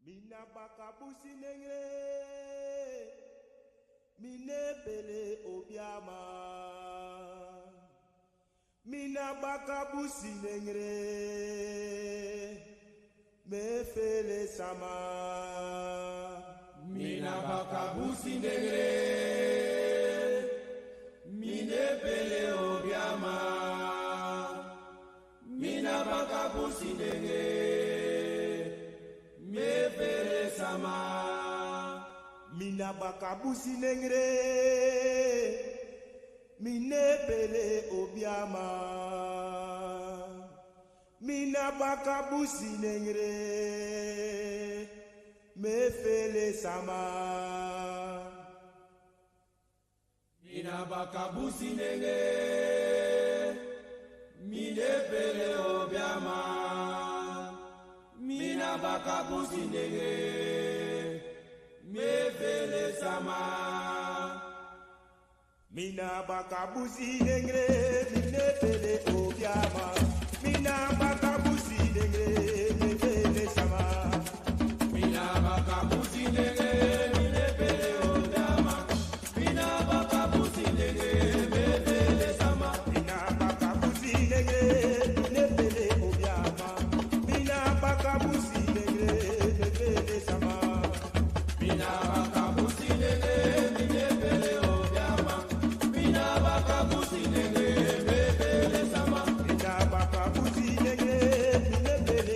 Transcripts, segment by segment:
Mina bakabusi nengre, mine bele obiama. Mina bakabusi nengre, me fele sama. Mina bakabusi nengre, mine bele obiama. Mina bakabusi nengre, me fele sama. Mina bakabusi nengre, mine bele obiama. Mina bakabusi nengre, me fele sama. Mina bakabusi nengre, mine bele obiama. Mina bakabusi nengre, me fele sama. Mina bakabusi nengre, mine bele obiama. Mina bakabusi nengre, me fele sama. Mina bakabusi nengre, mine bele obiama. Mina bakabusi nengre, me fele sama. Mina bakabusi nengre, mine bele obiama. Mina bakabusi nengre, me fele sama. Mina bakabusi nengre, mine bele obiama. Mina bakabusi nengre, me fele sama. Mina bakabusi nengre, mine bele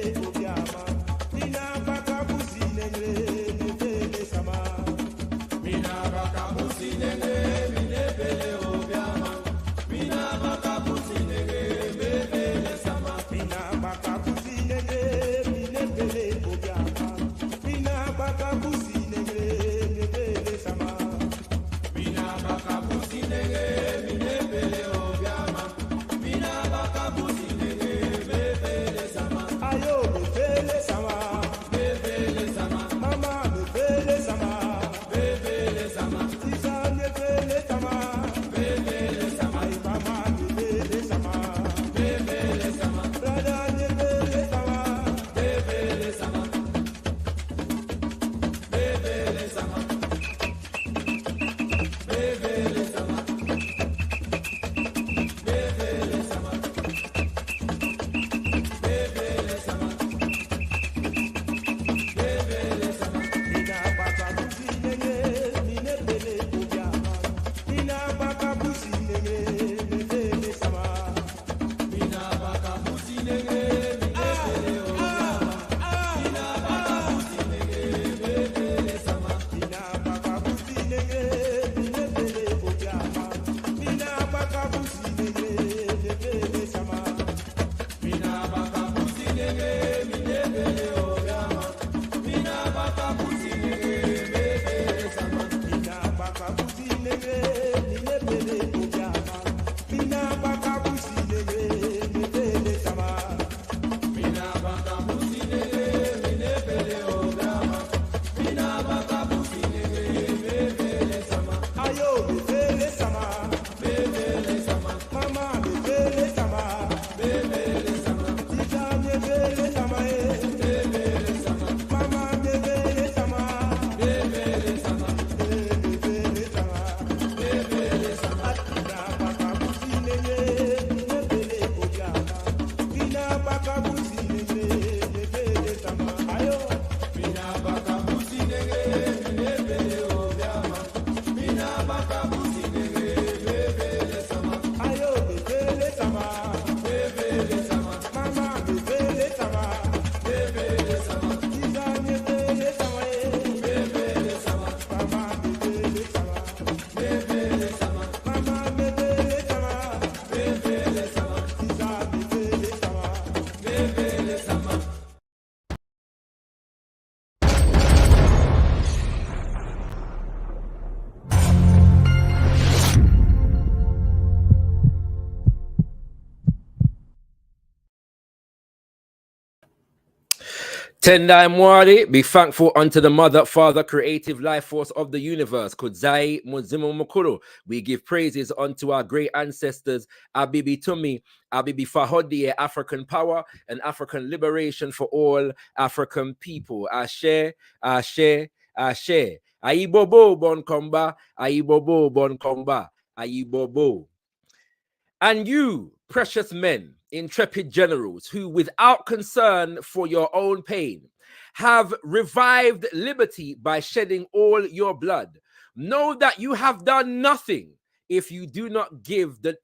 Tendai Mwari, be thankful unto the Mother, Father, creative life force of the universe. Kudzai Muzimu Mukuru. We give praises unto our great ancestors, Abibi Tumi, Abibi Fahodie, African power and African liberation for all African people. Ashe, Ashe, Ashe. Aibobo Bon Komba, Aibobo Bon Komba, Aibobo. And you, precious men, intrepid generals, who without concern for your own pain have revived liberty by shedding all your blood, know that you have done nothing if you do not give the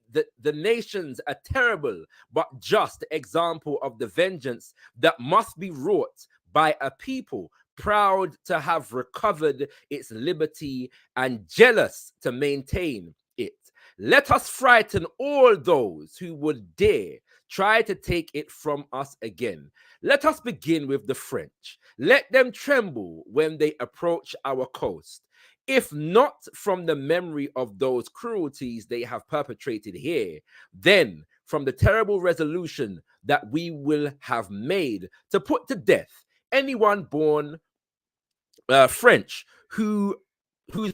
nations a terrible but just example of the vengeance that must be wrought by a people proud to have recovered its liberty and jealous to maintain it. Let us frighten all those who would dare try to take it from us again. Let us begin with the French. Let them tremble when they approach our coast. If not from the memory of those cruelties they have perpetrated here, then from the terrible resolution that we will have made to put to death anyone born French whose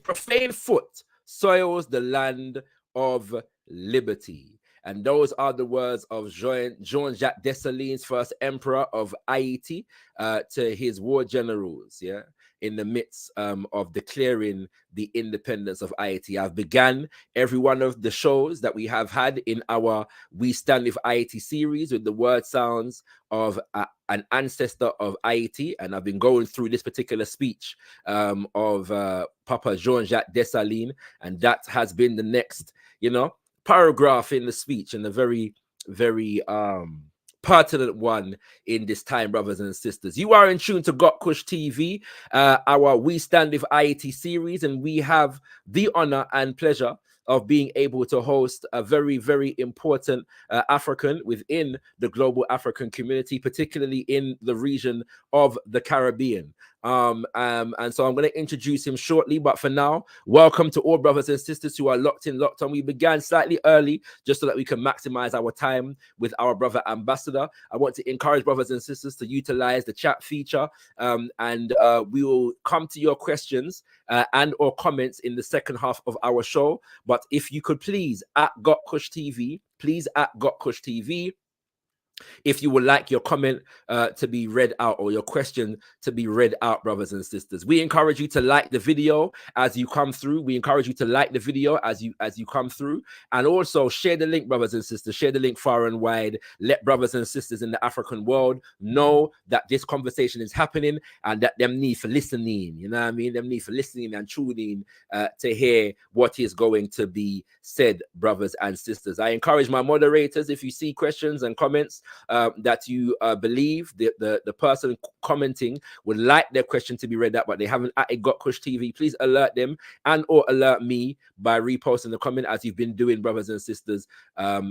profane foot soils the land of liberty. And those are the words of Jean-Jacques Dessalines, first emperor of Haiti, to his war generals, yeah, in the midst of declaring the independence of Haiti. I've began every one of the shows that we have had in our We Stand With Haiti series with the word sounds of an ancestor of Haiti, and I've been going through this particular speech of Papa Jean-Jacques Dessalines, and that has been the next, paragraph in the speech, and a very, very pertinent one in this time, brothers and sisters. You are in tune to gotkushTV, our We Stand With Ayiti series, and we have the honor and pleasure of being able to host a very, very important African within the global African community, particularly in the region of the Caribbean. And so I'm going to introduce him shortly, but for now, welcome to all brothers and sisters who are locked in, locked on. We began slightly early just so that we can maximize our time with our brother ambassador. I want to encourage brothers and sisters to utilize the chat feature, and we will come to your questions and or comments in the second half of our show. But if you could please at gotkushTV, if you would like your comment to be read out or your question to be read out, brothers and sisters. We encourage you to like the video as you come through. We encourage you to like the video as you come through, and also share the link, brothers and sisters. Share the link far and wide. Let brothers and sisters in the African world know that this conversation is happening and that them need for listening. You know what I mean? Them need for listening and tuning to hear what is going to be said, brothers and sisters. I encourage my moderators, if you see questions and comments that you believe the person commenting would like their question to be read out, but they haven't at gotkushTV, please alert them and or alert me by reposting the comment, as you've been doing, brothers and sisters,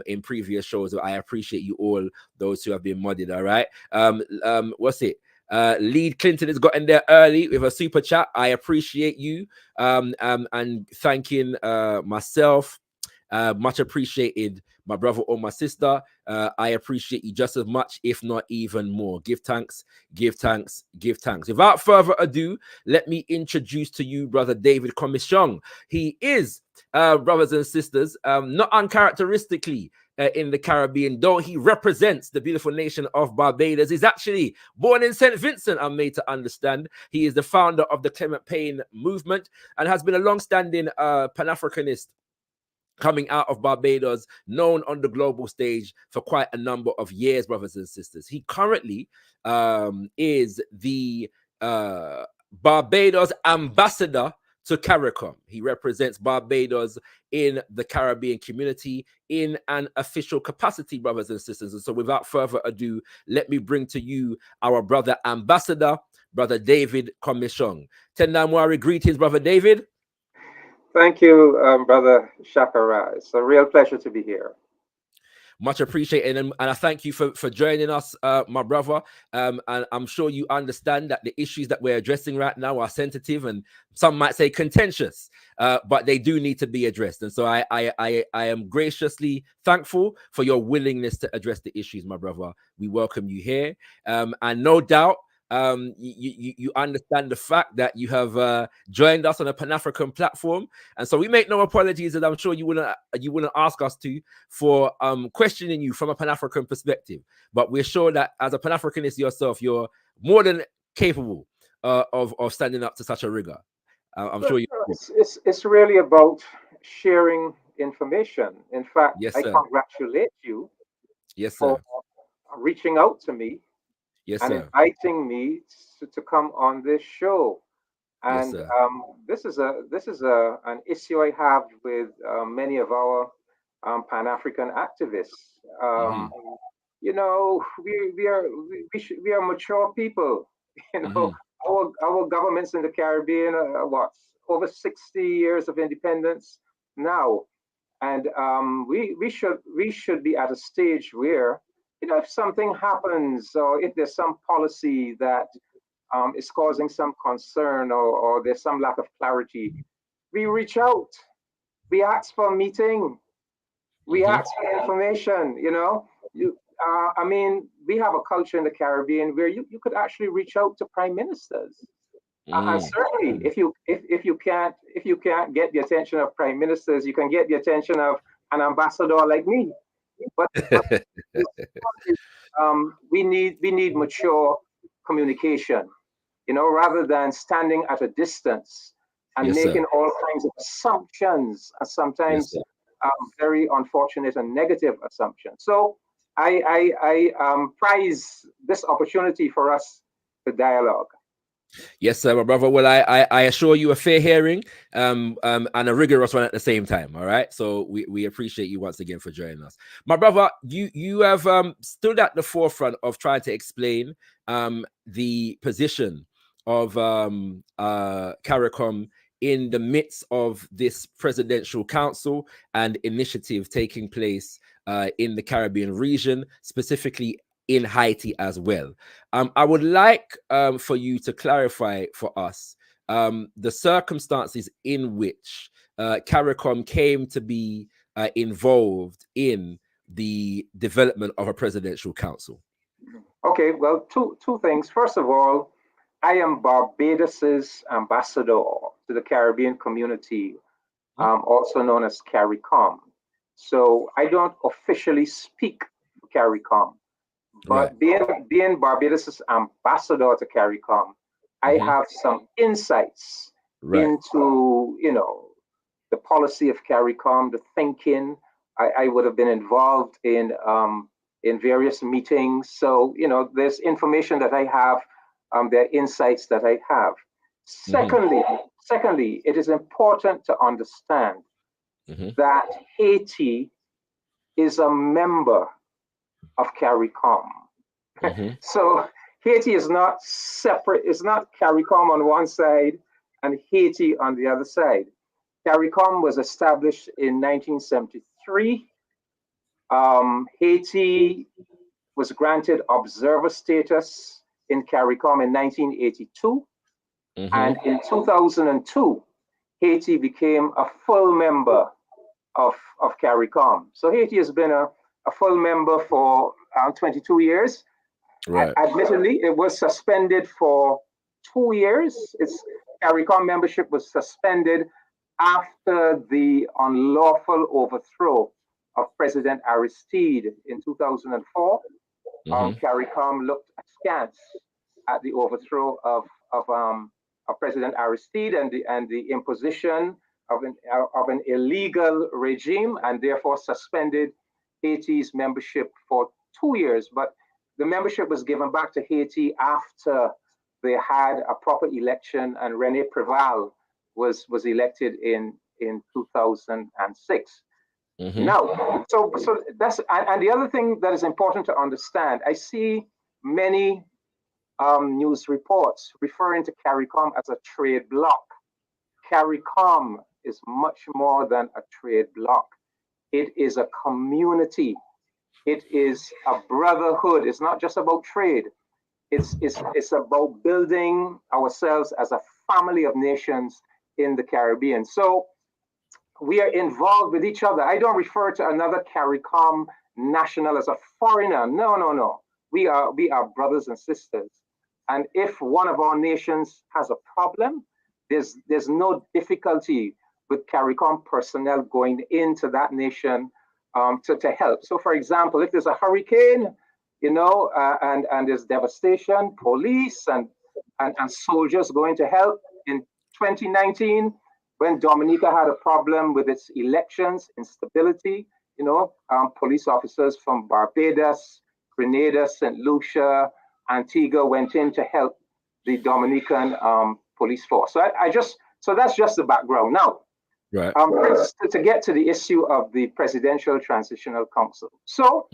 in previous shows. I appreciate you all, those who have been modded. All right. What's it? Lead Clinton has gotten there early with a super chat. I appreciate you, and thanking myself. Much appreciated, my brother or my sister. I appreciate you just as much, if not even more. Give thanks, give thanks, give thanks. Without further ado, let me introduce to you brother David Comissiong. He is, brothers and sisters, not uncharacteristically in the Caribbean, though he represents the beautiful nation of Barbados. He's actually born in St. Vincent, I'm made to understand. He is the founder of the Clement Payne Movement and has been a long-standing Pan-Africanist coming out of Barbados, known on the global stage for quite a number of years, brothers and sisters. He currently is the Barbados Ambassador to CARICOM. He represents Barbados in the Caribbean community in an official capacity, brothers and sisters. And so without further ado, let me bring to you our brother ambassador, brother David Comissiong. Tendamwari, greetings, brother David. Thank you, Brother Shakara. It's a real pleasure to be here. Much appreciated, and I thank you for joining us, my brother. And I'm sure you understand that the issues that we're addressing right now are sensitive and some might say contentious, but they do need to be addressed. And so I am graciously thankful for your willingness to address the issues, my brother. We welcome you here, and no doubt you understand the fact that you have joined us on a Pan-African platform, and so we make no apologies, and I'm sure you wouldn't ask us to, for questioning you from a Pan-African perspective. But we're sure that as a Pan-Africanist yourself, you're more than capable of standing up to such a rigor. I'm sure you. It's really about sharing information. In fact, Yes, I sir. congratulate you Yes, for sir. reaching out to me Yes, and sir. inviting me to come on this show. Yes, And sir. this is an issue I have with many of our Pan African activists. Mm-hmm. You know, we are mature people. You know, Mm-hmm. our governments in the Caribbean are what, over 60 years of independence now, and we should be at a stage where, you know, if something happens or if there's some policy that is causing some concern, or there's some lack of clarity, we reach out, we ask for a meeting, we Mm-hmm. ask for information. You know, I mean, we have a culture in the Caribbean where you could actually reach out to prime ministers. And Mm. certainly, if you can't get the attention of prime ministers, you can get the attention of an ambassador like me. But we need mature communication. You know, rather than standing at a distance and Yes, sir. making all kinds of assumptions, and Yes, sometimes sir. very unfortunate and negative assumptions. So I prize this opportunity for us to dialogue. Yes, sir, my brother. Well, I assure you a fair hearing, and a rigorous one at the same time. All right. So we appreciate you once again for joining us, my brother. You have stood at the forefront of trying to explain the position of CARICOM in the midst of this presidential council and initiative taking place in the Caribbean region, specifically in Haiti as well. I would like for you to clarify for us the circumstances in which CARICOM came to be involved in the development of a presidential council. Okay, well, two things. First of all, I am Barbados's ambassador to the Caribbean community, also known as CARICOM. So I don't officially speak for CARICOM, Right. but being Barbados's ambassador to CARICOM, I Mm-hmm. have some insights Right. into, you know, the policy of CARICOM, the thinking. I would have been involved in various meetings. So, you know, there's information that I have, there are insights that I have. Mm-hmm. Secondly, it is important to understand Mm-hmm. that Haiti is a member of CARICOM. Mm-hmm. So Haiti is not separate, it's not CARICOM on one side and Haiti on the other side. CARICOM was established in 1973. Haiti was granted observer status in CARICOM in 1982. Mm-hmm. And in 2002, Haiti became a full member of CARICOM. So Haiti has been a full member for 22 years. Right. Admittedly, it was suspended for 2 years. Its CARICOM membership was suspended after the unlawful overthrow of President Aristide in 2004. Mm-hmm. CARICOM looked askance at the overthrow of President Aristide and the imposition of an illegal regime, and therefore suspended Haiti's membership for 2 years. But the membership was given back to Haiti after they had a proper election, and Rene Preval was elected in 2006. Mm-hmm. Now, so that's, and the other thing that is important to understand, I see many news reports referring to CARICOM as a trade bloc. CARICOM is much more than a trade bloc. It is a community. It is a brotherhood. It's not just about trade. It's about building ourselves as a family of nations in the Caribbean. So we are involved with each other. I don't refer to another CARICOM national as a foreigner. No, no, no. We are brothers and sisters. And if one of our nations has a problem, there's no difficulty with CARICOM personnel going into that nation to help. So, for example, if there's a hurricane, and there's devastation, police and soldiers going to help. In 2019, when Dominica had a problem with its elections, instability, police officers from Barbados, Grenada, St. Lucia, Antigua went in to help the Dominican police force. So that's just the background. Now, right. To get to the issue of the Presidential Transitional Council. So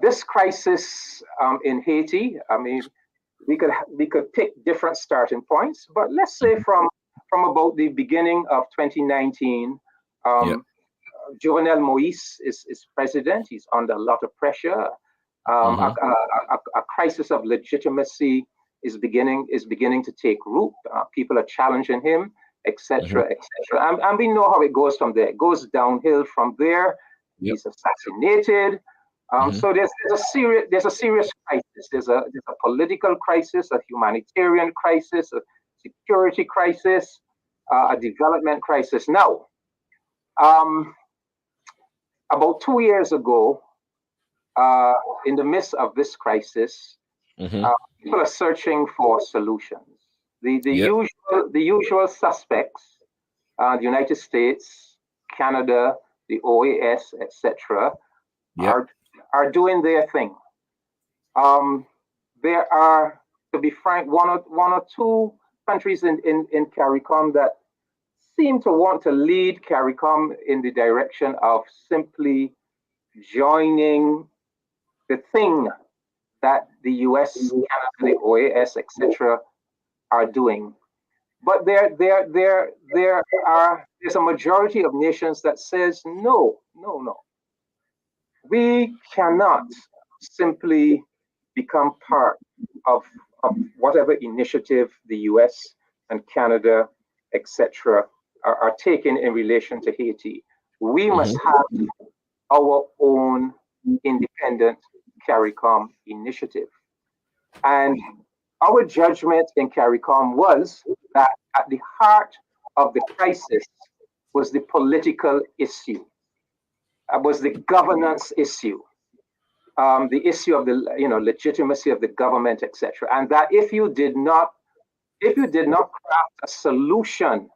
this crisis in Haiti, I mean, we could pick different starting points, but let's say from about the beginning of 2019, Jovenel Moïse is president. He's under a lot of pressure. A crisis of legitimacy is beginning to take root. People are challenging him, etc., etc. And we know how it goes from there. It goes downhill from there. He's assassinated. So there's a serious crisis. There's a political crisis, a humanitarian crisis, a security crisis, a development crisis. Now, about 2 years ago, in the midst of this crisis, people are searching for solutions. The usual suspects, the United States, Canada, the OAS, etc., are doing their thing. There are, to be frank, one or two countries in CARICOM that seem to want to lead CARICOM in the direction of simply joining the thing that the US, Canada, the OAS, etc., are doing. But there's a majority of nations that says no. We cannot simply become part of whatever initiative the US and Canada, etc., are taking in relation to Haiti. We must have our own independent CARICOM initiative. And our judgment in CARICOM was that at the heart of the crisis was the political issue. Was the governance issue, the issue of the legitimacy of the government, etc. And that if you did not craft a solution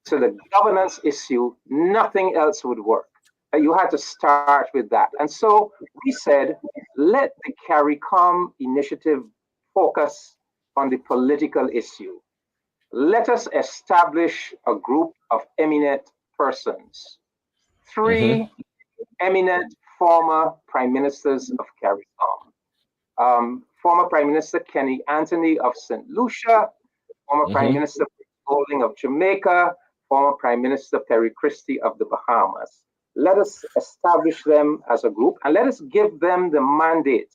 to the governance issue, nothing else would work. You had to start with that. And so we said, let the CARICOM initiative focus on the political issue. Let us establish a group of eminent persons. 3 eminent former prime ministers of CARICOM. Former Prime Minister Kenny Anthony of St. Lucia, former Prime Minister Golding of Jamaica, former Prime Minister Perry Christie of the Bahamas. Let us establish them as a group and let us give them the mandate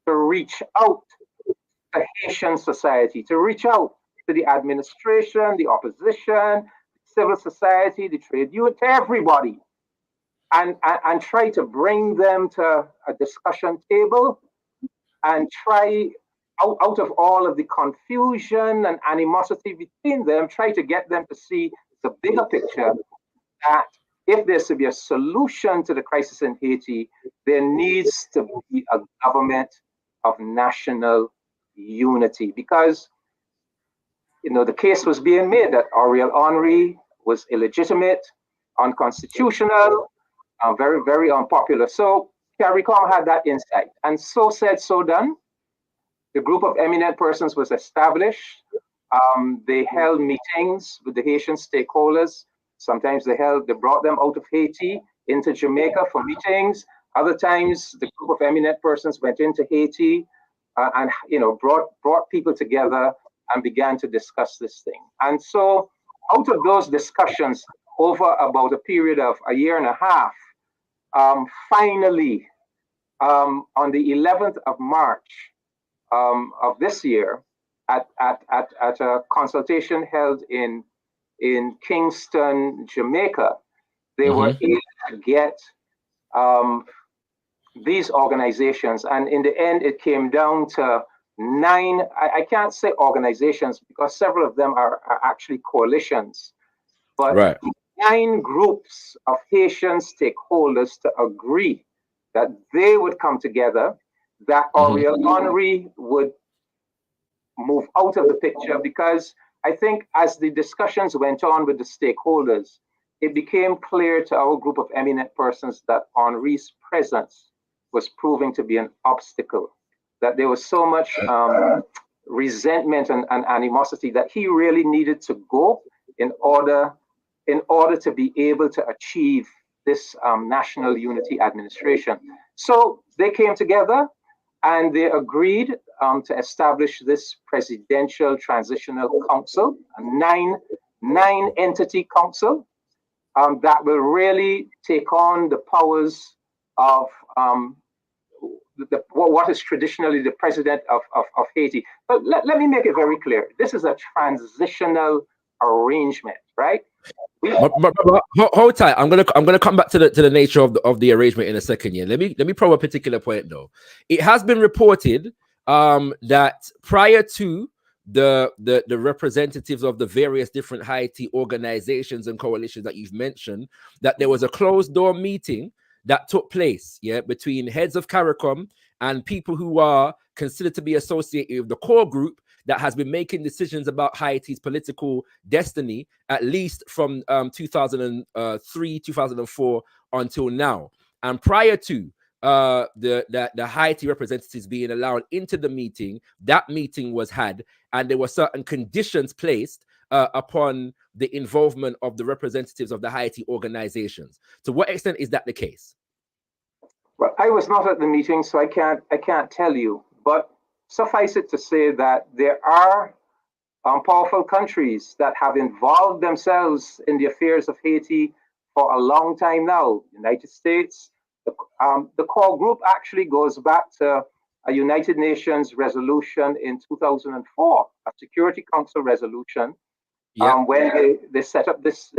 to reach out to Haitian society, to reach out to the administration, the opposition, civil society, the trade union, to everybody, and try to bring them to a discussion table and try out of all of the confusion and animosity between them, try to get them to see the bigger picture that if there's to be a solution to the crisis in Haiti, there needs to be a government of national unity, because the case was being made that Ariel Henry was illegitimate, unconstitutional, very, very unpopular. So CARICOM had that insight, and so said, so done. The group of eminent persons was established. They held meetings with the Haitian stakeholders. Sometimes they brought them out of Haiti into Jamaica for meetings. Other times, the group of eminent persons went into Haiti and brought people together and began to discuss this thing. And so, out of those discussions over about a period of a year and a half, finally, on the 11th of March of this year, at a consultation held in Kingston, Jamaica, they were able to get these organizations, and in the end, it came down to I can't say organizations because several of them are actually coalitions, but Right. 9 groups of Haitian stakeholders to agree that they would come together, that Ariel Henry would move out of the picture, because I think as the discussions went on with the stakeholders, it became clear to our group of eminent persons that Henri's presence was proving to be an obstacle, that there was so much resentment and animosity that he really needed to go in order to be able to achieve this national unity administration. So they came together and they agreed to establish this presidential transitional council, a nine entity council that will really take on the powers of what is traditionally the president of Haiti. But let me make it very clear. This is a transitional arrangement, right? Hold tight. I'm gonna come back to the nature of the arrangement in a second. Yeah. Let me probe a particular point though. It has been reported that prior to the representatives of the various different Haiti organizations and coalitions that you've mentioned, that there was a closed door meeting that took place, yeah, between heads of CARICOM and people who are considered to be associated with the core group that has been making decisions about Haiti's political destiny, at least from 2003, 2004 until now. And prior to the Haiti representatives being allowed into the meeting, that meeting was had, and there were certain conditions placed upon the involvement of the representatives of the Haiti organizations. To what extent is that the case? Well, I was not at the meeting, so I can't tell you. But suffice it to say that there are powerful countries that have involved themselves in the affairs of Haiti for a long time now. United States, the core group actually goes back to a United Nations resolution in 2004, a Security Council resolution, when they set up this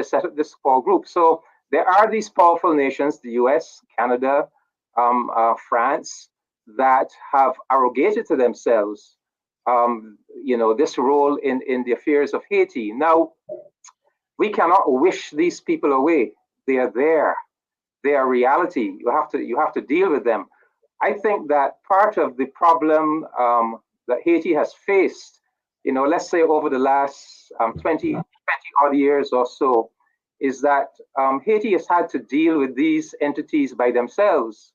core group. So there are these powerful nations, the US, Canada, France, that have arrogated to themselves, this role in the affairs of Haiti. Now, we cannot wish these people away. They are there. They are reality. You have to deal with them. I think that part of the problem that Haiti has faced, let's say over the last 20 odd years or so, is that Haiti has had to deal with these entities by themselves.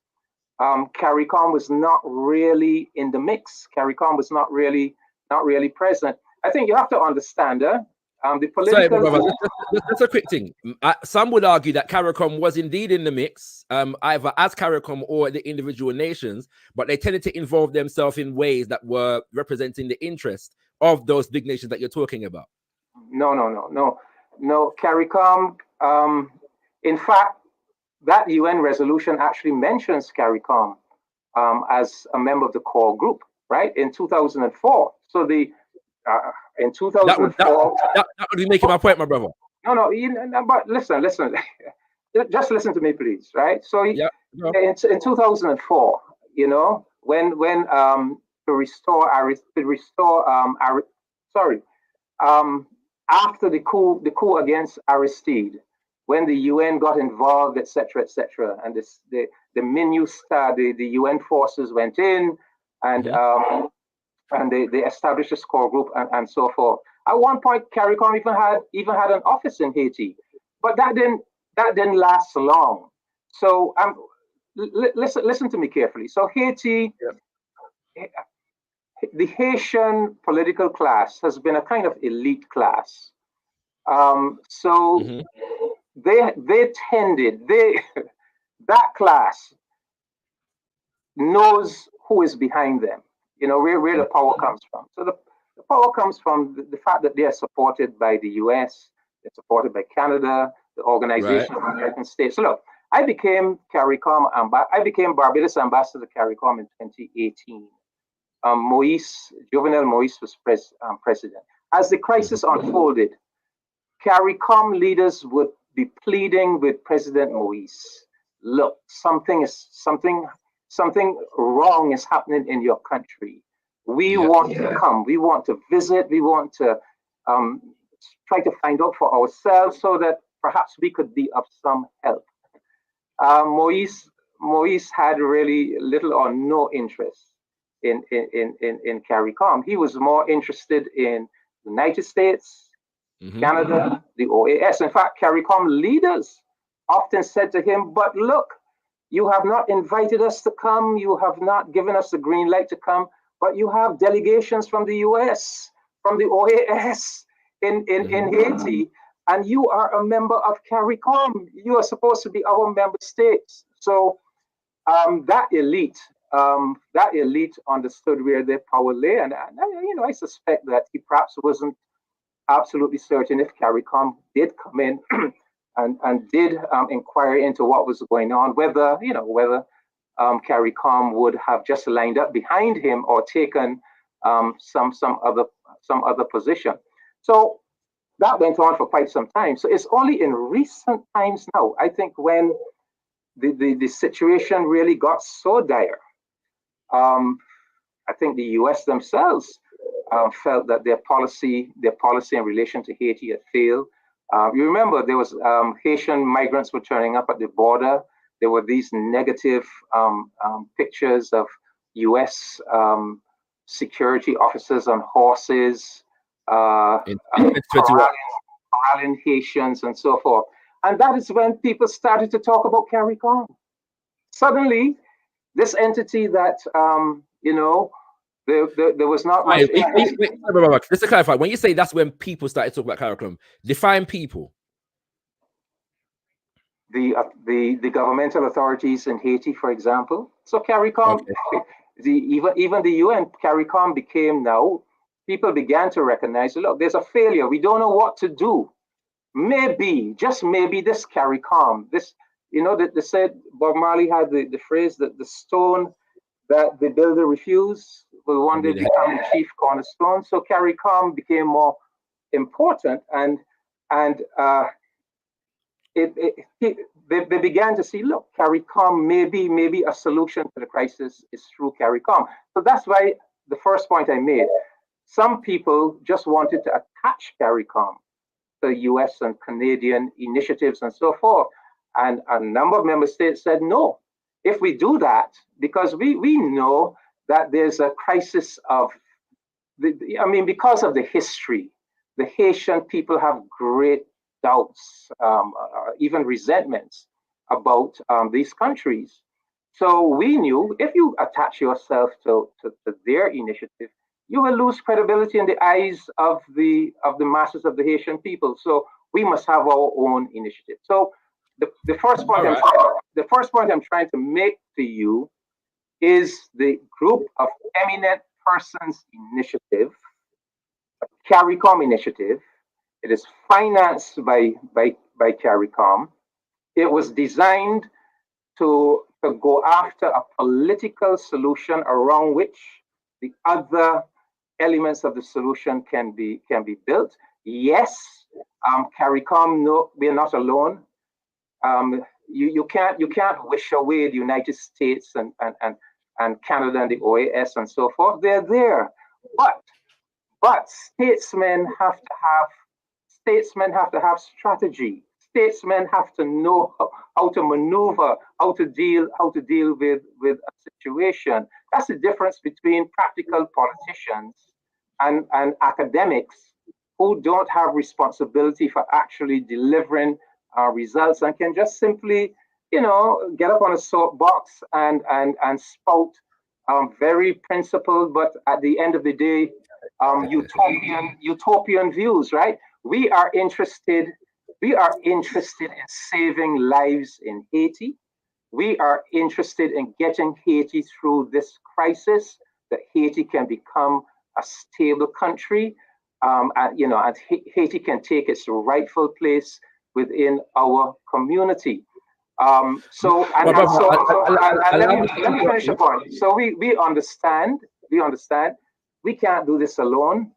CARICOM was not really in the mix. CARICOM was not really present. I think you have to understand the political. Sorry, brother, just a quick thing. Some would argue that CARICOM was indeed in the mix, either as CARICOM or the individual nations, but they tended to involve themselves in ways that were representing the interest of those big nations that you're talking about. No. CARICOM, in fact, that UN resolution actually mentions CARICOM as a member of the core group, right? In 2004. So in 2004, that would be making my point, my brother. No, but listen. Just listen to me, please, right? So in 2004, when after the coup against Aristide, when the UN got involved, etc., and the MINUSTA, the UN forces went in, and they established a core group and so forth. At one point, CARICOM even had an office in Haiti, but that didn't last long. So listen to me carefully. So Haiti, the Haitian political class has been a kind of elite class. That class knows who is behind them, where the power comes from. So the power comes from the fact that they are supported by the US, they're supported by Canada, the Organization of American States. So look, I became Barbados Ambassador to CARICOM in 2018. Jovenel Moïse was president. As the crisis unfolded, CARICOM leaders would be pleading with President Moïse, look, something wrong is happening in your country. We want to come, we want to visit, we want to try to find out for ourselves so that perhaps we could be of some help. Moise had really little or no interest in CARICOM. He was more interested in the United States, Canada, the OAS. In fact, CARICOM leaders often said to him, but look, you have not invited us to come, you have not given us the green light to come, but you have delegations from the US, from the OAS in Haiti, and you are a member of CARICOM. You are supposed to be our member states. So that elite understood where their power lay, and I suspect that he perhaps wasn't absolutely certain if CARICOM did come in and did inquire into what was going on, whether CARICOM would have just lined up behind him or taken some other position. So that went on for quite some time. So it's only in recent times now, I think, when the situation really got so dire. I think the US themselves felt that their policy in relation to Haiti had failed. You remember there was Haitian migrants were turning up at the border. There were these negative pictures of US security officers on horses, corralling Haitians and so forth. And that is when people started to talk about CARICOM. Suddenly, this entity that, there was not much. Wait, just to clarify, when you say that's when people started talking about CARICOM, define people. The governmental authorities in Haiti, for example. So CARICOM, even the UN, CARICOM became now, people began to recognize, look, there's a failure. We don't know what to do. Maybe, just maybe this CARICOM, this, they said, Bob Marley had the phrase that the stone that the builder refused will one day become the chief cornerstone. So CARICOM became more important, and they began to see, look, CARICOM, maybe a solution to the crisis is through CARICOM. So that's why the first point I made, some people just wanted to attach CARICOM to US and Canadian initiatives and so forth. And a number of member states said, no, if we do that, because we know that there's a crisis of, because of the history, the Haitian people have great doubts, even resentments about these countries. So we knew if you attach yourself to their initiative, you will lose credibility in the eyes of the masses of the Haitian people. So we must have our own initiative. So the first point I'm trying to make to you is the Group of Eminent Persons Initiative, a CARICOM initiative. It is financed by CARICOM. It was designed to go after a political solution around which the other elements of the solution can be built. Yes, CARICOM, no, we are not alone. You can't wish away the United States and Canada and the OAS and so forth. They're there, but statesmen have to have strategy. Statesmen have to know how to maneuver, how to deal with a situation. That's the difference between practical politicians and academics who don't have responsibility for actually delivering results and can just simply, get up on a soapbox and spout very principled, but at the end of the day, utopian views, right? We are interested in saving lives in Haiti. We are interested in getting Haiti through this crisis, that Haiti can become a stable country, and Haiti can take its rightful place within our community. Let me finish the point. So we understand. We can't do this alone.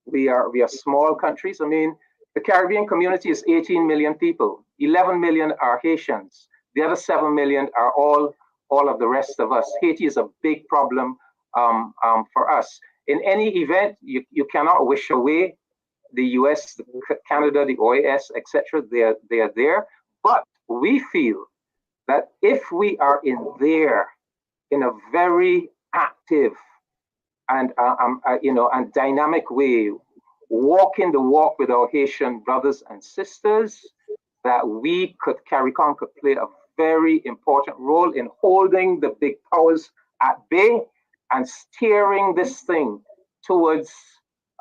We are small countries. The Caribbean community is 18 million people. 11 million are Haitians. The other 7 million are all of the rest of us. Haiti is a big problem for us. In any event, you cannot wish away the US, Canada, the OAS, etc. They are there. But we feel that if we are in a very active and and dynamic way, walking the walk with our Haitian brothers and sisters, that CARICOM could play a very important role in holding the big powers at bay and steering this thing towards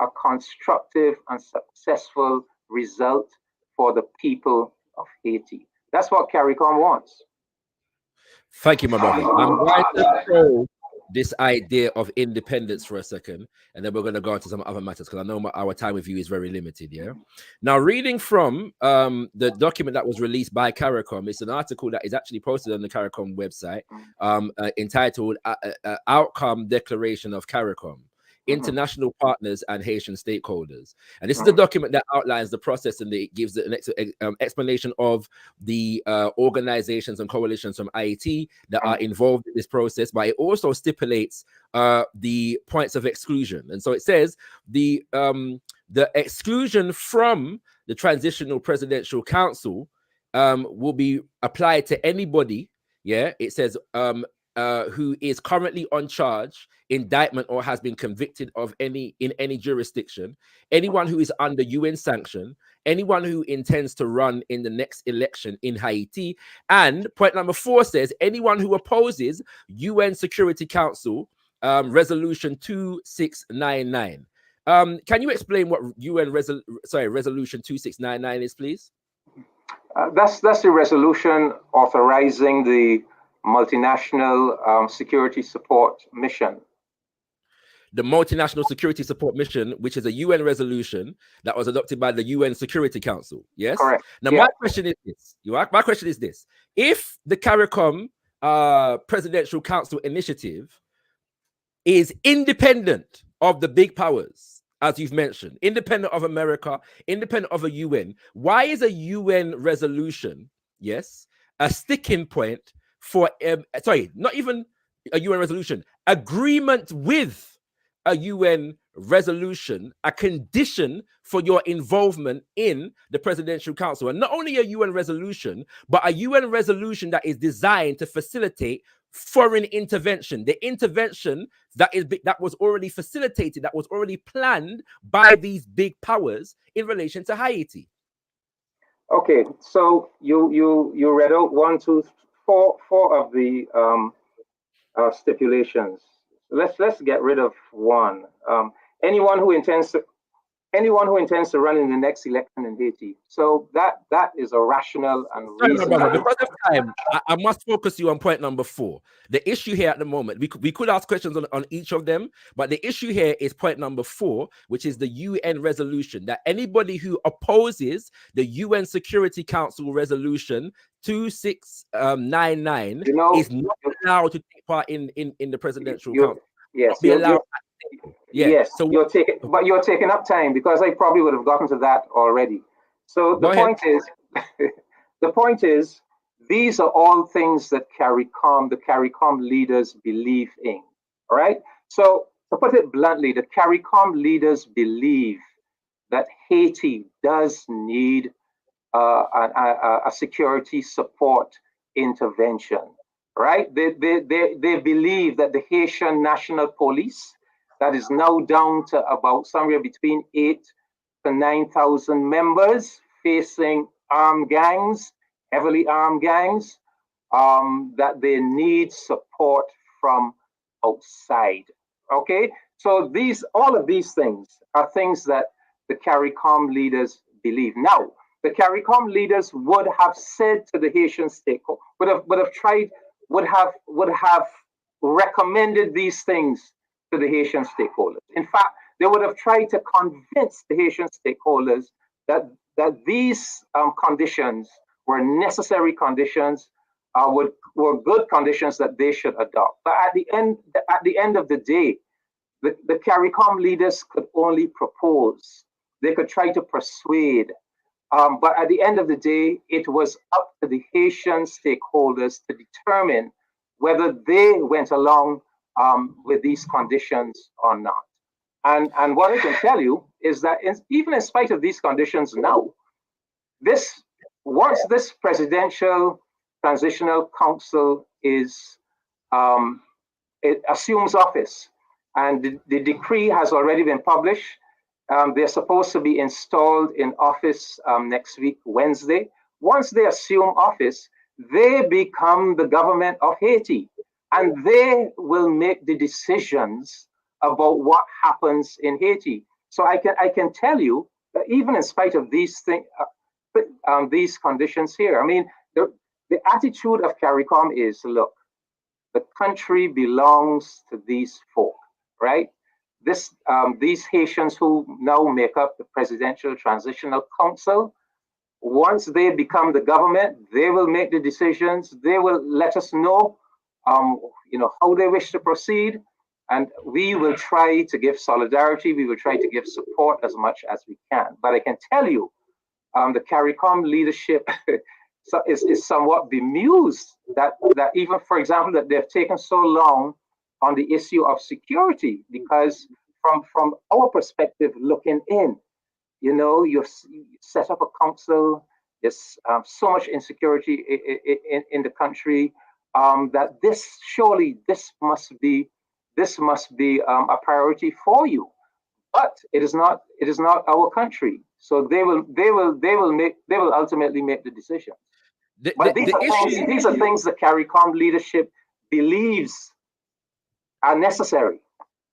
a constructive and successful result for the people of Haiti. That's what CARICOM wants. Thank you, my brother. I'm going to throw this idea of independence for a second, and then we're going to go into some other matters, because I know our time with you is very limited. Yeah. Now, reading from the document that was released by CARICOM, it's an article that is actually posted on the CARICOM website, entitled "Outcome Declaration of CARICOM: International Partners and Haitian Stakeholders." And this is the document that outlines the process, and it gives an explanation of the organizations and coalitions from Ayiti that are involved in this process, but it also stipulates the points of exclusion. And so it says the exclusion from the Transitional Presidential Council will be applied to anybody. Yeah, it says who is currently on charge, indictment, or has been convicted of in any jurisdiction, anyone who is under UN sanction, anyone who intends to run in the next election in Haiti, and point number 4 says anyone who opposes UN Security Council Resolution 2699. Can you explain what Resolution 2699 is, please? That's the resolution authorizing the multinational security support mission. The multinational security support mission, which is a UN resolution that was adopted by the UN Security Council. Yes. Correct. Now, my question is this. My question is this: if the CARICOM Presidential Council initiative is independent of the big powers, as you've mentioned, independent of America, independent of a UN, why is a UN resolution, yes, a sticking point for not even a UN resolution, agreement with a UN resolution, a condition for your involvement in the Presidential Council? And not only a UN resolution, but a UN resolution that is designed to facilitate foreign intervention, the intervention that was already facilitated, that was already planned by these big powers in relation to Haiti. Okay, so you read out 1, 2, 4 of the stipulations. Let's get rid of 1. Anyone who intends to run in the next election in Haiti. So that is a rational and reasonable. Because of time, I must focus you on point number 4. The issue here at the moment, we could ask questions on each of them, but the issue here is point number 4, which is the UN resolution, that anybody who opposes the UN Security Council resolution 2699 is not allowed to take part in the Presidential Council. Yes, be allowed. Yes, so you're taking up time, because I probably would have gotten to that already. So the point is, these are all things that the CARICOM leaders believe in. All right. So to put it bluntly, the CARICOM leaders believe that Haiti does need a security support intervention. Right? They believe that the Haitian National Police, that is now down to about somewhere between 8,000 to 9,000 members, facing heavily armed gangs, that they need support from outside. Okay, so all of these things are things that the CARICOM leaders believe. Now, the CARICOM leaders would have said to the Haitian stakeholders, would have recommended these things to the Haitian stakeholders. In fact, they would have tried to convince the Haitian stakeholders that these conditions were necessary conditions, were good conditions that they should adopt. But at the end of the day, the CARICOM leaders could only propose. They could try to persuade. But at the end of the day, it was up to the Haitian stakeholders to determine whether they went along with these conditions or not. And what I can tell you is that even in spite of these conditions now, once this presidential transitional council it assumes office, and the decree has already been published. They're supposed to be installed in office next week, Wednesday. Once they assume office, they become the government of Haiti, and they will make the decisions about what happens in Haiti. So I can tell you that even in spite of these these conditions here, I mean, the attitude of CARICOM is, look, the country belongs to these folk, right? These Haitians who now make up the Presidential Transitional Council, once they become the government, they will make the decisions. They will let us know, how they wish to proceed, and we will try to give solidarity. We will try to give support as much as we can. But I can tell you, the CARICOM leadership is somewhat bemused that even, for example, that they've taken so long on the issue of security, because from our perspective, looking in, you set up a council. There's so much insecurity in the country that this must be a priority for you. But it is not our country, so they will ultimately make the decision. But these are things the CARICOM leadership believes are necessary.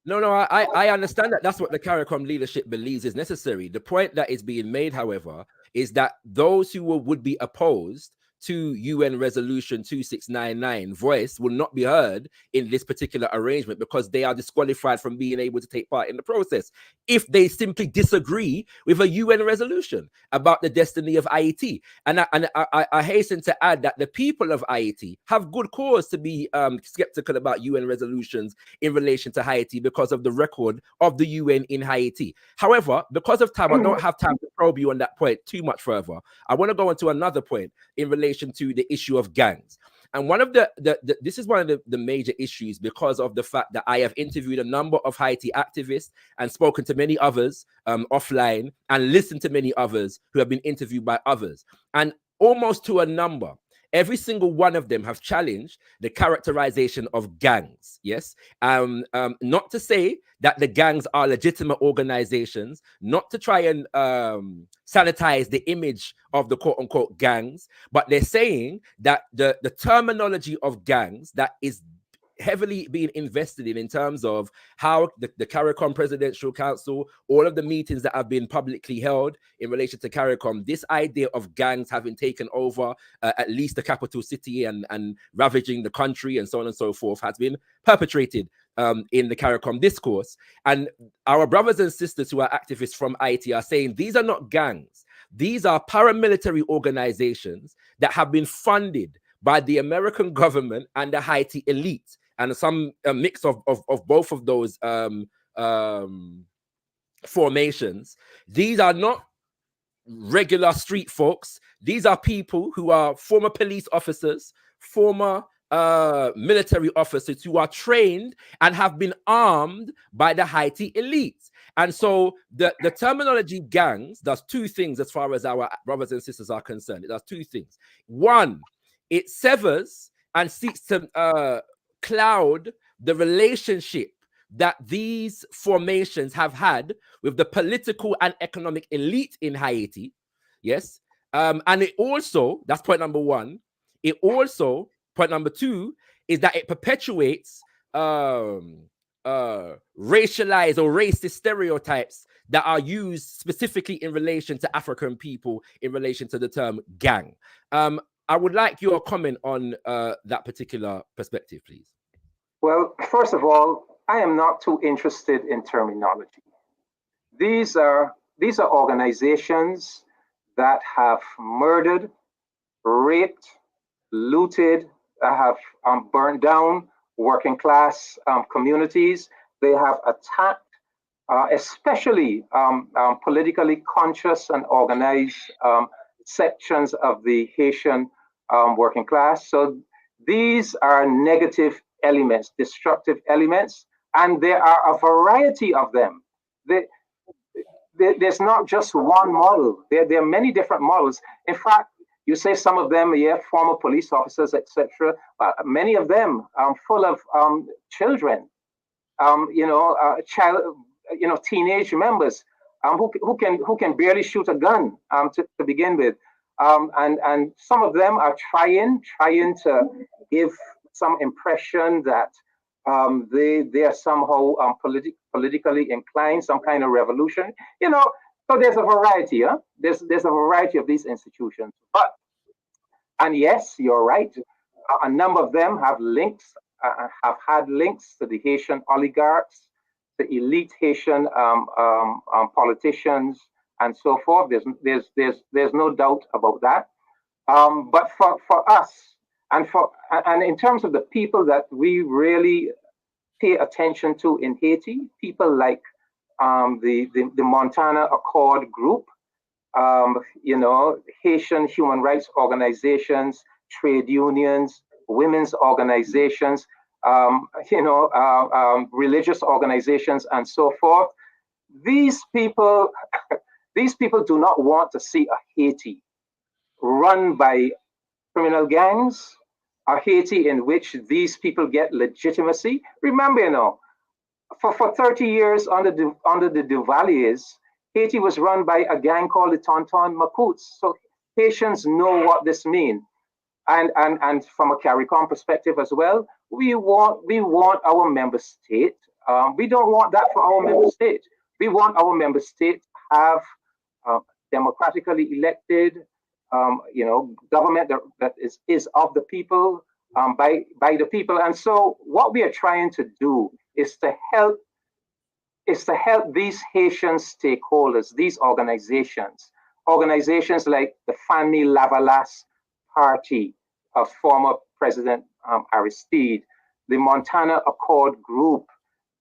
No, I understand that that's what the CARICOM leadership believes is necessary. The point that is being made, however, is that those who would be opposed to UN Resolution 2699 voice will not be heard in this particular arrangement because they are disqualified from being able to take part in the process if they simply disagree with a UN resolution about the destiny of Ayiti. And I hasten to add that the people of Ayiti have good cause to be skeptical about UN resolutions in relation to Haiti because of the record of the UN in Haiti. However, because of time, I don't have time to probe you on that point too much further. I want to go into another point in relation to the issue of gangs. And one of this is one of the major issues because of the fact that I have interviewed a number of Haiti activists and spoken to many others offline and listened to many others who have been interviewed by others. And almost to a number, every single one of them have challenged the characterization of gangs. Yes. Not to say that the gangs are legitimate organizations, not to try and sanitize the image of the quote unquote gangs, but they're saying that the terminology of gangs that is heavily being invested in terms of how the CARICOM Presidential Council, all of the meetings that have been publicly held in relation to CARICOM, this idea of gangs having taken over at least the capital city and ravaging the country and so on and so forth has been perpetrated in the CARICOM discourse. And our brothers and sisters who are activists from Ayiti are saying these are not gangs. These are paramilitary organizations that have been funded by the American government and the Haiti elite, and some mix of both of those formations. These are not regular street folks. These are people who are former police officers, former military officers who are trained and have been armed by the Haiti elite. And so the terminology gangs does two things as far as our brothers and sisters are concerned. It does two things. One, it severs and seeks to cloud the relationship that these formations have had with the political and economic elite in Haiti. Yes. And it also, that's point number one. It also, point number two, is that it perpetuates racialized or racist stereotypes that are used specifically in relation to African people in relation to the term gang. I would like your comment on that particular perspective, please. Well, first of all, I am not too interested in terminology. These are organizations that have murdered, raped, looted, have burned down working class communities. They have attacked especially politically conscious and organized sections of the Haitian working class. So these are negative elements, destructive elements, and there are a variety of them. There's not just one model. There are many different models. In fact, you say some of them, yeah, former police officers, etc. Many of them full of children, teenage members who can barely shoot a gun to begin with, and some of them are trying to give some impression that they are somehow politically inclined, some kind of revolution, So there's a variety, huh? There's a variety of these institutions, and yes, you're right. A number of them have have had links to the Haitian oligarchs, the elite Haitian politicians, and so forth. There's no doubt about that. But for us, and in terms of the people that we really pay attention to in Haiti, people like the Montana Accord Group, Haitian human rights organizations, trade unions, women's organizations, religious organizations, and so forth. These people do not want to see a Haiti run by criminal gangs, a Haiti in which these people get legitimacy. Remember, for 30 years under the Duvaliers, Haiti was run by a gang called the Tonton Macoutes. So Haitians know what this means. And from a CARICOM perspective as well, we want our member state. We don't want that for our member state. We want our member state to have democratically elected, government that is of the people, by the people. And so what we are trying to do is to help these Haitian stakeholders, these organizations like the Fanny Lavalas Party of former President Aristide, the Montana Accord Group,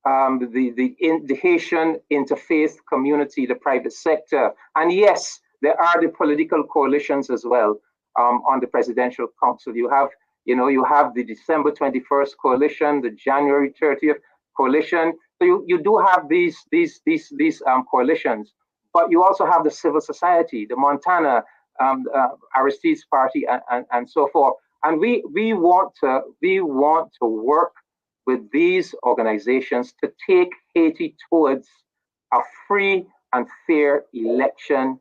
the Haitian interfaith community, the private sector, and yes, there are the political coalitions as well on the Presidential Council. You have the December 21st coalition, the January 30th coalition. So you do have these coalitions, but you also have the civil society, the Montana Aristide's party, and so forth. And we want to work with these organizations to take Haiti towards a free and fair election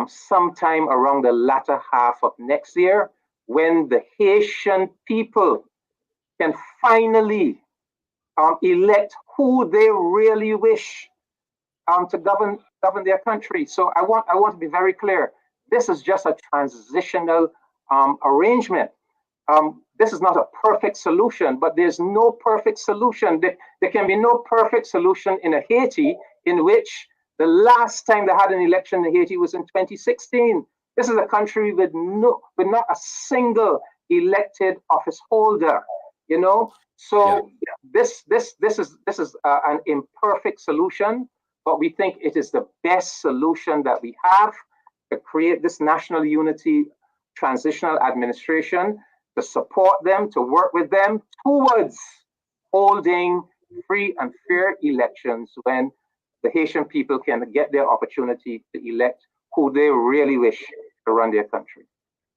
sometime around the latter half of next year, when the Haitian people can finally elect who they really wish to govern their country. So I want to be very clear. This is just a transitional arrangement. This is not a perfect solution, but there's no perfect solution. There can be no perfect solution in a Haiti in which the last time they had an election in Haiti was in 2016. This is a country with not a single elected office holder. So yeah. This is an imperfect solution, but we think it is the best solution that we have to create this national unity transitional administration, to support them, to work with them towards holding free and fair elections when the Haitian people can get their opportunity to elect who they really wish to run their country.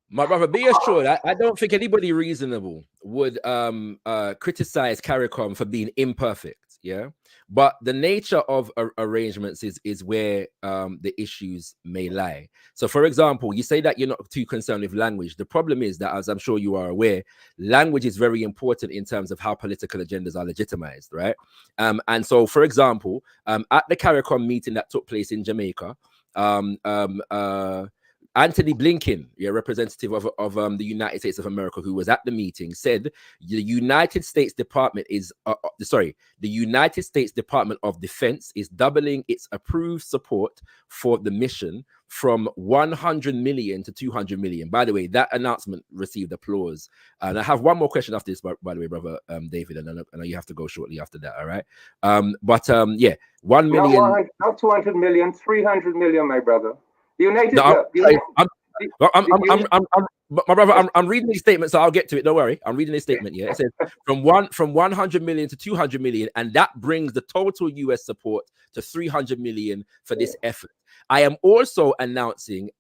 My brother, be assured, I don't think anybody reasonable would criticize CARICOM for being imperfect, yeah? But the nature of arrangements is where the issues may lie. So, for example, you say that you're not too concerned with language. The problem is that, as I'm sure you are aware, language is very important in terms of how political agendas are legitimized, right? And so, for example, at the CARICOM meeting that took place in Jamaica, Anthony Blinken, representative of the United States of America, who was at the meeting, said the United States Department of Defense is doubling its approved support for the mission from 100 million to 200 million. By the way, that announcement received applause. And I have one more question after this, by the way, brother David, and I know you have to go shortly after that, all right? 1 million. Not 200 million, 300 million, my brother. The United. But my brother, I'm reading these statements, so I'll get to it. Don't worry. I'm reading this statement. Yeah, it says from 100 million to 200 million, and that brings the total US support to 300 million for this effort. I am also announcing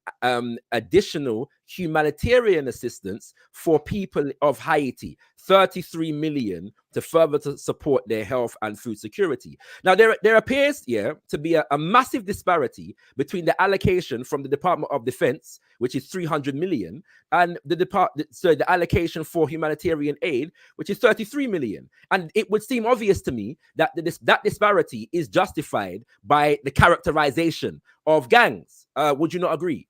additional humanitarian assistance for people of Haiti, 33 million to further to support their health and food security. Now, there appears to be a massive disparity between the allocation from the Department of Defense, which is 300 million, and the allocation for humanitarian aid, which is 33 million. And it would seem obvious to me that that disparity is justified by the characterization of gangs. Would you not agree?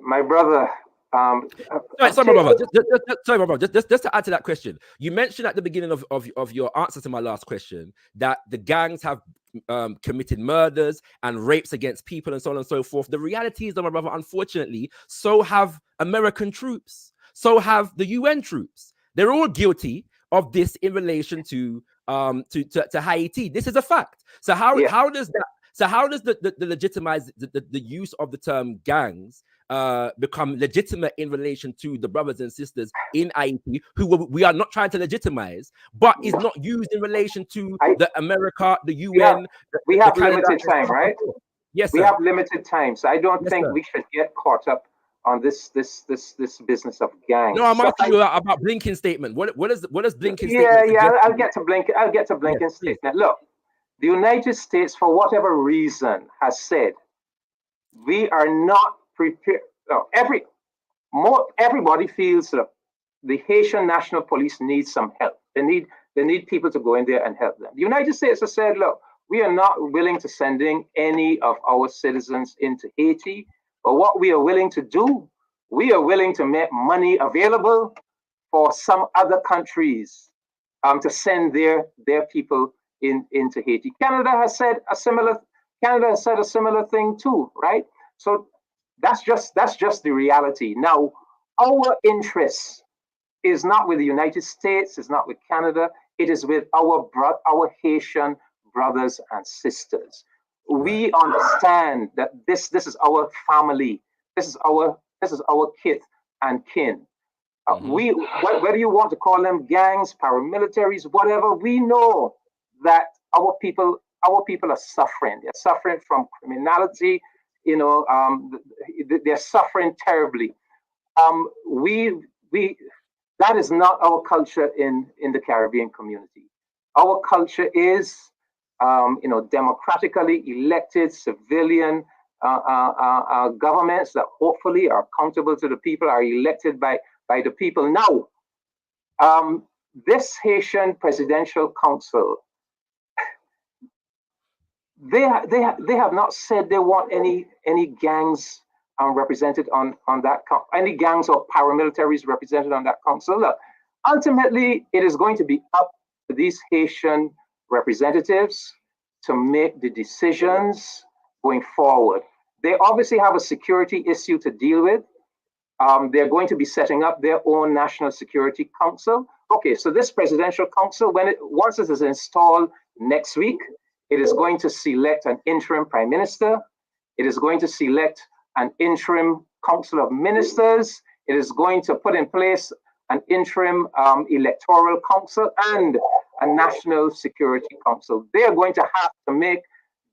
My brother. Sorry, my brother. Just to add to that question, you mentioned at the beginning of your answer to my last question that the gangs have committed murders and rapes against people and so on and so forth. The reality is, my brother, unfortunately, so have American troops, so have the UN troops. They're all guilty of this in relation to Haiti. This is a fact. So how does the legitimize the use of the term gangs become legitimate in relation to the brothers and sisters in Ayiti, who we are not trying to legitimize, but is not used in relation to the America, the UN. We have limited time, right? Yes, we have limited time, so I don't think we should get caught up on this business of gangs. No, I'm asking you about Blinken's statement. What is Blinken's statement? Yeah, I'll get to Blinken's statement. Look, the United States, for whatever reason, has said we are not prepared. No, everybody feels that the Haitian National Police needs some help. They need people to go in there and help them. The United States has said, look, we are not willing to sending any of our citizens into Haiti, but what we are willing to do, we are willing to make money available for some other countries to send their people into Haiti. Canada has said a similar thing too, right? So that's just the reality. Now, our interest is not with the United States, it's not with Canada, it is with our Haitian brothers and sisters. We understand that this is our family, this is our kith and kin. Whether you want to call them gangs, paramilitaries, whatever, we know that our people are suffering. They're suffering from criminality. They're suffering terribly. That is not our culture in the Caribbean community. Our culture is, democratically elected civilian governments that hopefully are accountable to the people, are elected by the people. Now, this Haitian Presidential Council, they have not said they want any gangs represented on that, any gangs or paramilitaries represented on that council. Look, ultimately, it is going to be up to these Haitian representatives to make the decisions going forward. They obviously have a security issue to deal with. They're going to be setting up their own National Security Council. Okay, so this Presidential Council, once it is installed next week, it is going to select an interim Prime Minister. It is going to select an interim Council of Ministers. It is going to put in place an interim Electoral Council and a National Security Council. They are going to have to make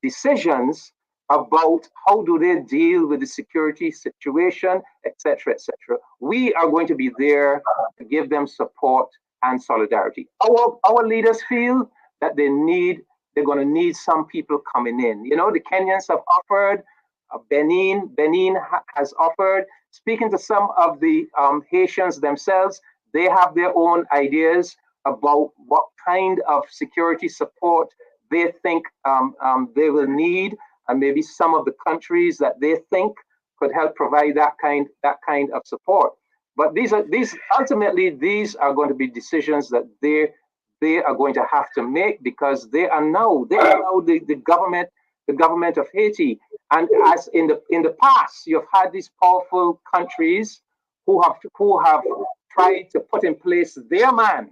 decisions about how do they deal with the security situation, etc., etc. We are going to be there to give them support and solidarity. Our leaders feel that they're going to need some people coming in. The Kenyans have offered, Benin has offered. Speaking to some of the Haitians themselves, they have their own ideas about what kind of security support they think they will need, and maybe some of the countries that they think could help provide that kind of support. But these are going to be decisions that they are going to have to make, because they are now the government of Haiti. And as in the past, you've had these powerful countries who have tried to put in place their man,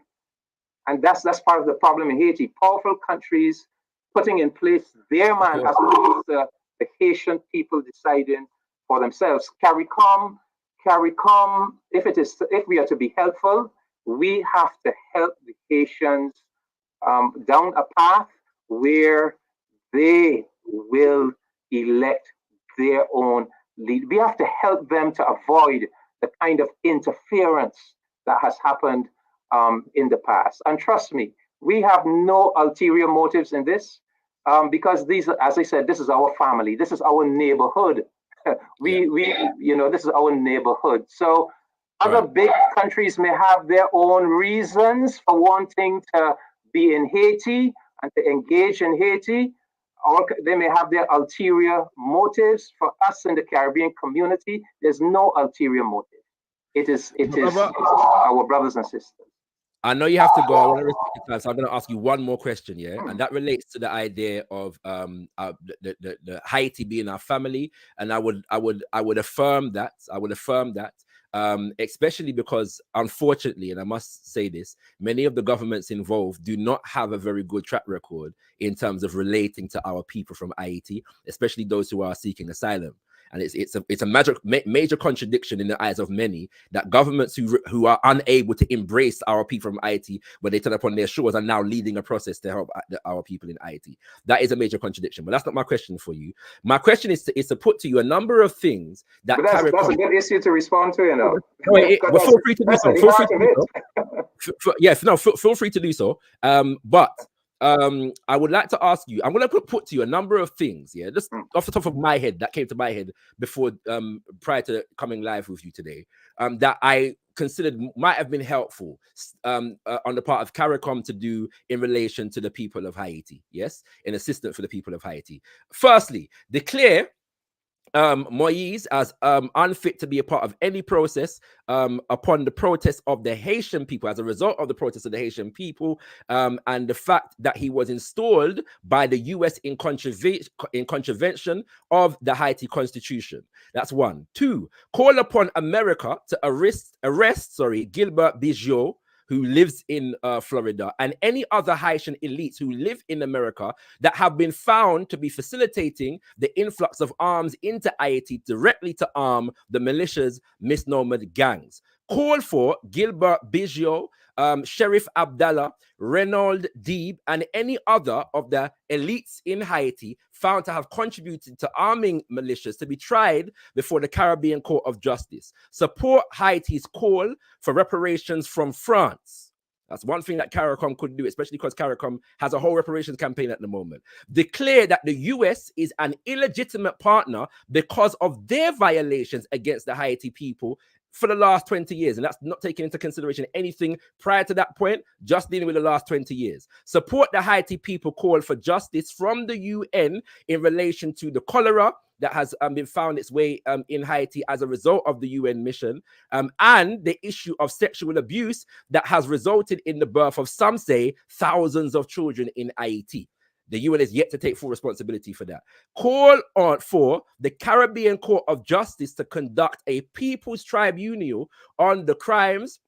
and that's part of the problem in Haiti. Powerful countries putting in place their man as opposed to the Haitian people deciding for themselves. CARICOM CARICOM, if we are to be helpful, we have to help the Haitians down a path where they will elect their own lead. We have to help them to avoid the kind of interference that has happened in the past. And trust me, we have no ulterior motives in this because these, as I said, this is our family, this is our neighborhood. This is our neighborhood. So other big countries may have their own reasons for wanting to be in Haiti and to engage in Haiti, or they may have their ulterior motives. For us in the Caribbean community, there's no ulterior motive. It is our brothers and sisters. I know you have to go. I want to respect your time, so I'm going to ask you one more question, and that relates to the idea of the Haiti being our family, and I would affirm that. Especially because, unfortunately, and I must say this, many of the governments involved do not have a very good track record in terms of relating to our people from Haiti, especially those who are seeking asylum. And it's a major contradiction in the eyes of many that governments who are unable to embrace our people from Haiti when they turn up on their shores are now leading a process to help our people in Haiti. That is a major contradiction, but that's not my question for you. My question is to put to you a number of things that that's a good issue to respond to, well, feel free to do so. Feel free to do so. But I would like to ask you, I'm going to put to you a number of things, just off the top of my head that came to my head before, prior to coming live with you today, that I considered might have been helpful on the part of CARICOM to do in relation to the people of Haiti, in assistance for the people of Haiti. Firstly, declare Moise as unfit to be a part of any process upon the protest of the Haitian people, as a result of the protest of the Haitian people, and the fact that he was installed by the US in contravention of the Haiti Constitution. That's one. Two, call upon America to arrest Gilbert Bijou, who lives in Florida, and any other Haitian elites who live in America that have been found to be facilitating the influx of arms into Ayiti directly to arm the militias misnomered gangs. Call for Gilbert Bijou, Sheriff Abdallah, Reynold Deeb, and any other of the elites in Haiti found to have contributed to arming militias to be tried before the Caribbean Court of Justice. Support Haiti's call for reparations from France. That's one thing that CARICOM could do, especially because CARICOM has a whole reparations campaign at the moment. Declare that the US is an illegitimate partner because of their violations against the Haiti people for the last 20 years. And that's not taking into consideration anything prior to that point, just dealing with the last 20 years. Support the Haiti people call for justice from the UN in relation to the cholera that has been found its way in Haiti as a result of the UN mission, and the issue of sexual abuse that has resulted in the birth of, some say, thousands of children in Haiti. The UN is yet to take full responsibility for that. Call for the Caribbean Court of Justice to conduct a people's tribunal on the crimes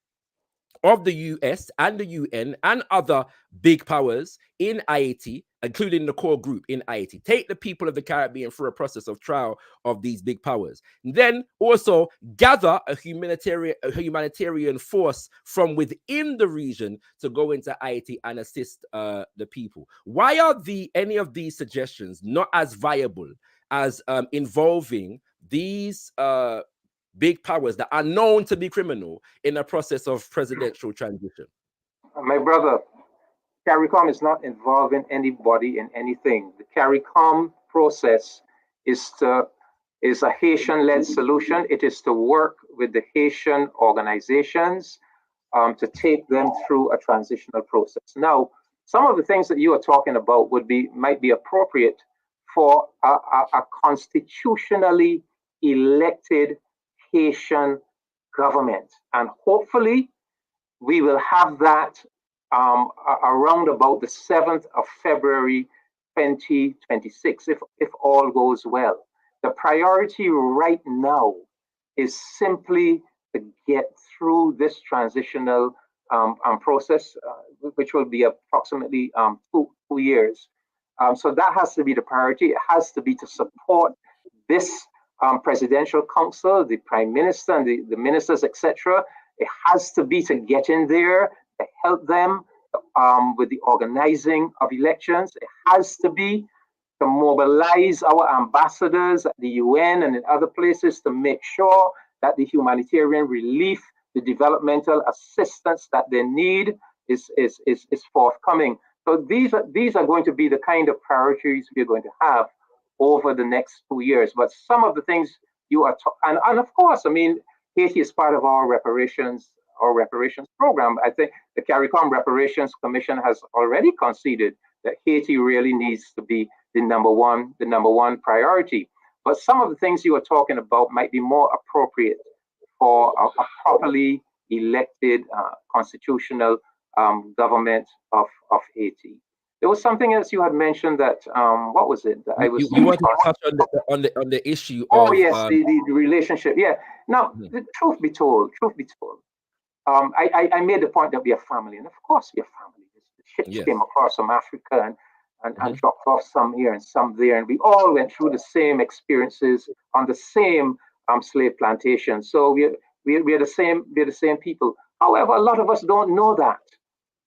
of the US and the UN and other big powers in Haiti, including the core group in Haiti. Take the people of the Caribbean through a process of trial of these big powers. And then also gather a humanitarian force from within the region to go into Haiti and assist the people. Why are any of these suggestions not as viable as involving these big powers that are known to be criminal in a process of presidential transition? My brother, CARICOM is not involving anybody in anything. The CARICOM process is a Haitian-led solution. It is to work with the Haitian organizations to take them through a transitional process. Now, some of the things that you are talking about might be appropriate for a constitutionally elected Haitian government, and hopefully we will have that around about the 7th of February 2026, if all goes well. The priority right now is simply to get through this transitional process, which will be approximately 2 years. So that has to be the priority. It has to be to support this presidential council, the prime minister and the ministers, etc. It has to be to get in there, to help them with the organizing of elections. It has to be to mobilize our ambassadors at the UN and in other places to make sure that the humanitarian relief, the developmental assistance that they need is forthcoming. So these are going to be the kind of priorities we're going to have over the next 2 years. But some of the things you are, and of course, I mean, Haiti is part of our reparations program. I think the CARICOM Reparations Commission has already conceded that Haiti really needs to be the number one priority. But some of the things you are talking about might be more appropriate for a properly elected constitutional government of Haiti. There was something else you had mentioned that what was it? That I was. You wanted to touch on the issue of. Oh yes, the relationship. Yeah. Now, the truth be told, I made the point that we are family, and of course we are family. The ships came across from Africa and dropped off some here and some there, and we all went through the same experiences on the same slave plantation. So we're the same people. However, a lot of us don't know that.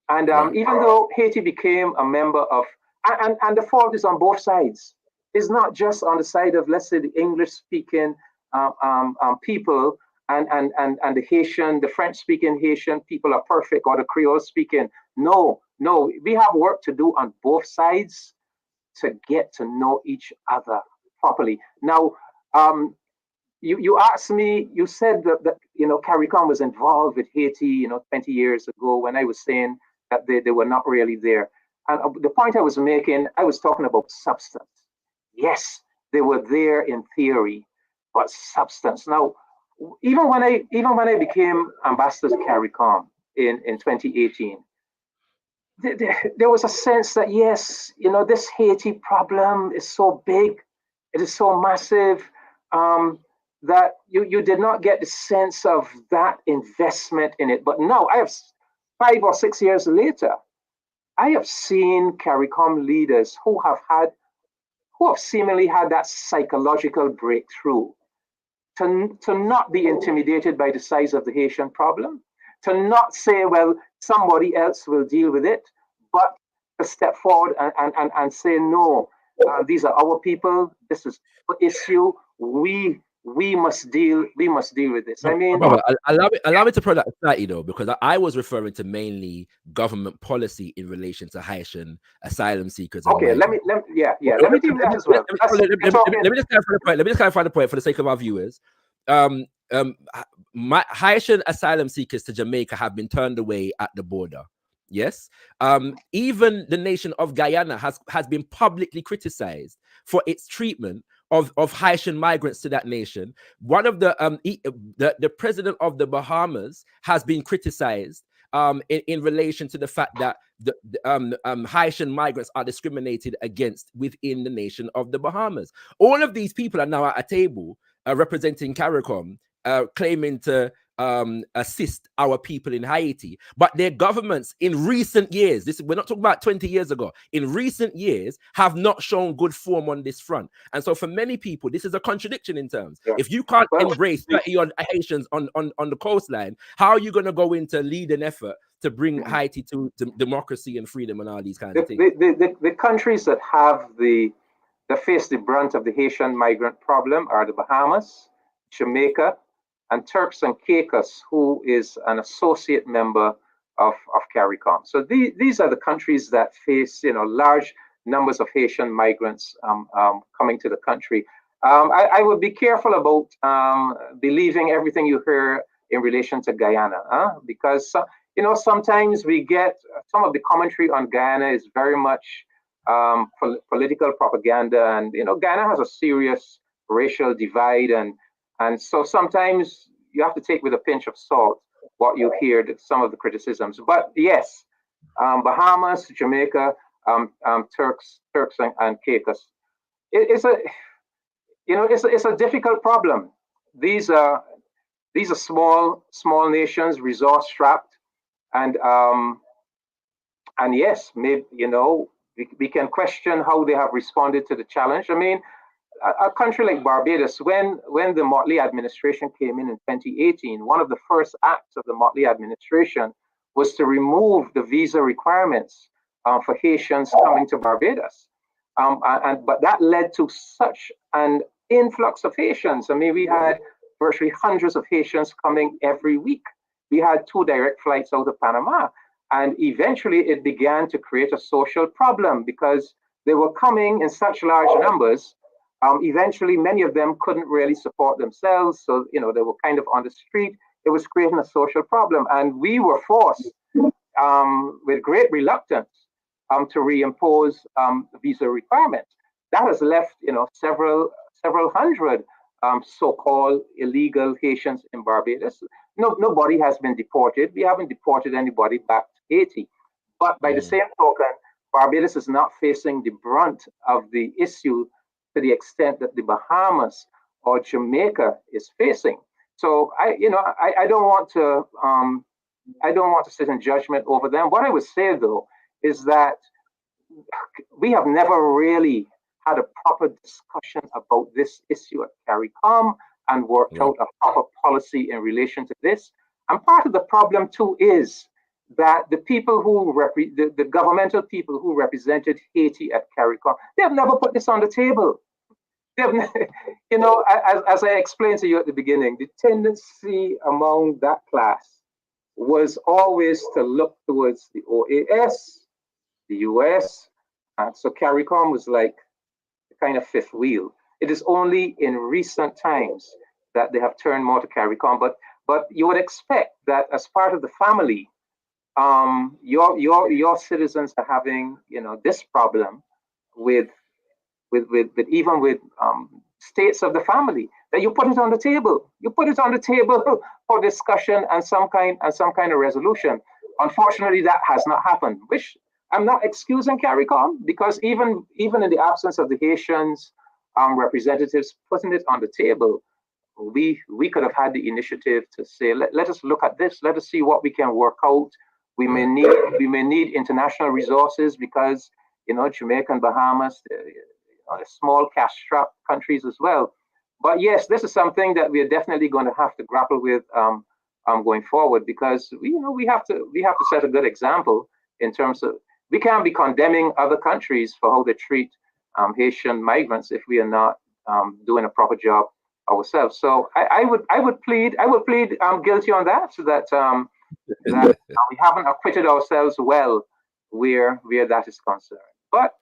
And even though Haiti became a member of, and the fault is on both sides. It's not just on the side of, let's say, the English-speaking people and the Haitian, the French-speaking Haitian people are perfect, or the Creole-speaking. No, we have work to do on both sides to get to know each other properly. Now, you asked me, you said that CARICOM was involved with Haiti, 20 years ago, when I was saying that they were not really there. And the point I was making, I was talking about substance. Yes, they were there in theory, but substance. Now, even when I became ambassador to CARICOM in 2018, there was a sense that yes, this Haiti problem is so big, it is so massive, that you did not get the sense of that investment in it. But now, I have 5 or 6 years later, I have seen CARICOM leaders who have seemingly had that psychological breakthrough to not be intimidated by the size of the Haitian problem, to not say, well, somebody else will deal with it, but to step forward and say, no, these are our people, this is our issue, we must deal with this. I mean, allow me to put that slightly though, because I was referring to mainly government policy in relation to Haitian asylum seekers. Okay, let me deal with that as well. Let me just clarify the point. Let me just clarify the point for the sake of our viewers. Haitian asylum seekers to Jamaica have been turned away at the border. Yes. Even the nation of Guyana has been publicly criticized for its treatment of Haitian migrants to that nation. One of the president of the Bahamas has been criticized in relation to the fact that the Haitian migrants are discriminated against within the nation of the Bahamas. All of these people are now at a table representing CARICOM, claiming to assist our people in Haiti, but their governments in recent years, we're not talking about 20 years ago, in recent years have not shown good form on this front. And so for many people, this is a contradiction in terms. Yeah. If you can't embrace 30 Haitians on the coastline, how are you going to go into lead an effort to bring Haiti to democracy and freedom and all these kinds of things? The countries that face the brunt of the Haitian migrant problem are the Bahamas, Jamaica, and Turks and Caicos, who is an associate member of CARICOM. So these are the countries that face large numbers of Haitian migrants coming to the country. I would be careful about believing everything you hear in relation to Guyana, because sometimes we get some of the commentary on Guyana is very much political propaganda, and Guyana has a serious racial divide, and so sometimes you have to take with a pinch of salt what you hear, some of the criticisms. But yes, Bahamas, Jamaica, Turks and Caicos. It's a difficult problem. These are small nations, resource strapped, and yes, maybe we can question how they have responded to the challenge. I mean, a country like Barbados, when the Motley administration came in 2018, one of the first acts of the Motley administration was to remove the visa requirements for Haitians coming to Barbados. But that led to such an influx of Haitians. I mean, we had virtually hundreds of Haitians coming every week. We had 2 direct flights out of Panama. And eventually it began to create a social problem because they were coming in such large numbers. Eventually, many of them couldn't really support themselves. So, they were kind of on the street. It was creating a social problem. And we were forced with great reluctance to reimpose visa requirements. That has left, several hundred so-called illegal Haitians in Barbados. Nobody has been deported. We haven't deported anybody back to Haiti. But by the same token, Barbados is not facing the brunt of the issue to the extent that the Bahamas or Jamaica is facing. So I don't want to sit in judgment over them. What I would say though is that we have never really had a proper discussion about this issue at CARICOM and worked out a proper policy in relation to this. And part of the problem too is that the people who the governmental people who represented Haiti at CARICOM, they have never put this on the table. They have, as I explained to you at the beginning, the tendency among that class was always to look towards the OAS, the US, and so CARICOM was like the kind of fifth wheel. It is only in recent times that they have turned more to CARICOM, but you would expect that as part of the family, your citizens are having this problem with states of the family, that you put it on the table. You put it on the table for discussion and some kind of resolution. Unfortunately, that has not happened, which I'm not excusing CARICOM, because even in the absence of the Haitians representatives putting it on the table, we could have had the initiative to say, let us look at this, let us see what we can work out. We may need international resources because Jamaica and Bahamas, small cash-strapped countries as well. But yes, this is something that we are definitely going to have to grapple with going forward, because we have to set a good example in terms of, we can't be condemning other countries for how they treat Haitian migrants if we are not doing a proper job ourselves. So I would plead guilty on that, so that that we haven't acquitted ourselves well where that is concerned. But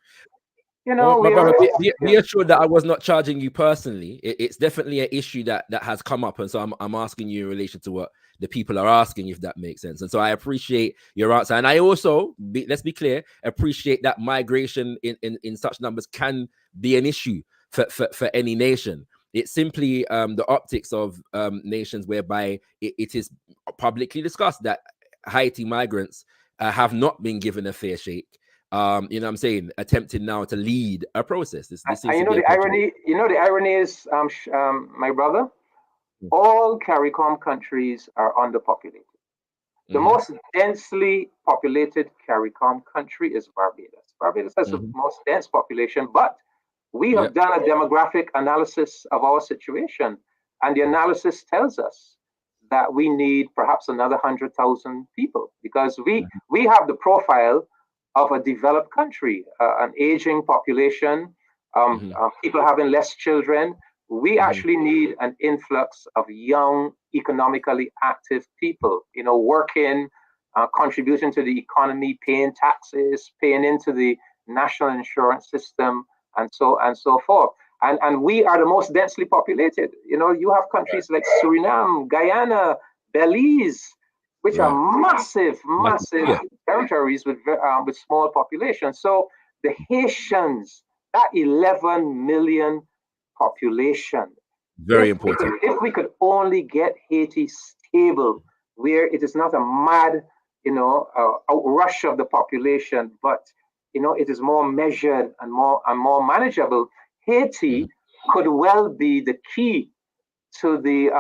well, my brother, be assured that I was not charging you personally. It's definitely an issue that has come up, and so I'm asking you in relation to what the people are asking, if that makes sense. And so I appreciate your answer, and I also, let's be clear, appreciate that migration in such numbers can be an issue for any nation. It's simply the optics of nations whereby it is publicly discussed that Haiti migrants have not been given a fair shake. What I'm saying, attempting now to lead a process. The irony is, my brother, all CARICOM countries are underpopulated. The most densely populated CARICOM country is Barbados. Barbados has the most dense population, but we have done a demographic analysis of our situation, and the analysis tells us that we need perhaps another 100,000 people, because we have the profile of a developed country, an aging population, people having less children. We actually need an influx of young, economically active people, working, contributing to the economy, paying taxes, paying into the national insurance system, and so forth. And we are the most densely populated. You have countries like Suriname, Guyana, Belize, which are massive territories with small populations. So the Haitians, that 11 million population, very important. If we could only get Haiti stable, where it is not a mad, outrush of the population, but it is more measured and more manageable, Haiti could well be the key to the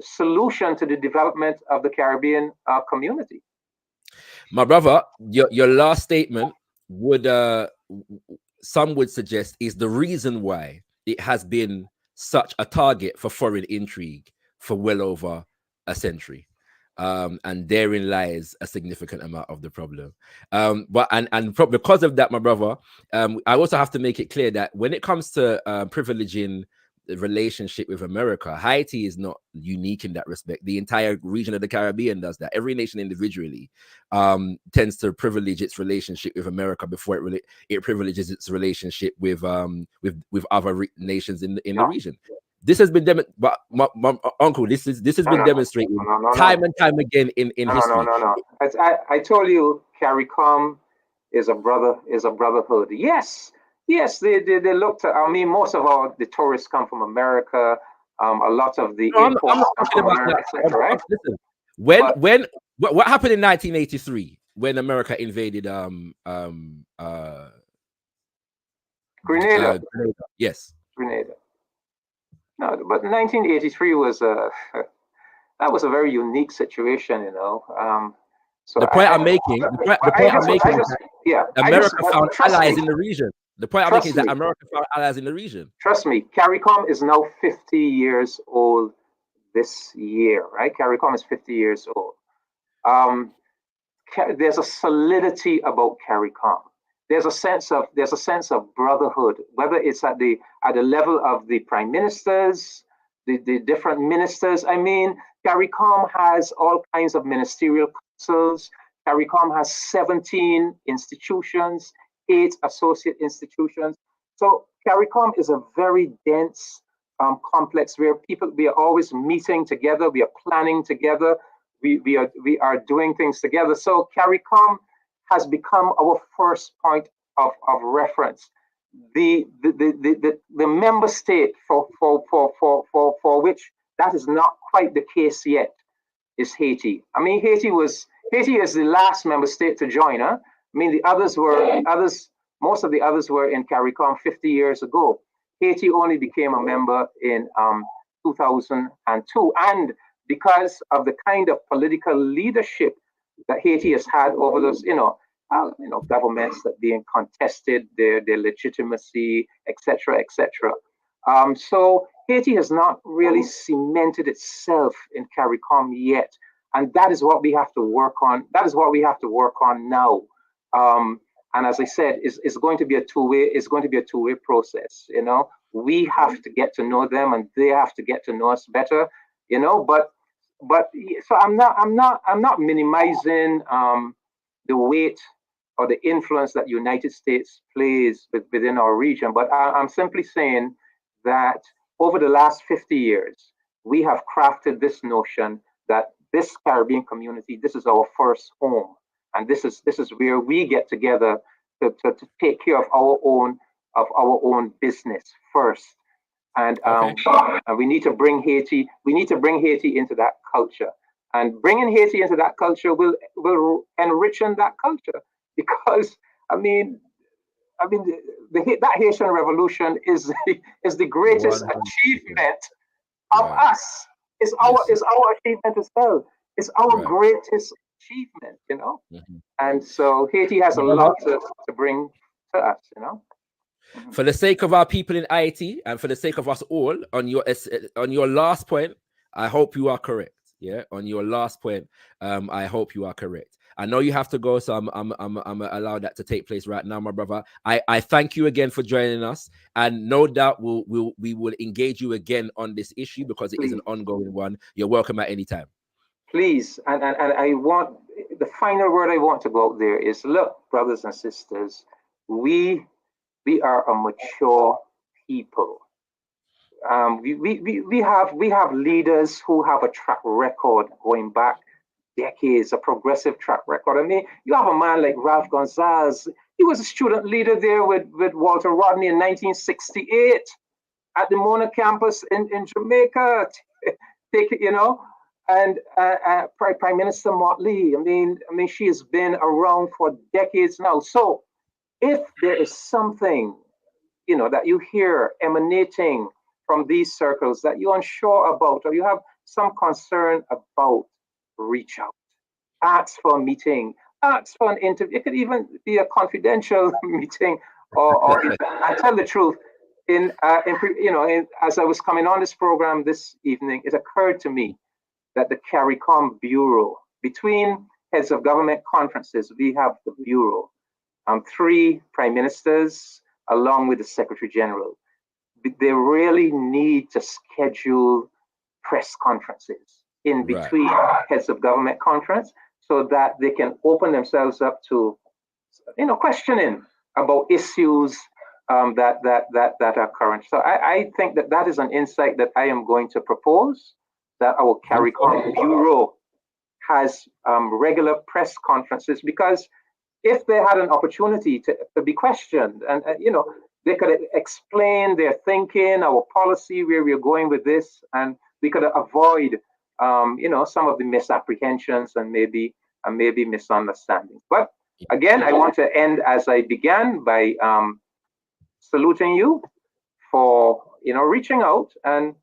solution to the development of the Caribbean community. My brother, your last statement would some would suggest is the reason why it has been such a target for foreign intrigue for well over a century. And therein lies a significant amount of the problem. Because of that, my brother, I also have to make it clear that when it comes to privileging the relationship with America, Haiti is not unique in that respect. The entire region of the Caribbean does that. Every nation individually tends to privilege its relationship with America before it privileges its relationship with other nations in the region. This has been but my uncle, this has been demonstrated time and time again in history. No. I told you, CARICOM is a brotherhood. Yes, they looked at. I mean, most of the tourists come from America. A lot of the imports come from America, right? Listen, what happened in 1983 when America invaded Grenada? Yes, Grenada. No, but 1983 was that was a very unique situation, you know. So the point I'm making is that America found allies in the region. The point I'm making is that America found allies in the region. Trust me, CARICOM is now 50 years old this year, right? CARICOM is 50 years old. There's a solidity about CARICOM. There's a sense of brotherhood, whether it's at the level of the prime ministers, the different ministers. I mean, CARICOM has all kinds of ministerial councils. CARICOM has 17 institutions, 8 associate institutions. So CARICOM is a very dense complex where we are always meeting together, we are planning together, we are doing things together. So CARICOM has become our first point of reference. The member state for which that is not quite the case yet is Haiti. I mean, Haiti is the last member state to join. I mean, most of the others were in CARICOM 50 years ago. Haiti only became a member in 2002, and because of the kind of political leadership that Haiti has had over those, governments that being contested, their legitimacy, etc., etc. So Haiti has not really cemented itself in CARICOM yet, and that is what we have to work on. That is what we have to work on now. And as I said, it's going to be a two-way. It's going to be a two-way process. You know, we have to get to know them, and they have to get to know us better. You know, but so I'm not minimizing the weight or the influence that United States plays within our region, but I'm simply saying that over the last 50 years, we have crafted this notion that this Caribbean community, this is our first home, and this is where we get together to take care of our own business first. And we need to bring Haiti. We need to bring Haiti into that culture, and bringing Haiti into that culture will enrich that culture. Because I mean, that Haitian Revolution is the greatest achievement of us. It's our achievement as well. It's our greatest achievement, you know. Mm-hmm. And so Haiti has a lot to bring to us, you know. For the sake of our people in Ayiti and for the sake of us all, on your last point, I hope you are correct. Yeah, on your last point, I hope you are correct. I know you have to go, so I'm allow that to take place right now, my brother. I thank you again for joining us, and no doubt we will engage you again on this issue because it is an ongoing one. You're welcome at any time. Please, and I want the final word I want to go out there is: look, brothers and sisters, we are a mature people. We have leaders who have a track record going back decades, a progressive track record. I mean, you have a man like Ralph Gonzalez. He was a student leader there with Walter Rodney in 1968 at the Mona campus in Jamaica. You know, and Prime Minister Motley. I mean, she has been around for decades now. So, if there is something, you know, that you hear emanating from these circles that you're unsure about, or you have some concern about, reach out, ask for a meeting, ask for an interview. It could even be a confidential meeting, or and tell the truth. as I was coming on this program this evening, it occurred to me that the CARICOM Bureau, between heads of government conferences, we have the Bureau, 3 prime ministers, along with the Secretary General. They really need to schedule press conferences in between heads of government conference so that they can open themselves up to, questioning about issues that are current. So I think that is an insight that I am going to propose, that our CARICOM Bureau has regular press conferences, because if they had an opportunity to be questioned and, they could explain their thinking, our policy, where we're going with this, and we could avoid, some of the misapprehensions and maybe misunderstandings. But again, I want to end as I began by saluting you for reaching out and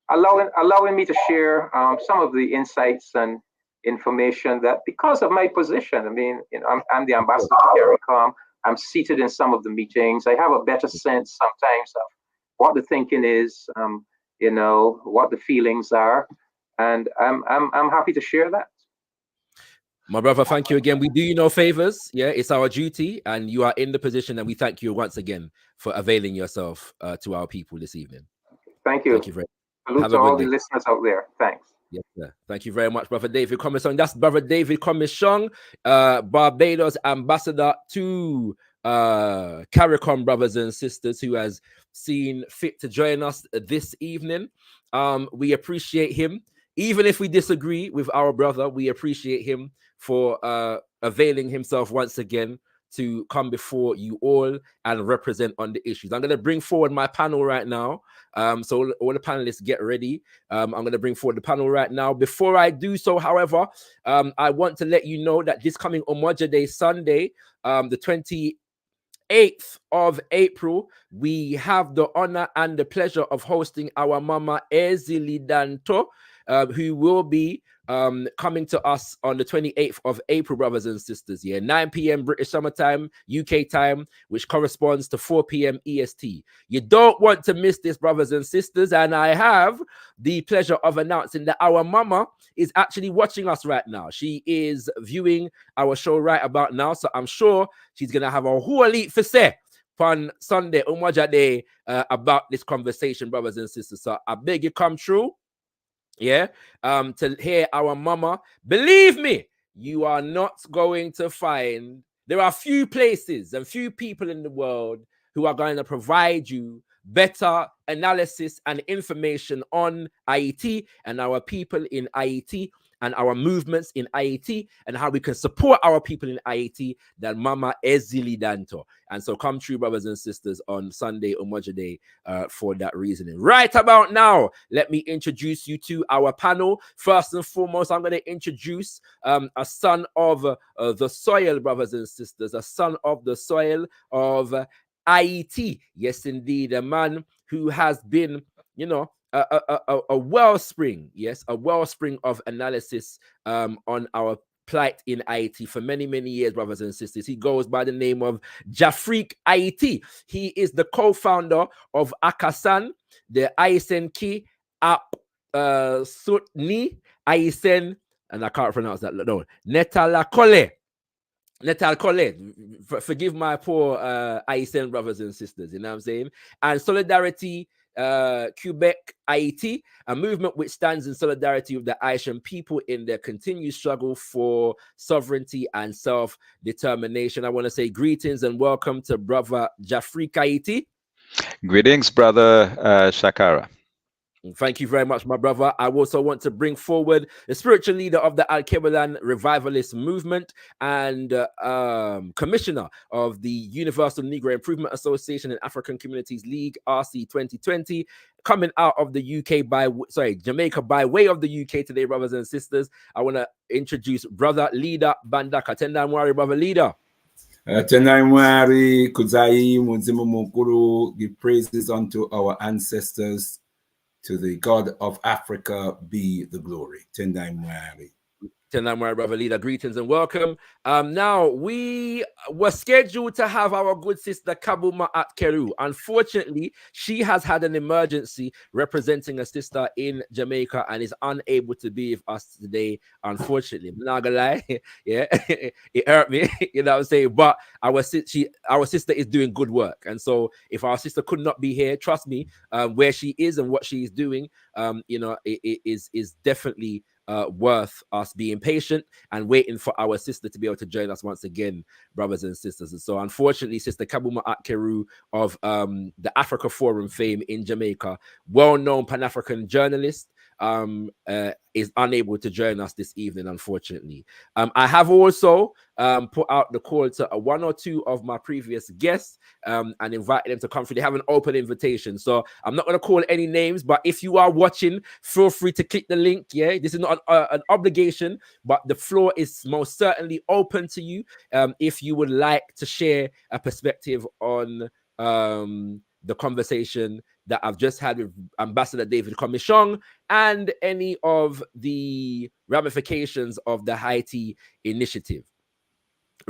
allowing me to share some of the insights and information that, because of my position, I'm the ambassador to CARICOM. I'm seated in some of the meetings. I have a better sense sometimes of what the thinking is, what the feelings are, and I'm happy to share that. My brother, thank you again. We do you no favors. Yeah, it's our duty, and you are in the position, and we thank you once again for availing yourself to our people this evening. Thank you. Thank you very much. Salute to all the listeners out there. Thanks. Yes, sir. Thank you very much, Brother David Comissiong. That's Brother David Comissiong, Barbados Ambassador to CARICOM, brothers and sisters, who has seen fit to join us this evening. We appreciate him. Even if we disagree with our brother, we appreciate him for availing himself once again to come before you all and represent on the issues. I'm going to bring forward my panel right now. So all the panelists get ready. I'm going to bring forward the panel right now. Before I do so, however, I want to let you know that this coming Umoja Day Sunday, the 28th of April, we have the honor and the pleasure of hosting our Mama Ezilidanto, who will be coming to us on the 28th of April, brothers and sisters. 9 p.m. British summertime, UK time, which corresponds to 4 p.m. EST. You don't want to miss this, brothers and sisters. And I have the pleasure of announcing that our mama is actually watching us right now. She is viewing our show right about now. So I'm sure she's going to have a whole heap for say on Sunday, Umoja Day, about this conversation, brothers and sisters. So I beg you come true. To hear our mama. Believe me, you are not going to find, there are few places and few people in the world who are going to provide you better analysis and information on Ayiti and our people in Ayiti and our movements in Ayiti and how we can support our people in Ayiti than Mama Ezilidanto. And so come true, brothers and sisters, on Sunday, Umoja Day, for that reasoning. Right about now, let me introduce you to our panel. First and foremost, I'm going to introduce a son of the soil, brothers and sisters, a son of the soil of Ayiti. Yes, indeed, a man who has been, a wellspring, a wellspring of analysis on our plight in Ayiti for many, many years, brothers and sisters. He goes by the name of Jafrik Ayiti. He is the co-founder of Akasan, the Ayisen Ki Ap Sutni Ayisen, and I can't pronounce that. No, Netalakole. Forgive my poor Ayisen brothers and sisters, you know what I'm saying? And Solidarity Quebec Ayiti, a movement which stands in solidarity with the Haitian people in their continued struggle for sovereignty and self-determination. I want to say greetings and welcome to brother Jafrik Ayiti. Greetings, brother Shakara. Thank you very much, my brother. I also want to bring forward the spiritual leader of the Al-Kebalan Revivalist Movement and commissioner of the Universal Negro Improvement Association and African Communities League, RC 2020, coming out of the Jamaica by way of the UK today, brothers and sisters. I want to introduce brother leader Bandaka. Tendamwari, brother leader. Tendamwari, Kuzai, Munzimu Mukuru, give praises unto our ancestors. To the God of Africa be the glory. Tendai Mwari. Tonight, my brother leader, greetings and welcome. Now we were scheduled to have our good sister Kabuma at Keru. Unfortunately, she has had an emergency representing a sister in Jamaica and is unable to be with us today. Unfortunately, I'm not gonna lie, yeah, it hurt me, you know what I'm saying. But our sister is doing good work, and so if our sister could not be here, trust me, where she is and what she is doing, you know, it is definitely worth us being patient and waiting for our sister to be able to join us once again, brothers and sisters. And so, unfortunately, Sister Kabuma Atkeru of the Africa Forum fame in Jamaica, well-known Pan-African journalist, is unable to join us this evening, unfortunately. I have also put out the call to one or two of my previous guests and invited them to come through. They have an open invitation. So I'm not going to call any names, but if you are watching, feel free to click the link. Yeah, this is not an obligation, but the floor is most certainly open to you if you would like to share a perspective on the conversation that I've just had with Ambassador David Comissiong and any of the ramifications of the Haiti initiative.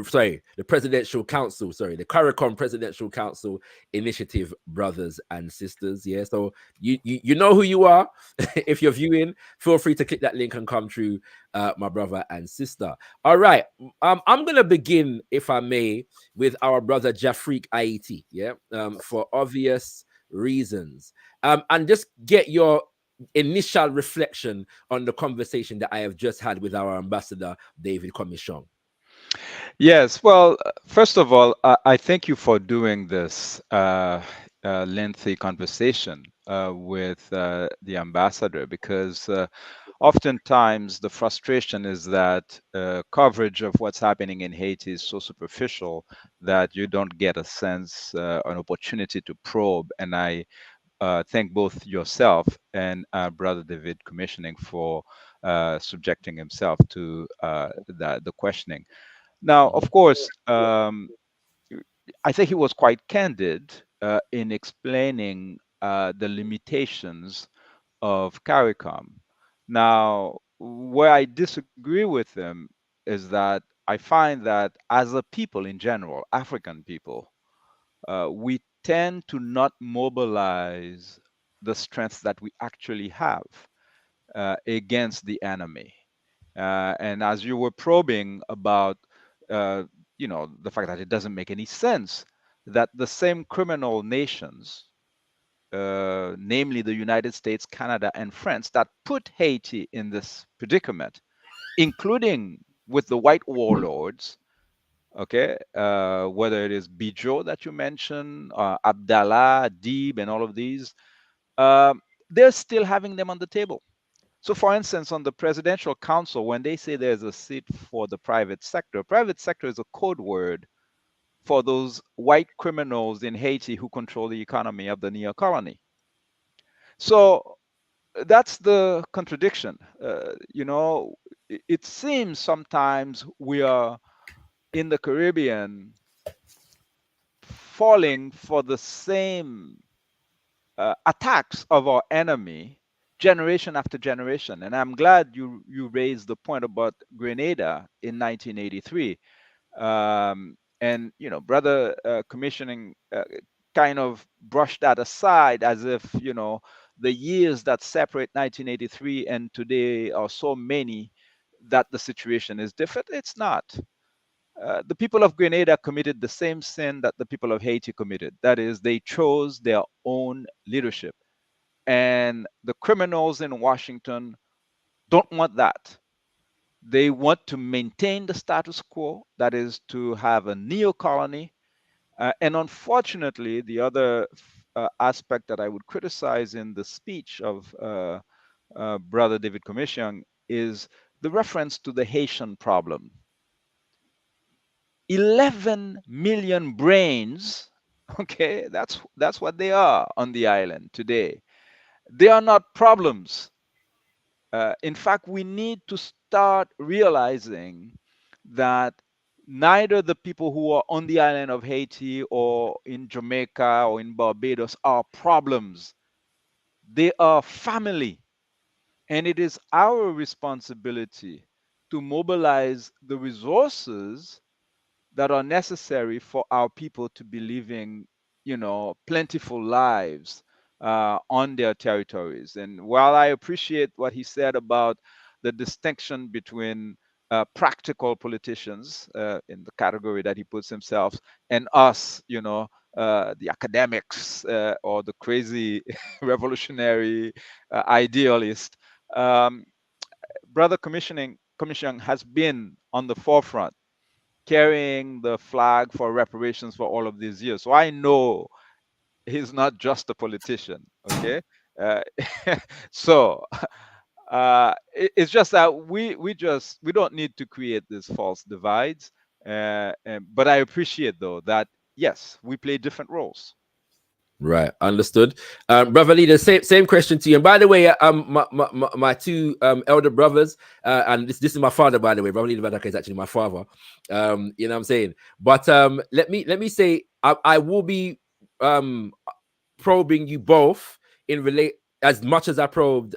Sorry, the Presidential Council, the CARICOM Presidential Council initiative, brothers and sisters. Yeah, so you know who you are. If you're viewing, feel free to click that link and come through, my brother and sister. All right, I'm gonna begin, if I may, with our brother Jafrique Ayiti. Yeah, for obvious reasons, and just get your initial reflection on the conversation that I have just had with our ambassador David Comissiong. Yes, well, first of all, I thank you for doing this lengthy conversation with the ambassador, because oftentimes the frustration is that coverage of what's happening in Haiti is so superficial that you don't get a sense, an opportunity to probe. And I thank both yourself and Brother David Commissioning for subjecting himself to the questioning. Now, of course, I think he was quite candid in explaining the limitations of CARICOM. Now, where I disagree with him is that I find that as a people in general, African people, we tend to not mobilize the strengths that we actually have against the enemy. And as you were probing about, the fact that it doesn't make any sense that the same criminal nations, namely the United States, Canada, and France, that put Haiti in this predicament, including with the white warlords, okay, whether it is Bijo that you mentioned, Abdallah, Deeb, and all of these, they're still having them on the table. So, for instance, on the Presidential Council, when they say there's a seat for the private sector is a code word for those white criminals in Haiti who control the economy of the neo-colony. So that's the contradiction. It seems sometimes we are in the Caribbean falling for the same attacks of our enemy generation after generation. And I'm glad you raised the point about Grenada in 1983. And Brother Commissioning kind of brushed that aside as if the years that separate 1983 and today are so many that the situation is different. It's not. The people of Grenada committed the same sin that the people of Haiti committed. That is, they chose their own leadership. And the criminals in Washington don't want that. They want to maintain the status quo, that is, to have a neo-colony. And unfortunately, the other aspect that I would criticize in the speech of Brother David Comissiong is the reference to the Haitian problem. 11 million brains, okay, that's what they are on the island today. They are not problems. In fact, we need to start realizing that neither the people who are on the island of Haiti or in Jamaica or in Barbados are problems. They are family. And it is our responsibility to mobilize the resources that are necessary for our people to be living, plentiful lives on their territories. And while I appreciate what he said about the distinction between practical politicians in the category that he puts himself and us, the academics or the crazy revolutionary idealist, um, Brother Commissiong has been on the forefront carrying the flag for reparations for all of these years. So I know he's not just a politician, okay? Uh, so it's just that we don't need to create these false divides. But I appreciate though that yes, we play different roles. Right, understood. Brother leader, same question to you. And by the way, my two elder brothers, and this is my father, by the way. Brother leader Badaka is actually my father. You know what I'm saying? But let me say, I will be probing you both in relate as much as I probed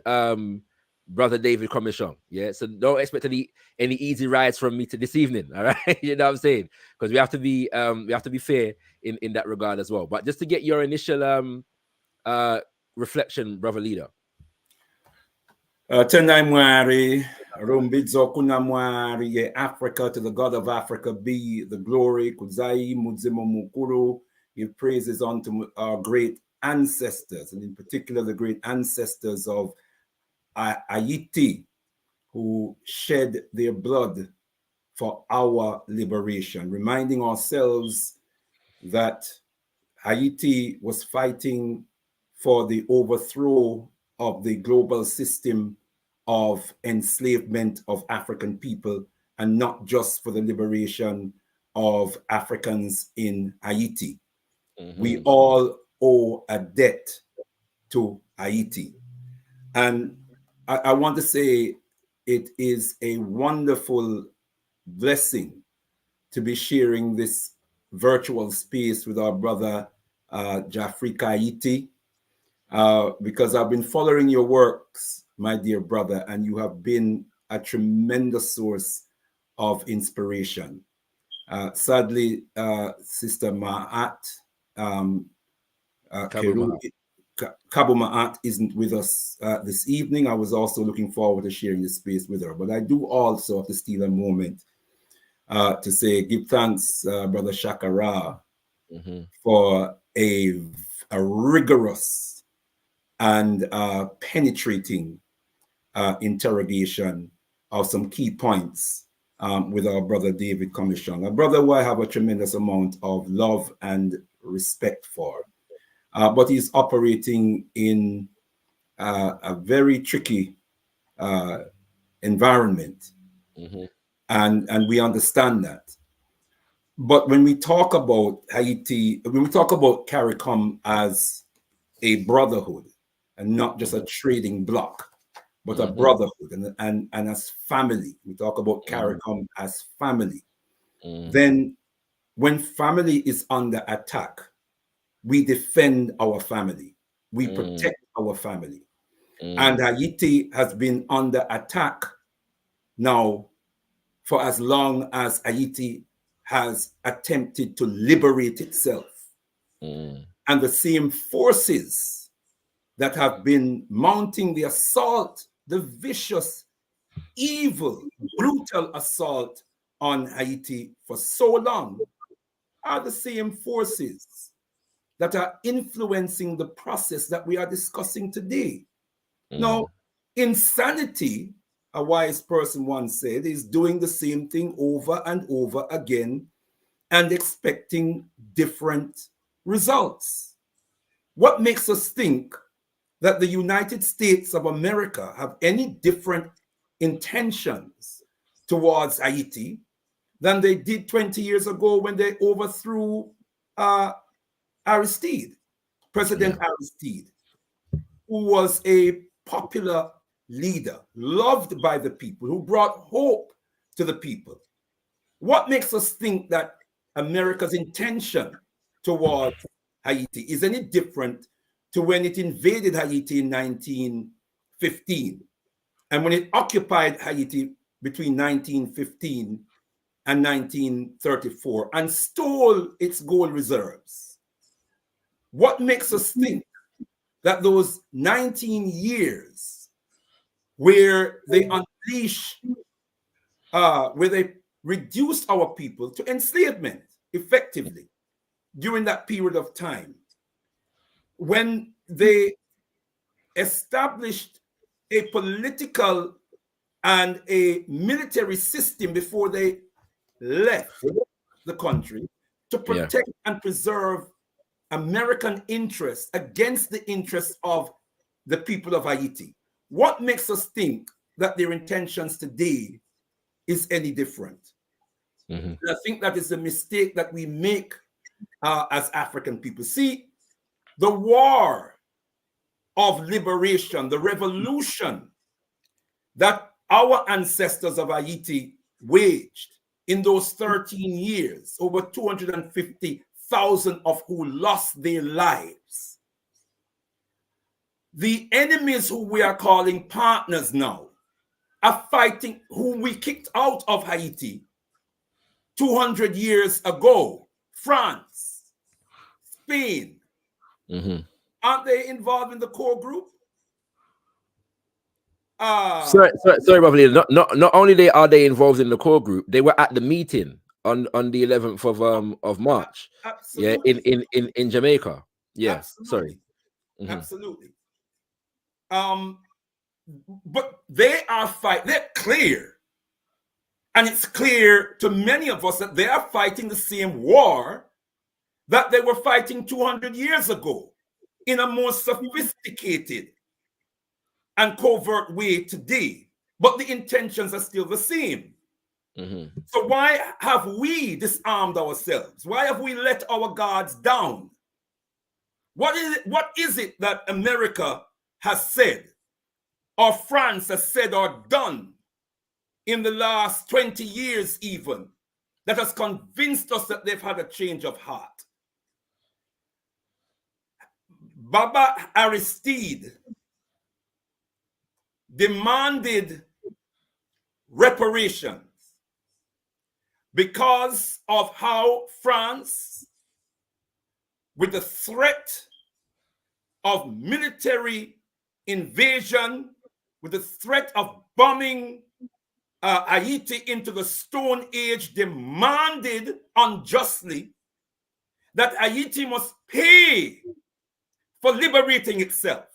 Brother David Comissiong. Yeah, so don't expect any easy rides from me to this evening. All right, you know what I'm saying? Because we have to be fair in that regard as well. But just to get your initial reflection, brother leader. Tendai mwari, rumbidzo kuna mwari ye Africa, to the God of Africa be the glory. Kuzai mudzimo mukuru. Give praises unto our great ancestors, and in particular the great ancestors of Ayiti, who shed their blood for our liberation, reminding ourselves that Haiti was fighting for the overthrow of the global system of enslavement of African people, and not just for the liberation of Africans in Haiti. Mm-hmm. We all owe a debt to Haiti. And I want to say it is a wonderful blessing to be sharing this virtual space with our brother Jafrika Ayiti, because I've been following your works, my dear brother, and you have been a tremendous source of inspiration. Sadly, Sister Ma'at, Kabu Ma'at isn't with us this evening. I was also looking forward to sharing this space with her, but I do also have to steal a moment to say, give thanks, Brother Shakara, for a rigorous and penetrating interrogation of some key points with our brother David Comissiong, a brother who I have a tremendous amount of love and respect for. But he's operating in a very tricky environment. And we understand that. But when we talk about Haiti, when we talk about CARICOM as a brotherhood and not just a trading bloc, but a brotherhood and as family, we talk about CARICOM as family, then when family is under attack, we defend our family, we protect our family. And Haiti has been under attack now for as long as Haiti has attempted to liberate itself. And the same forces that have been mounting the assault, the vicious, evil, brutal assault on Haiti for so long, are the same forces that are influencing the process that we are discussing today. Now, insanity, a wise person once said, is doing the same thing over and over again and expecting different results. What makes us think that the United States of America have any different intentions towards Haiti than they did 20 years ago when they overthrew Aristide, President Aristide, who was a popular leader, loved by the people, who brought hope to the people? What makes us think that America's intention towards Haiti is any different to when it invaded Haiti in 1915 and when it occupied Haiti between 1915 and 1934 and stole its gold reserves. What makes us think that those 19 years where they unleashed, where they reduced our people to enslavement effectively during that period of time, when they established a political and a military system before they left the country to protect and preserve American interests against the interests of the people of Haiti. What makes us think that their intentions today is any different? I think that is a mistake that we make as African people. See, the war of liberation, the revolution that our ancestors of Haiti waged in those 13 years, over 250,000 of who lost their lives. The enemies who we are calling partners now are fighting who we kicked out of Haiti 200 years ago. France, Spain. Aren't they involved in the core group? Sorry, Barbadian. Not only are they involved in the core group, they were at the meeting on the 11th of March. Absolutely. Yeah, in Jamaica. Yeah, absolutely. Sorry. Absolutely. But they are they're clear. And it's clear to many of us that they are fighting the same war that they were fighting 200 years ago in a more sophisticated and covert way today. But the intentions are still the same. So why have we disarmed ourselves? Why have we let our guards down? What is it that America has said, or France has said or done in the last 20 years even, that has convinced us that they've had a change of heart? Baba Aristide demanded reparations because of how France, with the threat of military invasion, with the threat of bombing Ayiti into the Stone Age, demanded unjustly that Ayiti must pay for liberating itself.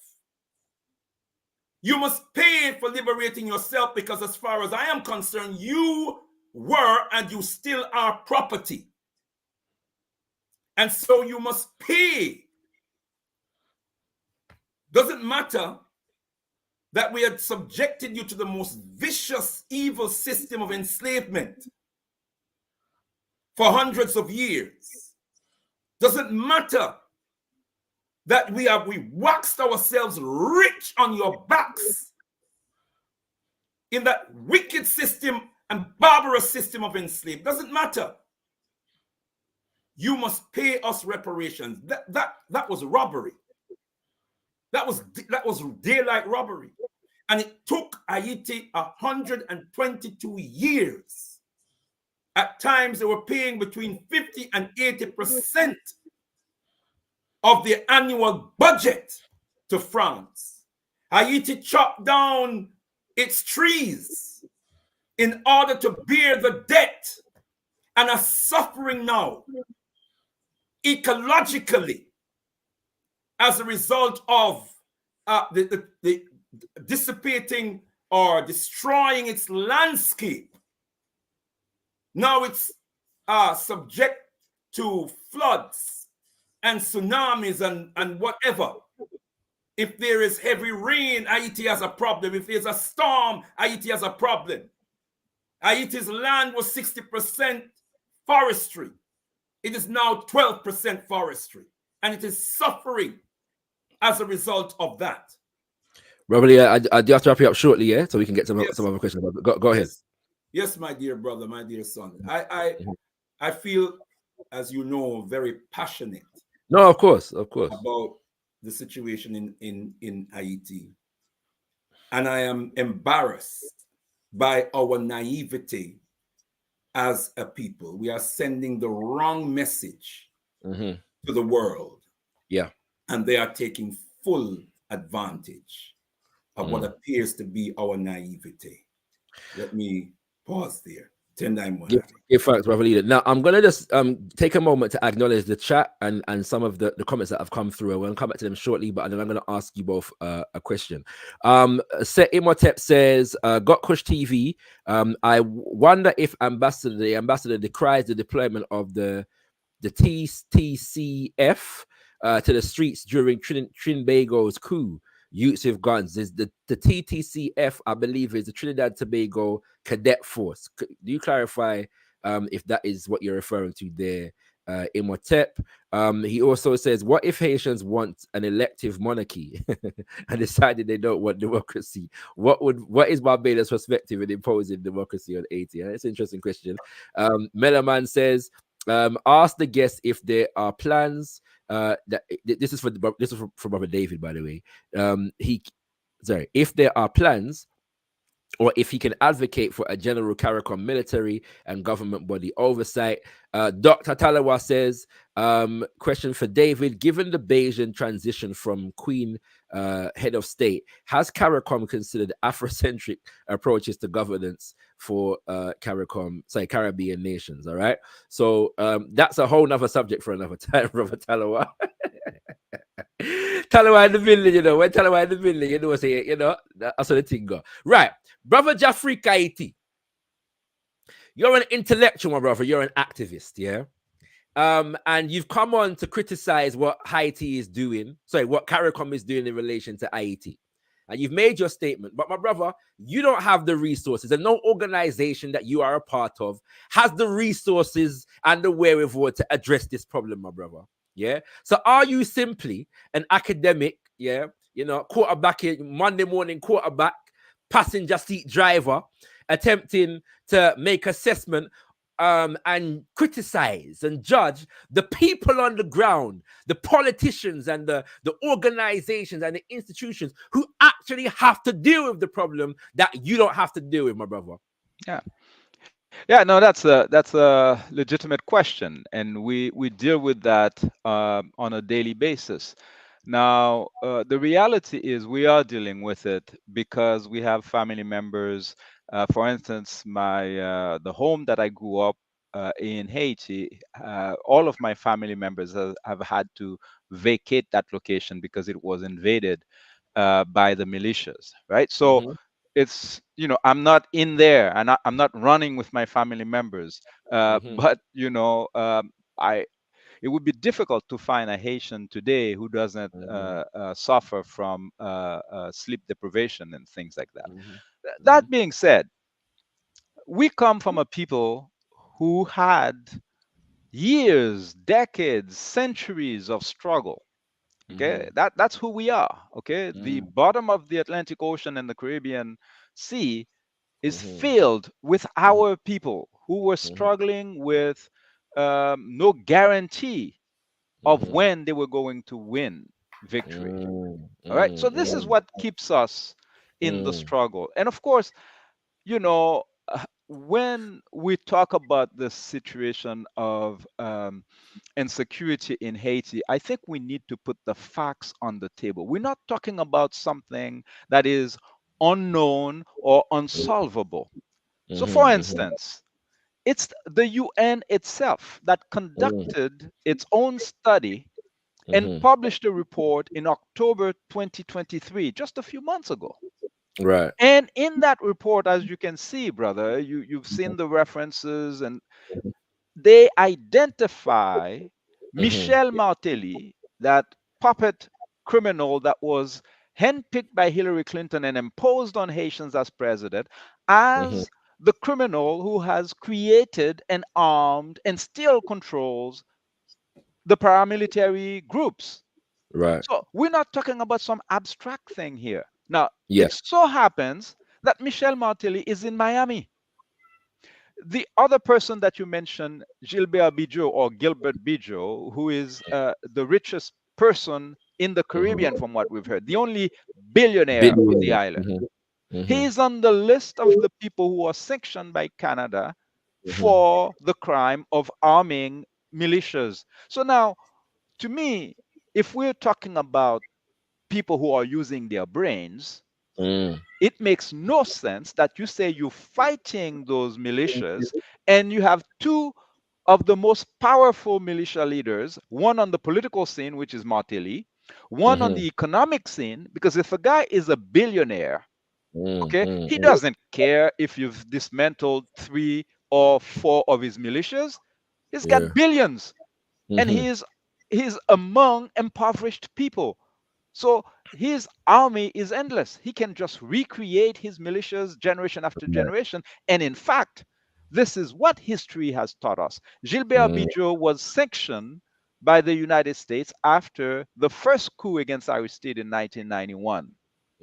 You must pay for liberating yourself because, as far as I am concerned, you were and you still are property. And so you must pay. Doesn't matter that we had subjected you to the most vicious, evil system of enslavement for hundreds of years. Doesn't matter that we waxed ourselves rich on your backs in that wicked system and barbarous system of enslavement. Doesn't matter. You must pay us reparations. That was robbery. That was daylight robbery. And it took Haiti 122 years. At times, they were paying between 50 and 80% of their annual budget to France. Haiti chopped down its trees in order to bear the debt and are suffering now ecologically as a result of the dissipating or destroying its landscape. Now it's subject to floods and tsunamis and whatever. If there is heavy rain, Haiti has a problem. If there's a storm, Haiti has a problem. Haiti's land was 60% forestry. It is now 12% forestry. And it is suffering as a result of that. Robert, I do have to wrap you up shortly, yeah? So we can get some other questions. Go ahead. Yes, my dear brother, my dear son. I feel, as you know, very passionate. No, of course. About the situation in Haiti. And I am embarrassed by our naivety as a people. We are sending the wrong message Mm-hmm. to the world, Yeah. and they are taking full advantage of what Mm. appears to be our naivety. Let me pause there. 10-9 Give thanks, brother leader. Now I'm gonna just take a moment to acknowledge the chat and some of the comments that have come through. I'm gonna come back to them shortly, but then I'm gonna ask you both a question. Set Imhotep says, gotkushTV. I wonder if the ambassador decries the deployment of the TTCF to the streets during Trinbago's coup. Use with guns is the TTCF, I believe, is the Trinidad Tobago Cadet Force. Do you clarify if that is what you're referring to there, Imhotep? He also says, what if Haitians want an elective monarchy and decided they don't want democracy? What is Barbados' perspective in imposing democracy on Haiti? That's an interesting question. Melaman says, ask the guests if there are plans. This is for Brother David, by the way. If there are plans, or if he can advocate for a general CARICOM military and government body oversight. Dr. Talawa says, question for David, given the Bayesian transition from Queen head of state, has CARICOM considered Afrocentric approaches to governance for Caribbean nations? All right. So that's a whole nother subject for another time, Brother Talawa. Talawa in the building, you know. When Talawa in the building, you know, say, you know, that's how the thing go. Right. Brother Jaffrey Ayiti, you're an intellectual, my brother. You're an activist, yeah? And you've come on to criticize what Haiti is doing. Sorry, what CARICOM is doing in relation to Haiti. And you've made your statement. But my brother, you don't have the resources, and no organization that you are a part of has the resources and the wherewithal to address this problem, my brother. Yeah. So are you simply an academic, yeah, you know, Monday morning quarterback, passenger seat driver, attempting to make assessment and criticize and judge the people on the ground, the politicians and the organizations and the institutions who actually have to deal with the problem that you don't have to deal with, my brother? Yeah, no, that's a legitimate question, and we deal with that on a daily basis. Now, the reality is we are dealing with it because we have family members. For instance, the home that I grew up in Haiti, all of my family members have had to vacate that location because it was invaded by the militias, right? So it's, you know, I'm not in there and I'm not running with my family members, but you know, I it would be difficult to find a Haitian today who doesn't suffer from sleep deprivation and things like that. That being said, we come from a people who had years, decades, centuries of struggle. Okay, that's who we are. Okay, the bottom of the Atlantic Ocean and the Caribbean Sea is filled with our people who were struggling with no guarantee of when they were going to win victory. All right, so this is what keeps us in the struggle. And of course, you know, when we talk about the situation of insecurity in Haiti, I think we need to put the facts on the table. We're not talking about something that is unknown or unsolvable. So, for instance, it's the UN itself that conducted its own study and published a report in October 2023, just a few months ago. Right. And in that report, as you can see, brother, you've seen the references, and they identify Michel Martelly, that puppet criminal that was handpicked by Hillary Clinton and imposed on Haitians as president, as the criminal who has created and armed and still controls the paramilitary groups. Right. So we're not talking about some abstract thing here. Now, Yeah. it so happens that Michel Martelly is in Miami. The other person that you mentioned, Gilbert Bidjo or Gilbert Bidjo, who is the richest person in the Caribbean, from what we've heard, the only billionaire on the island. He is on the list of the people who are sanctioned by Canada for the crime of arming militias. So now, to me, if we're talking about people who are using their brains, it makes no sense that you say you're fighting those militias and you have two of the most powerful militia leaders, one on the political scene, which is Martelly, one on the economic scene, because if a guy is a billionaire, okay, he doesn't care if you've dismantled 3 or 4 of his militias. He's got billions, and he's among impoverished people. So his army is endless. He can just recreate his militias generation after generation. And in fact, this is what history has taught us. Gilbert Bidot was sanctioned by the United States after the first coup against Aristide in 1991.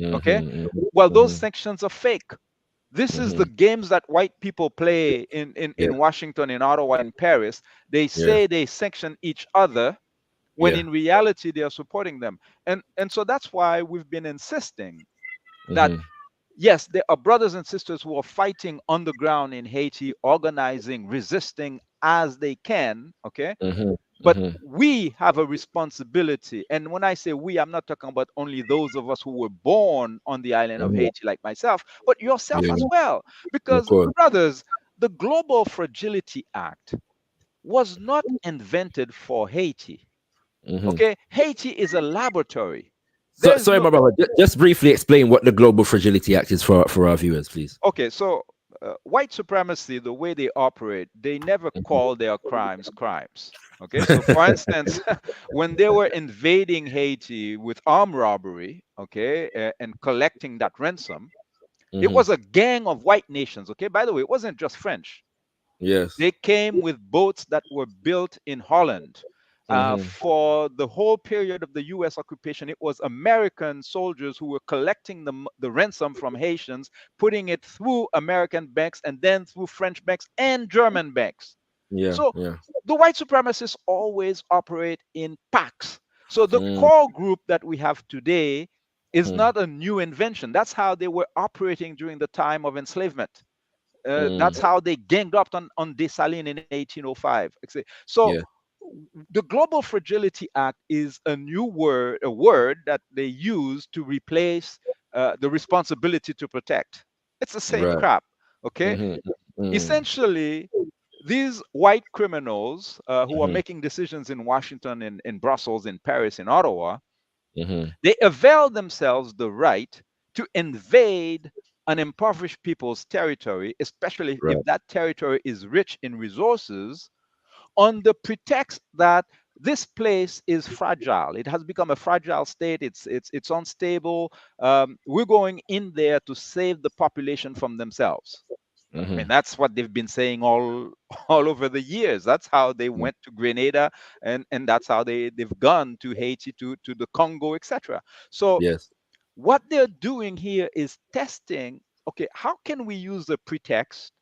Okay? Well, those sanctions are fake. This is the games that white people play in Washington, in Ottawa, in Paris. They say they sanction each other when in reality they are supporting them. And so that's why we've been insisting that yes, there are brothers and sisters who are fighting on the ground in Haiti, organizing, resisting as they can, okay? But we have a responsibility. And when I say we, I'm not talking about only those of us who were born on the island of Haiti, like myself, but yourself as well. Because, brothers, the Global Fragility Act was not invented for Haiti. Okay? Haiti is a laboratory. So, sorry, my brother. Just briefly explain what the Global Fragility Act is for our viewers, please. Okay, so white supremacy, the way they operate, they never call their crimes crimes. Okay, so for instance, when they were invading Haiti with armed robbery, okay, and collecting that ransom, it was a gang of white nations. Okay, by the way, it wasn't just French. Yes. They came with boats that were built in Holland. For the whole period of the US occupation, it was American soldiers who were collecting the ransom from Haitians, putting it through American banks and then through French banks and German banks. So the white supremacists always operate in packs. So the core group that we have today is not a new invention. That's how they were operating during the time of enslavement. That's how they ganged up on Dessalines in 1805. So the Global Fragility Act is a new word, a word that they use to replace the responsibility to protect. It's the same crap, okay? Essentially, these white criminals who are making decisions in Washington, in Brussels, in Paris, in Ottawa, they avail themselves the right to invade an impoverished people's territory, especially if that territory is rich in resources, on the pretext that this place is fragile. It has become a fragile state. It's unstable. We're going in there to save the population from themselves. I mean, that's what they've been saying all over the years. That's how they went to Grenada, and that's how they've gone to Haiti, to the Congo, etc. So what they're doing here is testing, okay, how can we use the pretext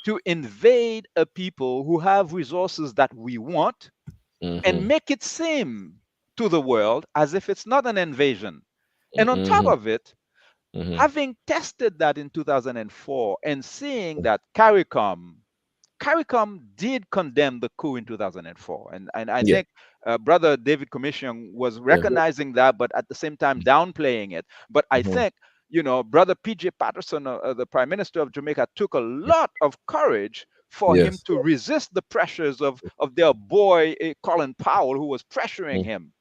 to invade a people who have resources that we want and make it seem to the world as if it's not an invasion. And on top of it, having tested that in 2004 and seeing that CARICOM did condemn the coup in 2004. And I think Brother David Comissiong was recognizing that, but at the same time downplaying it. But I think, Brother P.J. Patterson, the Prime Minister of Jamaica, took a lot of courage for him to resist the pressures of their boy, Colin Powell, who was pressuring him.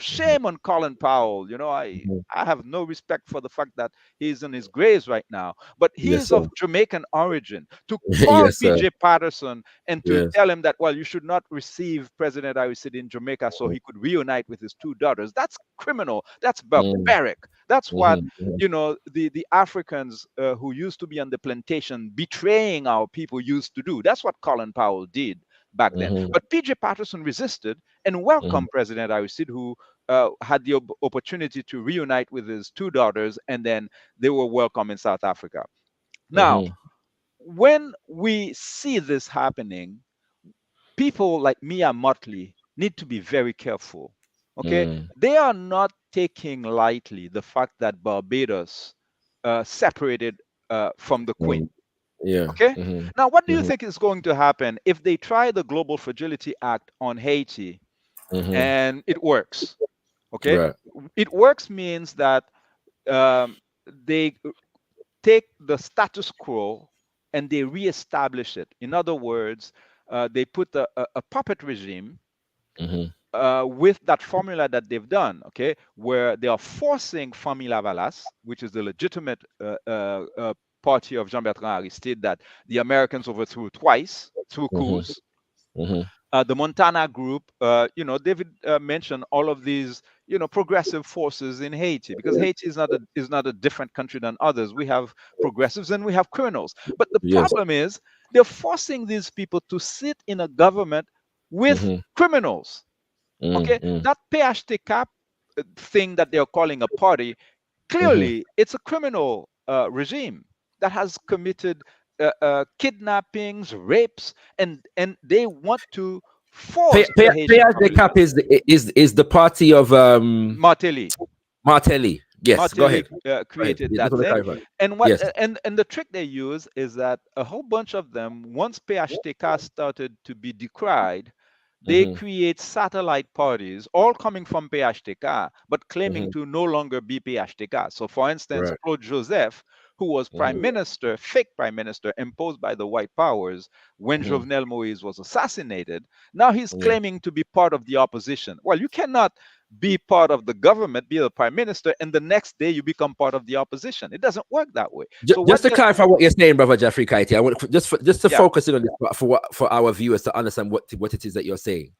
Shame on Colin Powell. I have no respect for the fact that he's in his graves right now, but he's of Jamaican origin. To call PJ Patterson and to tell him that, well, you should not receive President Aristide in Jamaica so he could reunite with his 2 daughters, that's criminal. That's barbaric. That's what, the Africans who used to be on the plantation betraying our people used to do. That's what Colin Powell did back then. But PJ Patterson resisted and welcomed President Aristide, who had the opportunity to reunite with his 2 daughters, and then they were welcome in South Africa. Now, when we see this happening, people like Mia Motley need to be very careful. Okay, they are not taking lightly the fact that Barbados separated from the Queen. Yeah. Okay. Mhm. Now, what do you Mhm. think is going to happen if they try the Global Fragility Act on Haiti Mhm. and it works? Okay. Right. It works means that they take the status quo and they reestablish it. In other words, they put a puppet regime Mhm. with that formula that they've done, okay, where they are forcing Famille Lavalas, which is the legitimate party of Jean-Bertrand Aristide that the Americans overthrew twice through Mhm. coups. Mhm. The Montana group, David mentioned all of these, progressive forces in Haiti, because Haiti is not a different country than others. We have progressives and we have criminals. But the Yes. problem is they're forcing these people to sit in a government with Mhm. criminals. Okay, Mhm. that PHTK thing that they're calling a party, Mhm. clearly it's a criminal regime that has committed kidnappings, rapes, and they want to force the Haitian The population. cap is the party of Martelly. Martelly. Yes. Go Martelly ahead. Go ahead. created Just that want to thing, clarify. and Yes. and the trick they use is that a whole bunch of them, once PHTK started to be decried, they Mhm. create satellite parties, all coming from PHTK, but claiming Mhm. to no longer be PHTK. So, for instance, Right. Claude Joseph, who was prime Mhm. minister, fake prime minister, imposed by the white powers when Mhm. Jovenel Moïse was assassinated, now he's Yeah. claiming to be part of the opposition. Well, you cannot be part of the government, be the prime minister, and the next day you become part of the opposition. It doesn't work that way. So Just what to they, clarify what you're saying, brother Jeffrey Kaiti, I want just to yeah, focus in on this for our viewers to understand what it is that you're saying.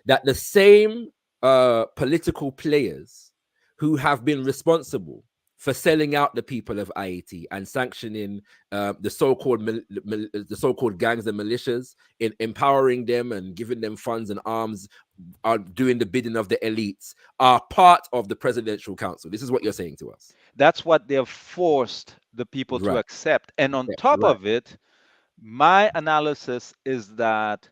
That the same political players who have been responsible for selling out the people of Haiti and sanctioning the so-called gangs and militias, in empowering them and giving them funds and arms, are doing the bidding of the elites, are part of the presidential council. This is what you're saying to us. that's what they've forced the people to Right. accept. And on Yeah, top right. of it, my analysis is that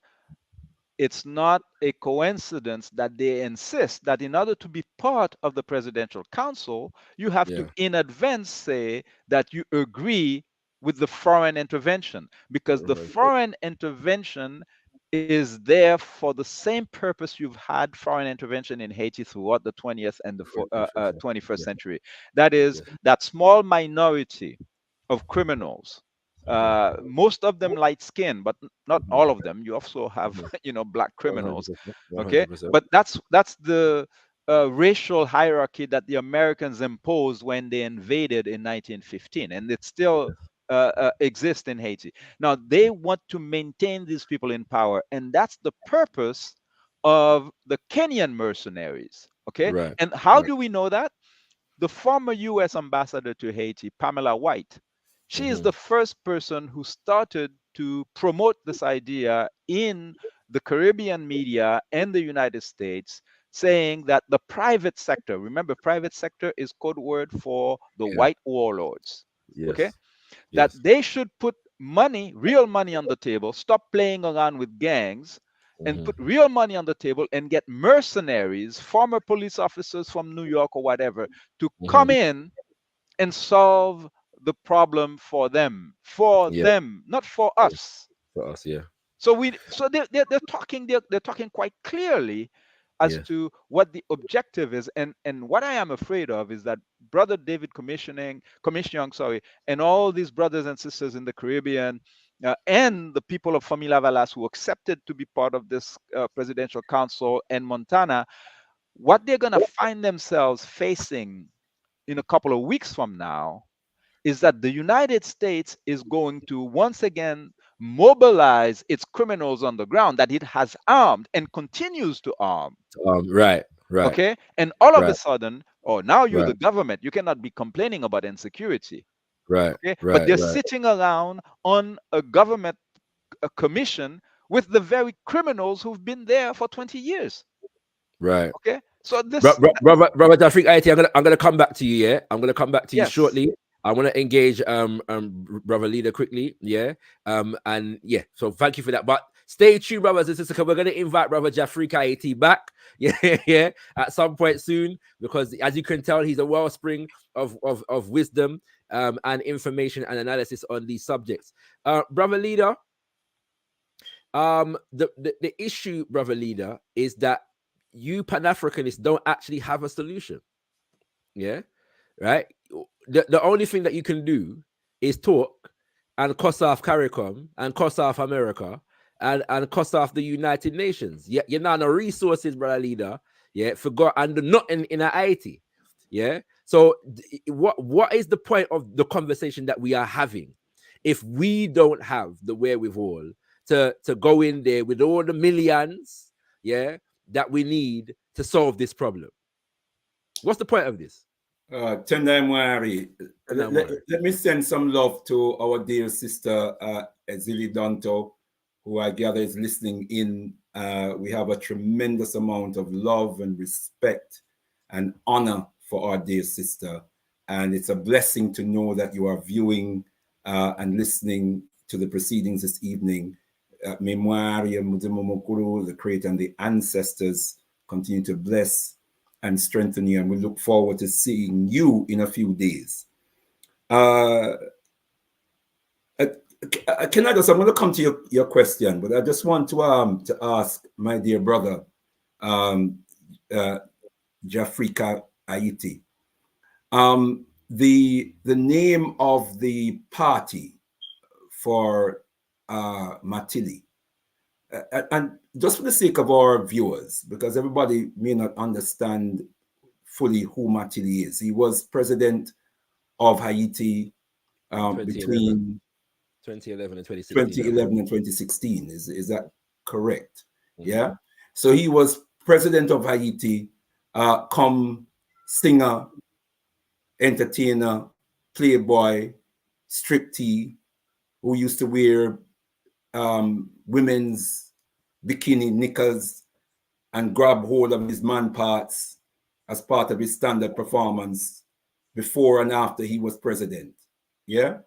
it's not a coincidence that they insist that in order to be part of the presidential council, you have to Yeah. in advance say that you agree with the foreign intervention, because the foreign intervention is there for the same purpose you've had foreign intervention in Haiti throughout the 20th and the 21st Yeah. century. That is, Yeah. that small minority of criminals, most of them light skinned, but not all of them. You also have, black criminals. 100%. Okay, 100%. but that's the racial hierarchy that the Americans imposed when they invaded in 1915, and it still exists in Haiti. Now they want to maintain these people in power, and that's the purpose of the Kenyan mercenaries. Okay, Right. and how Right. do we know that? The former U.S. ambassador to Haiti, Pamela White, she is Mm-hmm. the first person who started to promote this idea in the Caribbean media and the United States, saying that the private sector, remember, private sector is code word for the Yeah. white warlords, okay, Yes. that Yes. they should put money, real money on the table, stop playing around with gangs, and Mm-hmm. put real money on the table and get mercenaries, former police officers from New York or whatever, to Mm-hmm. come in and solve the problem for Yeah. them, not for Yeah. us. For us. Yeah. So they're talking quite clearly as Yes. to what the objective is, and what I am afraid of is that brother David Comissiong, sorry, and all these brothers and sisters in the Caribbean, and the people of Famille Lavalas who accepted to be part of this presidential council and Montana, what they're going to find themselves facing in a couple of weeks from now is that the United States is going to once again mobilize its criminals on the ground that it has armed and continues to arm. Right. Right. Okay. And all of a Right. sudden, oh, now you're Right. the government. You cannot be complaining about insecurity. Right. Okay. But Right. they're Right. sitting around on a government commission with the very criminals who've been there for 20 years. Right. Okay. So this, Robert, I think I'm gonna come back to you. Yeah, I'm gonna come back to you yes. shortly. I want to engage brother leader quickly. Yeah. And yeah. So thank you for that. But Stay tuned, brothers and sisters, because we're going to invite Brother Jafrika Ayiti back. Yeah, at some point soon, because as you can tell, he's a wellspring of wisdom and information and analysis on these subjects. Brother Leader, the issue, Brother Leader, is that you Pan-Africanists don't actually have a solution. Yeah, right? The only thing that you can do is talk and cuss off CARICOM and cuss off America and cuss off the United Nations. Yeah, you're not no resources, Brother Leader. Yeah, forgot and nothing in Haiti. Yeah. So what is the point of the conversation that we are having if we don't have the wherewithal to go in there with all the millions, yeah, that we need to solve this problem? What's the point of this? Tendai Mwari, let me send some love to our dear sister Ezili Donto, who I gather is listening in. We have a tremendous amount of love and respect and honor for our dear sister. And it's a blessing to know that you are viewing and listening to the proceedings this evening. Memwari, Mukuru, the Creator and the ancestors continue to bless and strengthen you, and we look forward to seeing you in a few days. I'm going to come to your question, but I just want to ask my dear brother, Jafrika Ayiti, the name of the party for Matili, and just for the sake of our viewers, because everybody may not understand fully who Matili is. He was president of Haiti between 2011 and 2016. 2011 and 2016. Is that correct? Mm-hmm. Yeah. So he was president of Haiti, singer, entertainer, playboy, striptease, who used to wear women's bikini knickers and grab hold of his man parts as part of his standard performance before and after he was president. Yeah.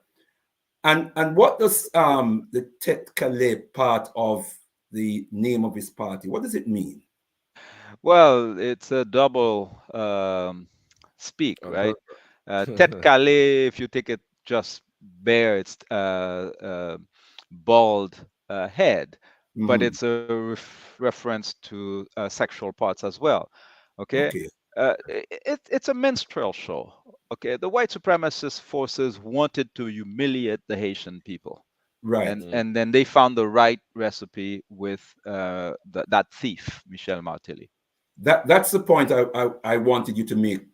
And what does the Tet Calais part of the name of his party, what does it mean? Well, it's a double speak, right? Tet Calais, if you take it just bare, it's bald head, mm-hmm. but it's a reference to sexual parts as well. Okay. It's a minstrel show. Okay, the white supremacist forces wanted to humiliate the Haitian people, right? And then they found the right recipe with that thief, Michel Martelly. That's the point I wanted you to make,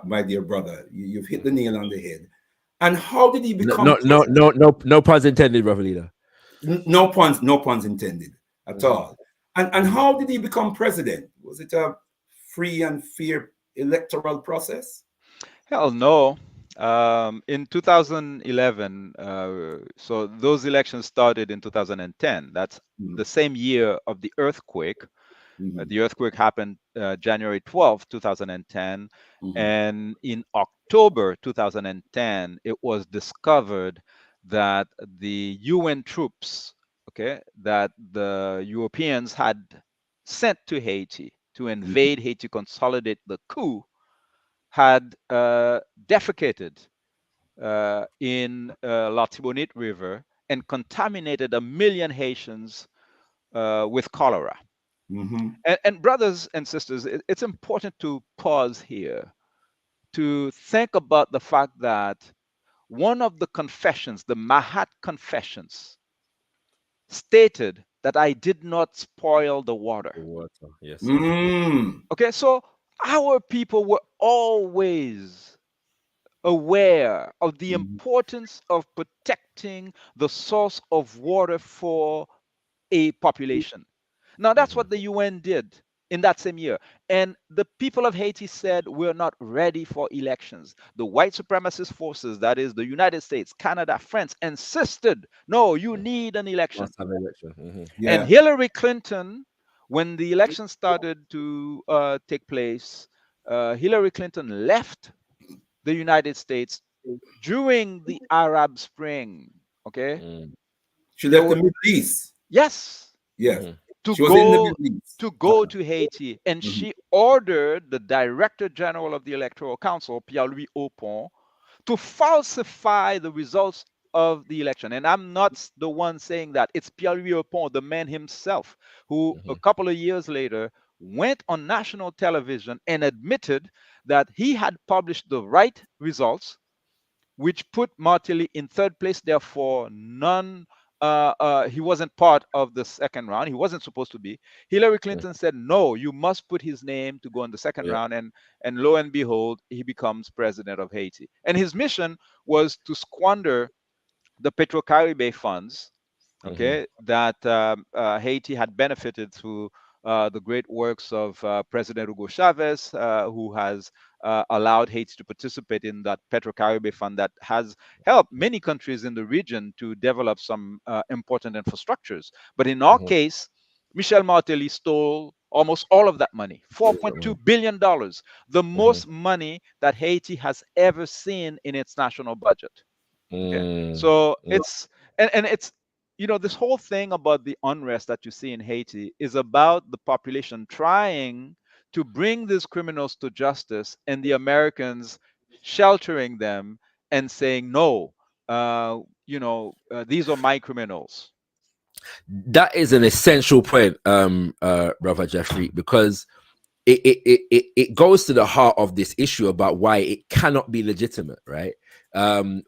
my dear brother. You've hit the nail on the head. And how did he become? No puns intended, brother leader. No puns intended at all. And how did he become president? Was it a free and fair electoral process? Hell no. In 2011, so those elections started in 2010. That's the same year of the earthquake. The earthquake happened January 12, 2010. And in October 2010, it was discovered that the UN troops, okay, that the Europeans had sent to Haiti to invade Haiti, consolidate the coup, had defecated in La Tibonite River and contaminated 1 million Haitians with cholera. And brothers and sisters, it's important to pause here to think about the fact that one of the confessions, the Mahat Confessions, stated that I did not spoil the water. Yes. Okay, so our people were always aware of the importance of protecting the source of water for a population. Now, that's what the UN did in that same year. And the people of Haiti said, we're not ready for elections. The white supremacist forces, that is the United States, Canada, France, insisted, no, you need an election. Must have an election. Yeah. And Hillary Clinton, when the election started to take place, Hillary Clinton left the United States during the Arab Spring. Okay. She left the Middle East. Yes. Yes. to She was in the go Middle East. to Haiti, and Mhm. she ordered the Director General of the Electoral Council, Pierre-Louis Aupon, to falsify the results of the election. And I'm not the one saying that. It's Pierre-Louis Aupon, the man himself, who a couple of years later went on national television and admitted that he had published the right results, which put Martelly in third place. Therefore, he wasn't part of the second round. He wasn't supposed to be. Hillary Clinton said, no, you must put his name to go in the second round. And lo and behold, he becomes president of Haiti. And his mission was to squander the Petro-Caribe funds, okay, that Haiti had benefited through the great works of President Hugo Chavez, who has allowed Haiti to participate in that Petro-Caribe fund that has helped many countries in the region to develop some important infrastructures. But in our case, Michel Martelly stole almost all of that money, $4.2 billion, the most money that Haiti has ever seen in its national budget. Okay. So it's and it's, you know, this whole thing about the unrest that you see in Haiti is about the population trying to bring these criminals to justice, and the Americans sheltering them and saying, no, these are my criminals. That is an essential point, Brother Jeffrey, because it goes to the heart of this issue about why it cannot be legitimate, right?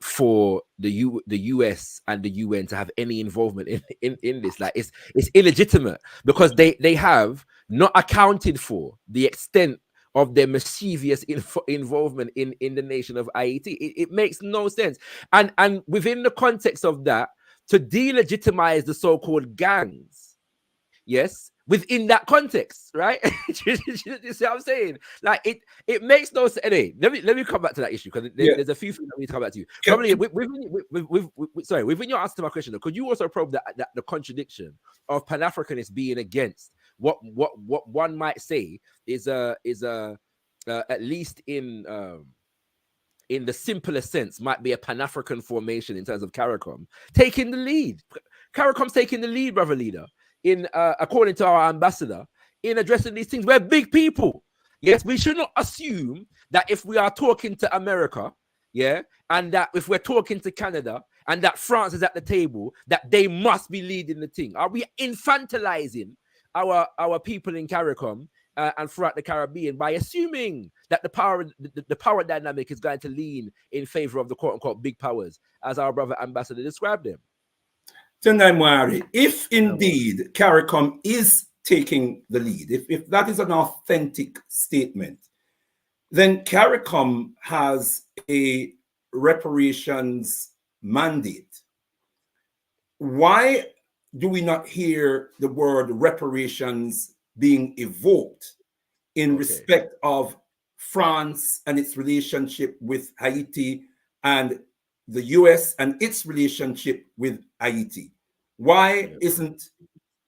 For the US and the UN to have any involvement in this. Like, it's illegitimate because they have not accounted for the extent of their mischievous involvement in the nation of Haiti. It makes no sense. And within the context of that, to delegitimize the so-called gangs, yes, within that context, right? You see what I'm saying? Like, it makes no sense. Anyway, let me come back to that issue, because there's a few things that we need to come back to. Probably within your answer to my question, though, could you also probe that the contradiction of Pan-Africanists being against what one might say is at least in the simplest sense, might be a Pan-African formation in terms of CARICOM taking the lead. CARICOM's taking the lead, brother leader, in according to our ambassador, in addressing these things. We're big people. Yes, we should not assume that if we are talking to America, yeah, and that if we're talking to Canada and that France is at the table, that they must be leading the thing. Are we infantilizing our people in CARICOM and throughout the Caribbean by assuming that the power dynamic is going to lean in favor of the quote-unquote big powers, as our brother ambassador described them? Tendai Mwari, if indeed CARICOM is taking the lead, if that is an authentic statement, then CARICOM has a reparations mandate. Why do we not hear the word reparations being evoked in respect of France and its relationship with Haiti, and the US and its relationship with Ayiti? Why isn't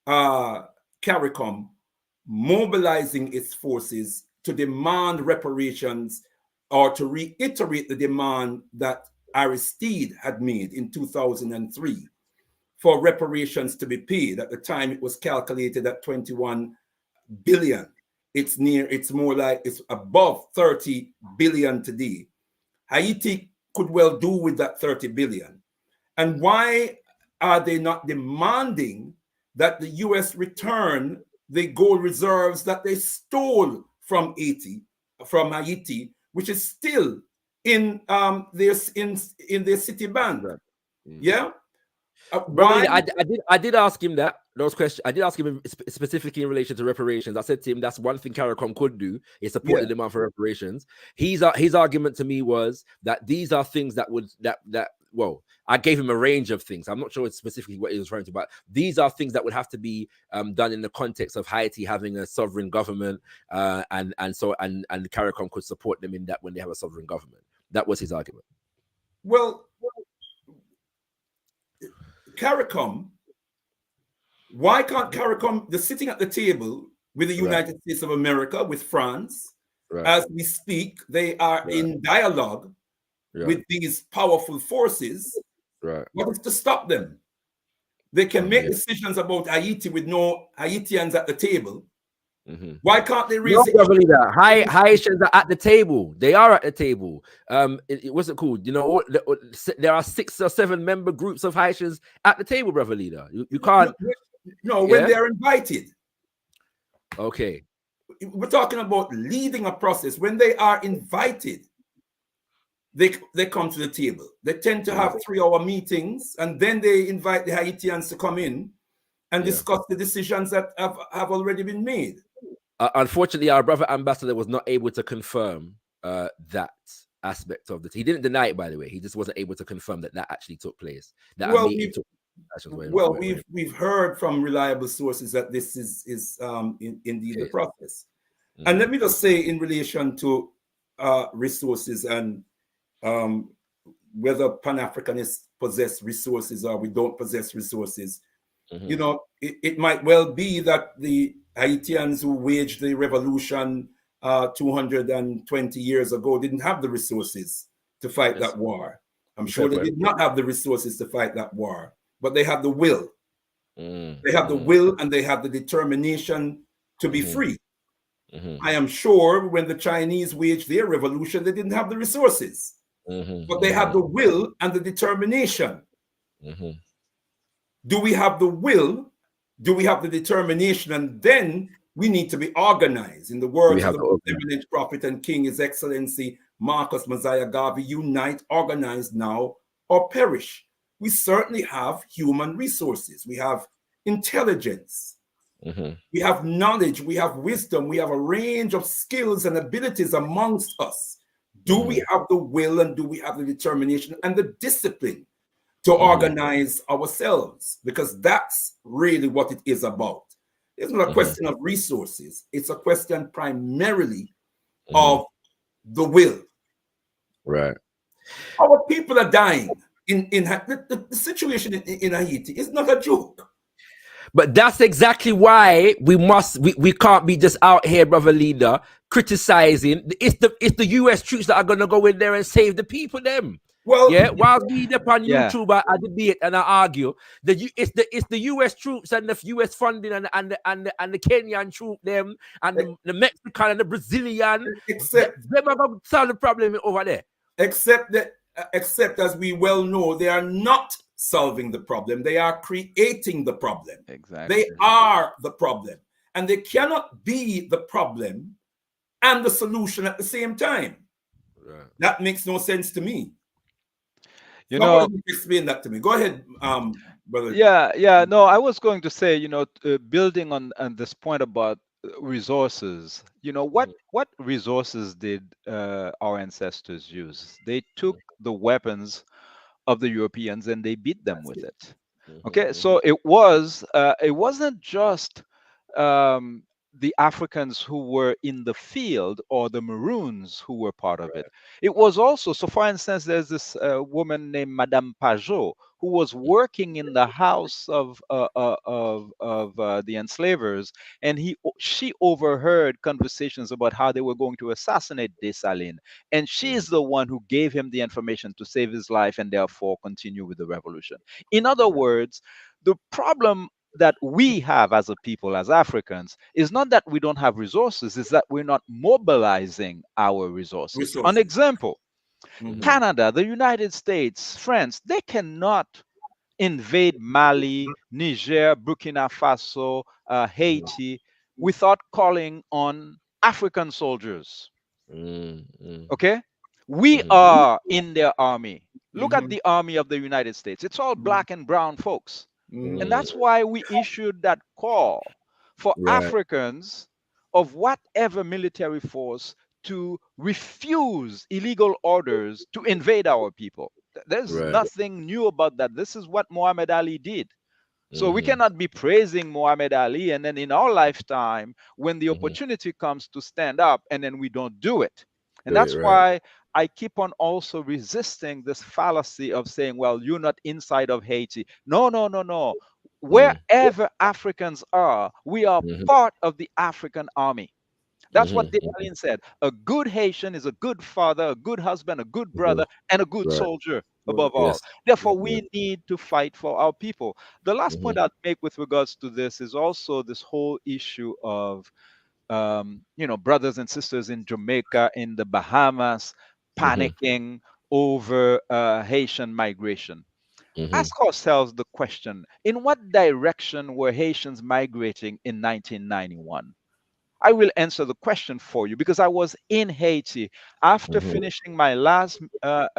CARICOM mobilizing its forces to demand reparations, or to reiterate the demand that Aristide had made in 2003 for reparations to be paid? At the time, it was calculated at 21 billion. It's more like it's above 30 billion today. Haiti could well do with that 30 billion. And why are they not demanding that the US return the gold reserves that they stole from Haiti, which is still in their city bank? Yeah. Why? I did ask him those questions. I did ask him specifically in relation to reparations. I said to him, that's one thing CARICOM could do, is support the demand for reparations. His argument to me was that these are things that well, I gave him a range of things. I'm not sure specifically what he was referring to, but these are things that would have to be done in the context of Haiti having a sovereign government, and CARICOM could support them in that when they have a sovereign government. That was his argument. Well, CARICOM, why can't CARICOM, they're sitting at the table with the United States of America, with France, as we speak, they are in dialogue with these powerful forces. What is to stop them? They can make decisions about Haiti with no Haitians at the table. Mm-hmm. Why can't they raise No, the brother issue? leader. Haitians are at the table. They are at the table. What's it called? You know, there are 6 or 7 member groups of Haitians at the table, brother leader. You can't. No, when they're invited. Okay. We're talking about leading a process. When they are invited, they come to the table. They tend to have 3-hour meetings, and then they invite the Haitians to come in and discuss the decisions that have already been made. Unfortunately, our brother ambassador was not able to confirm that aspect of it. He didn't deny it, by the way. He just wasn't able to confirm that actually took place. We've heard from reliable sources that this is indeed the process. Mm-hmm. And let me just say, in relation to resources and whether Pan-Africanists possess resources or we don't possess resources, you know, it might well be that the Haitians who waged the revolution 220 years ago didn't have the resources to fight that war. I'm sure they did not have the resources to fight that war, but they have the will. They have the will and they have the determination to be free. I am sure when the Chinese waged their revolution, they didn't have the resources, but they had the will and the determination. Do we have the will? Do we have the determination? And then we need to be organized. In the words of the eminent prophet and king, His Excellency Marcus Mosiah Garvey, unite, organize now, or perish. We certainly have human resources. We have intelligence. We have knowledge. We have wisdom. We have a range of skills and abilities amongst us. Do we have the will and do we have the determination and the discipline to organize ourselves? Because that's really what it is about. It's not a question of resources. It's a question primarily of the will. Right. Our people are dying. The situation in Haiti is not a joke. But that's exactly why we can't be just out here, brother leader, criticizing. It's the US troops that are gonna go in there and save the people. Them. Well, yeah. While we on YouTube, I debate and I argue that it's the US troops and the US funding and the Kenyan troop them and the Mexican and the Brazilian. Except them are gonna solve the problem over there. Except as we well know, they are not solving the problem. They are creating the problem. Exactly. They are the problem. And they cannot be the problem and the solution at the same time. Right. That makes no sense to me. You know, explain that to me. Go ahead, brother. Yeah. No, I was going to say, building on this point about resources. What resources did our ancestors use? They took the weapons of the Europeans and they beat them with it. Okay, so it wasn't just the Africans who were in the field or the Maroons who were part of it. It was also, so for instance, there's this woman named Madame Pajot who was working in the house of the enslavers, and she overheard conversations about how they were going to assassinate Dessalines, and she is the one who gave him the information to save his life and therefore continue with the revolution. In other words, the problem that we have as a people, as Africans, is not that we don't have resources, it's that we're not mobilizing our resources. An example, Canada, the United States, France, they cannot invade Mali, Niger, Burkina Faso, Haiti, without calling on African soldiers. Okay? We are in their army. Look at the army of the United States. It's all black and brown folks. And that's why we issued that call for Africans of whatever military force to refuse illegal orders to invade our people. There's nothing new about that. This is what Muhammad Ali did. So we cannot be praising Muhammad Ali and then in our lifetime, when the opportunity comes to stand up, and then we don't do it. And that's why I keep on also resisting this fallacy of saying, well, you're not inside of Haiti. No. Wherever Africans are, we are part of the African army. That's what Dessalines said. A good Haitian is a good father, a good husband, a good brother, and a good soldier. above all. Yes. Therefore, we need to fight for our people. The last Mhm, point I'd make with regards to this is also this whole issue of brothers and sisters in Jamaica, in the Bahamas, mhm, panicking over Haitian migration. mhm, Ask ourselves the question, in what direction were Haitians migrating in 1991? I will answer the question for you because I was in Haiti after mhm, finishing my last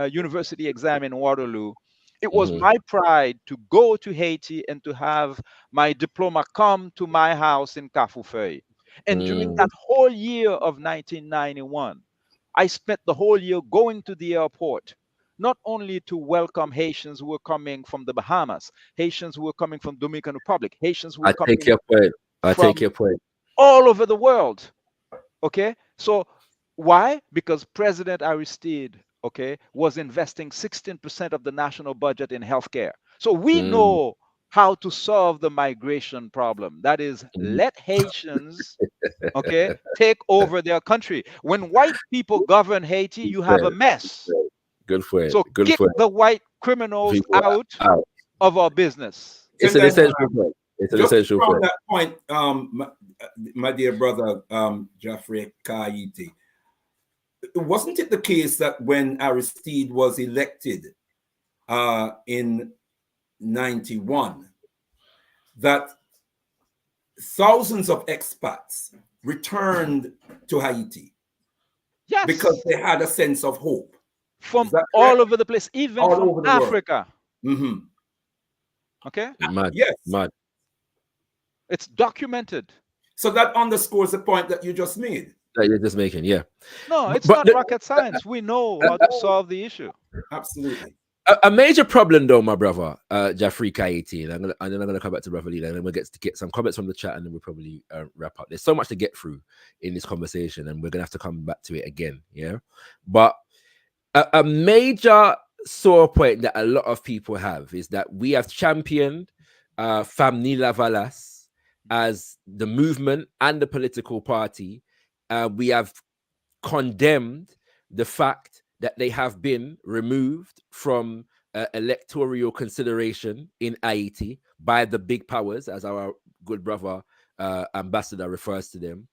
university exam in Waterloo. It was mhm, my pride to go to Haiti and to have my diploma come to my house in Kafufei. And during mm. that whole year of 1991, I spent the whole year going to the airport, not only to welcome Haitians who were coming from the Bahamas, Haitians who were coming from Dominican Republic, Haitians who were I take coming your point. I take from your point. all over the world. Okay, so why? Because President Aristide, okay, was investing 16% of the national budget in healthcare. So we Mm, know how to solve the migration problem. That is, mm. let Haitians, okay, take over their country. When white people govern Haiti, you have a Right, mess. right. Good point. So Good kick point. the white criminals People out out. of our business. And It's an then essential point. It's an just essential from point. that point, my dear brother, Geoffrey Kayiti, wasn't it the case that when Aristide was elected in 91, that thousands of expats returned to Haiti because Yes, they had a sense of hope? Is from that all correct? over the place, even All from over the world. Africa. Hmm. Okay, Mad, Yes. mad. it's documented. So that underscores the point that you just made. That you're just making, yeah. No, But, it's not but rocket science. We know uh, how to solve the issue. Absolutely. a major problem, though, my brother, Jafri Kaiti, and then I'm gonna come back to Brother Leader, and then we'll get to get some comments from the chat, and then we'll probably wrap up. There's so much to get through in this conversation, and we're gonna have to come back to it again, yeah. But a major sore point that a lot of people have is that we have championed Famni Lavalas as the movement and the political party. We have condemned the fact that they have been removed from electoral consideration in Haiti by the big powers, as our good brother ambassador refers to them.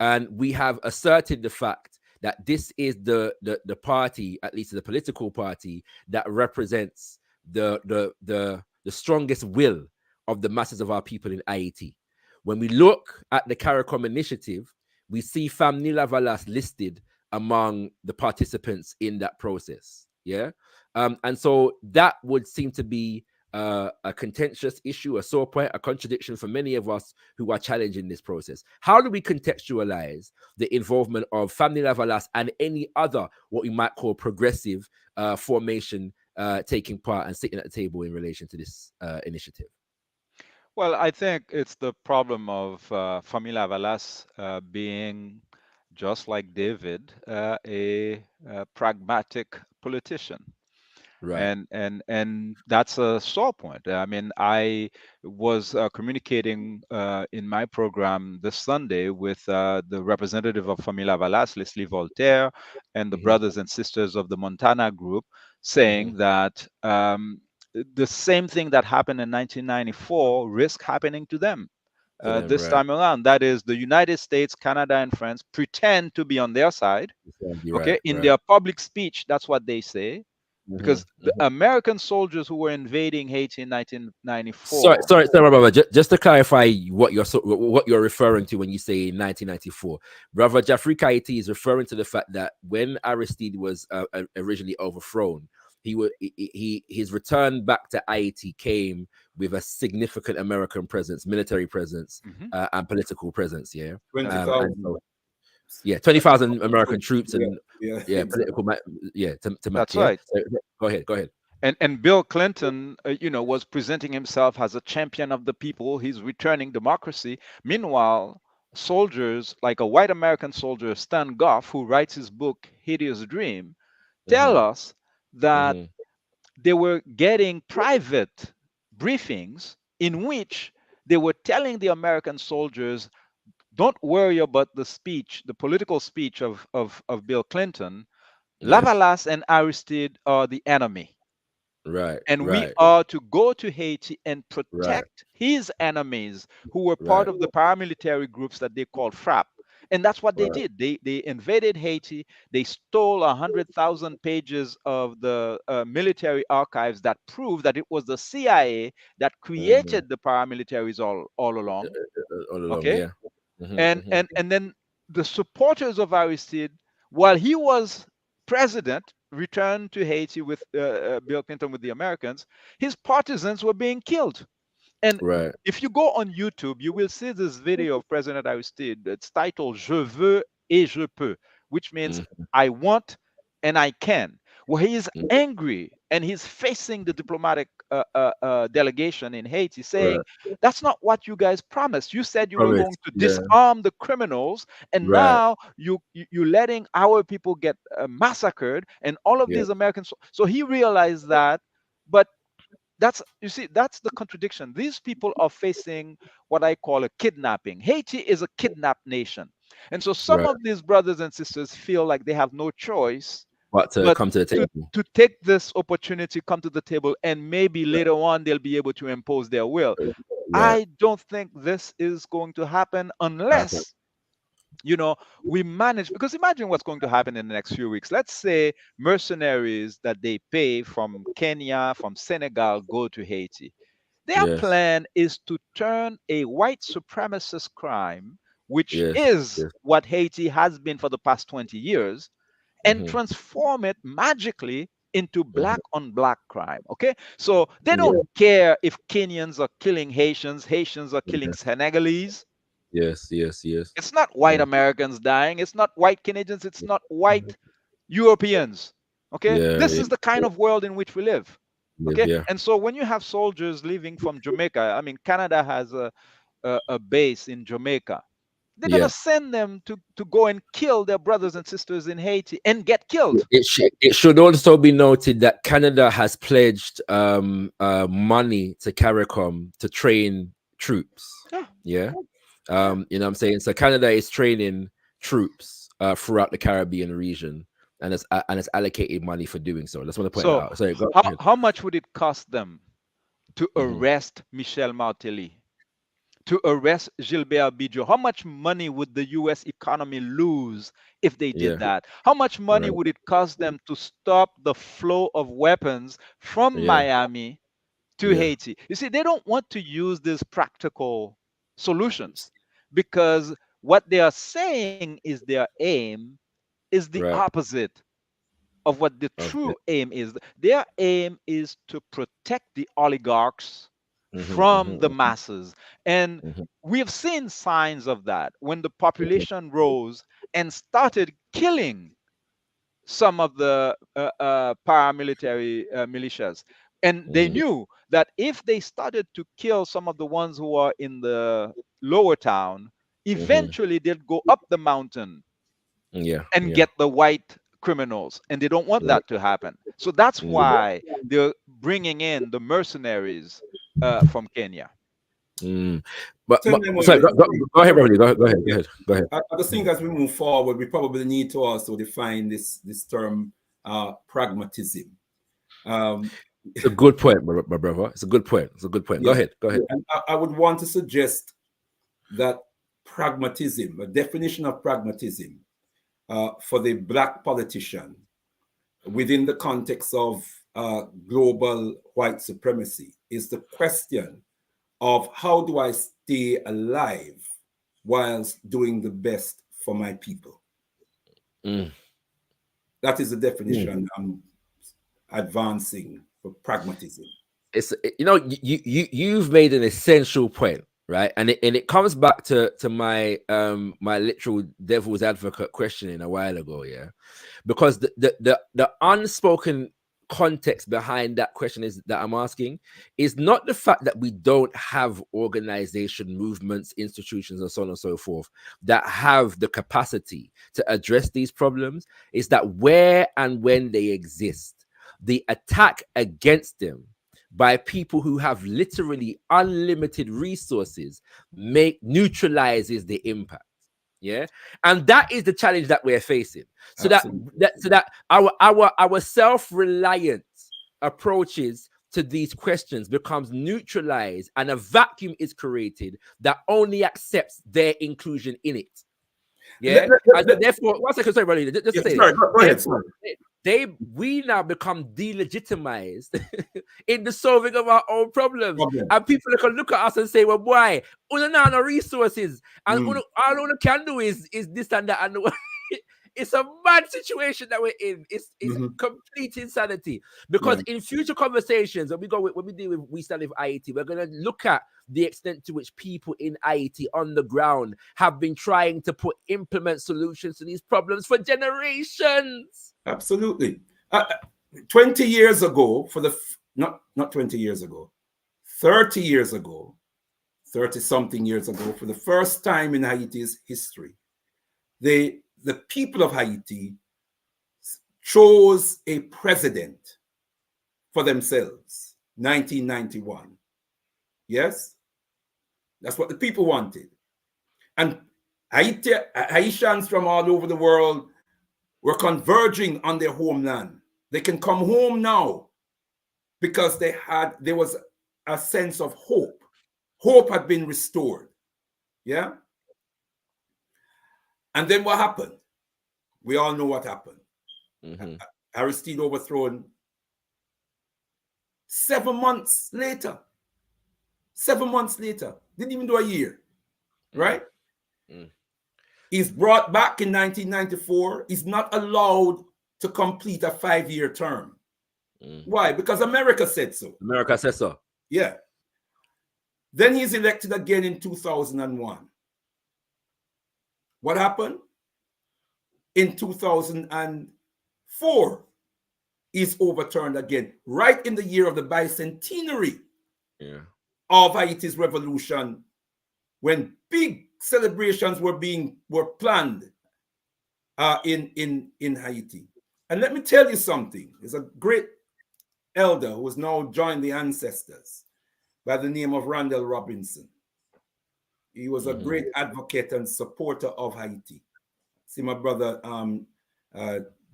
And we have asserted the fact that this is the party, at least the political party, that represents the strongest will of the masses of our people in Haiti. When we look at the CARICOM initiative, we see Famni Lavalas listed among the participants in that process. Yeah. And so that would seem to be a contentious issue, a sore point, a contradiction for many of us who are challenging this process. How do we contextualize the involvement of Famni Lavalas and any other, what we might call progressive formation taking part and sitting at the table in relation to this initiative? Well, I think it's the problem of Famila Valas being, just like David, a pragmatic politician. Right. And that's a sore point. I mean, I was communicating in my program this Sunday with the representative of Famila Valas, Leslie Voltaire, and the Mhm, brothers and sisters of the Montana group, mhm. saying that the same thing that happened in 1994 risk happening to them To them, this right. time around. That is, the United States, Canada, and France pretend to be on their side. You're Okay, right, in right. their public speech, that's what they say, Mhm, because the mhm. American soldiers who were invading Haiti in Sorry, 1994. sorry, sorry, brother. Just to clarify what you're referring to when you say 1994, brother Jeffrey Kaiti is referring to the fact that when Aristide was originally overthrown, his return back to Haiti came with a significant American presence, military presence, Mhm. and political presence. Yeah, That's 20,000. and so yeah, 20,000 American troops Yeah, and yeah, yeah, exactly. political, yeah, to match. that's Yeah, right. so, go ahead, go ahead. And Bill Clinton, was presenting himself as a champion of the people. He's returning democracy. Meanwhile, soldiers like a white American soldier, Stan Goff, who writes his book Hideous Dream, tell Hmm. us that Hmm. they were getting private briefings in which they were telling the American soldiers, don't worry about the speech, the political speech of Bill Clinton. Yes. Lavalas and Aristide are the enemy. Right. And we Right. are to go to Haiti and Right. protect his enemies who were part Right. of the paramilitary groups that they called FRAP. And that's what they Right. did. They invaded Haiti. They stole 100,000 pages of the military archives that prove that it was the CIA that Mhm. created the paramilitaries all along. All along, Okay, yeah. Mhm. and Mhm. and and then the supporters of Aristide, while he was president, returned to Haiti with Bill Clinton with the Americans. His partisans were being killed. And Right. if you go on YouTube, you will see this video of President Aristide. It's titled "Je veux et je peux," which means Mhm. I want and I can. Where he is angry and he's facing the diplomatic delegation in Haiti, saying, Right. "That's not what you guys promised. You said you were Promise. going to Yeah. disarm the criminals, and Right. now you're letting our people get massacred, and all of Yeah. these Americans." So he realized that, but that's, you see, that's the contradiction. These people are facing what I call a kidnapping. Haiti is a kidnapped nation, and so some Right. of these brothers and sisters feel like they have no choice But to but come to the to table. to take this opportunity, come to the table, and maybe later on they'll be able to impose their will. Yeah. I don't think this is going to happen Okay. unless, you know, we manage, because imagine what's going to happen in the next few weeks. Let's say mercenaries that they pay from Kenya, from Senegal, go to Haiti. Their Yes. plan is to turn a white supremacist crime, which Yes. is Yes. what Haiti has been for the past 20 years, and Mhm. transform it magically into Mhm. black on black crime. Okay, so they don't Yeah. care if Kenyans are killing Haitians, Haitians are killing Yes. Senegalese. Yes. Yes. Yes. It's not white Yeah. Americans dying. It's not white Canadians. It's not white Europeans. Okay, Yeah. this Yeah. is the kind of world in which we live. Live. Okay, Yeah. and so when you have soldiers leaving from Jamaica, I mean, Canada has a base in Jamaica. They're gonna Yeah. send them to go and kill their brothers and sisters in Haiti and get killed. It should also be noted that Canada has pledged money to CARICOM to train troops. Yeah, Yeah. yeah. You know what I'm saying? So Canada is training troops throughout the Caribbean region, and it's allocated money for doing so. I just want to point that So out. Sorry, go ahead. how much would it cost them to Mhm. arrest Michel Martelly, to arrest Gilbert Bidjo? How much money would the US economy lose if they did Yeah. that? How much money Right. would it cost them to stop the flow of weapons from Yeah. Miami to Yeah. Haiti? You see, they don't want to use these practical solutions because what they are saying is their aim is the Right. opposite of what the Okay. true aim is. Their aim is to protect the oligarchs Mhm. from the Mhm. masses. And Mhm. we have seen signs of that when the population rose and started killing some of the paramilitary militias. And they Mhm. knew that if they started to kill some of the ones who are in the lower town, Mhm. eventually they'd go up the mountain Yeah. and Yeah. get the white criminals. And they don't want Right. that to happen. So that's Yeah. why they're bringing in the mercenaries from Kenya. Mm. Tell me more Sorry, with go ahead, Beverly. Go ahead. Go ahead. Go ahead. I just think as we move forward, we probably need to also define this term pragmatism. Um, It's a good point, my brother. It's a good point. It's a good point. Go yeah, ahead. Go ahead. and I would want to suggest that pragmatism, a definition of pragmatism for the black politician within the context of global white supremacy is the question of how do I stay alive whilst doing the best for my people. Mm. That is the definition I'm advancing for pragmatism. It's you've made an essential point, right? And it comes back to my my literal devil's advocate questioning a while ago, yeah, because the unspoken context behind that question is that I'm asking is not the fact that we don't have organization, movements, institutions, and so on and so forth that have the capacity to address these problems. Is that where and when they exist, the attack against them by people who have literally unlimited resources neutralizes the impact. Yeah, and that is the challenge that we're facing. So Absolutely. that our self-reliance approaches to these questions becomes neutralized and a vacuum is created that only accepts their inclusion in it. Yeah. And so therefore, one second, sorry, brother, just to say sorry, go ahead. Sorry. We now become delegitimized in the solving of our own problems. And people can look at us and say, well, boy, we don't have no resources. And all we can do is this and that. And it's a mad situation that we're in. It's complete insanity. Because in future conversations, when we deal with We Stand With Ayiti, we're going to look at the extent to which people in Ayiti on the ground have been trying to implement solutions to these problems for generations. Absolutely. 20 years ago, not 20 years ago, 30 years ago, 30-something years ago, for the first time in Haiti's history, the people of Haiti chose a president for themselves, 1991. Yes? That's what the people wanted. And Haitians from all over the world were converging on their homeland. They can come home now because there was a sense of hope. Hope had been restored. Yeah? And then what happened? We all know what happened. Aristide overthrown 7 months later. 7 months later. Didn't even do a year. Right? He's brought back in 1994. He's not allowed to complete a 5-year term. Why? Because America said so. America said so. Yeah. Then he's elected again in 2001. What happened? In 2004, he's overturned again, right in the year of the bicentenary of Haiti's revolution, when big celebrations were planned in Haiti. And let me tell you something. There's a great elder who has now joined the ancestors by the name of Randall Robinson. He was a great advocate and supporter of Haiti. See my brother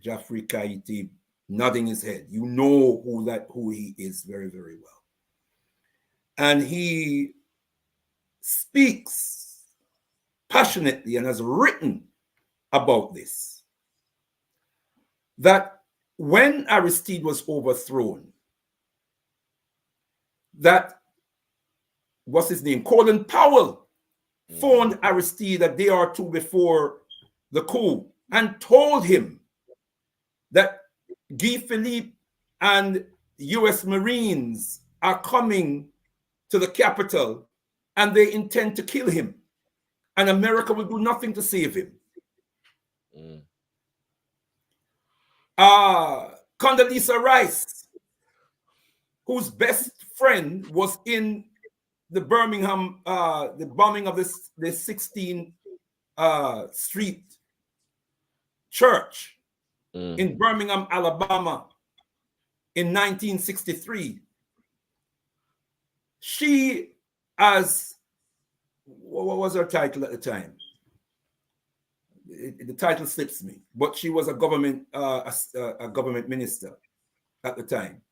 Jaffrey Ayiti nodding his head. You know who he is very, very well. And he speaks passionately and has written about this. That when Aristide was overthrown, that, what's his name? Colin Powell phoned Aristide a day or two before the coup and told him that Guy Philippe and US Marines are coming to the capital and they intend to kill him. And America will do nothing to save him. Condoleezza Rice, whose best friend was in the Birmingham, the bombing of the 16th Street Church in Birmingham, Alabama in 1963. She, what was her title at the time? The title slips me, but she was a government minister at the time.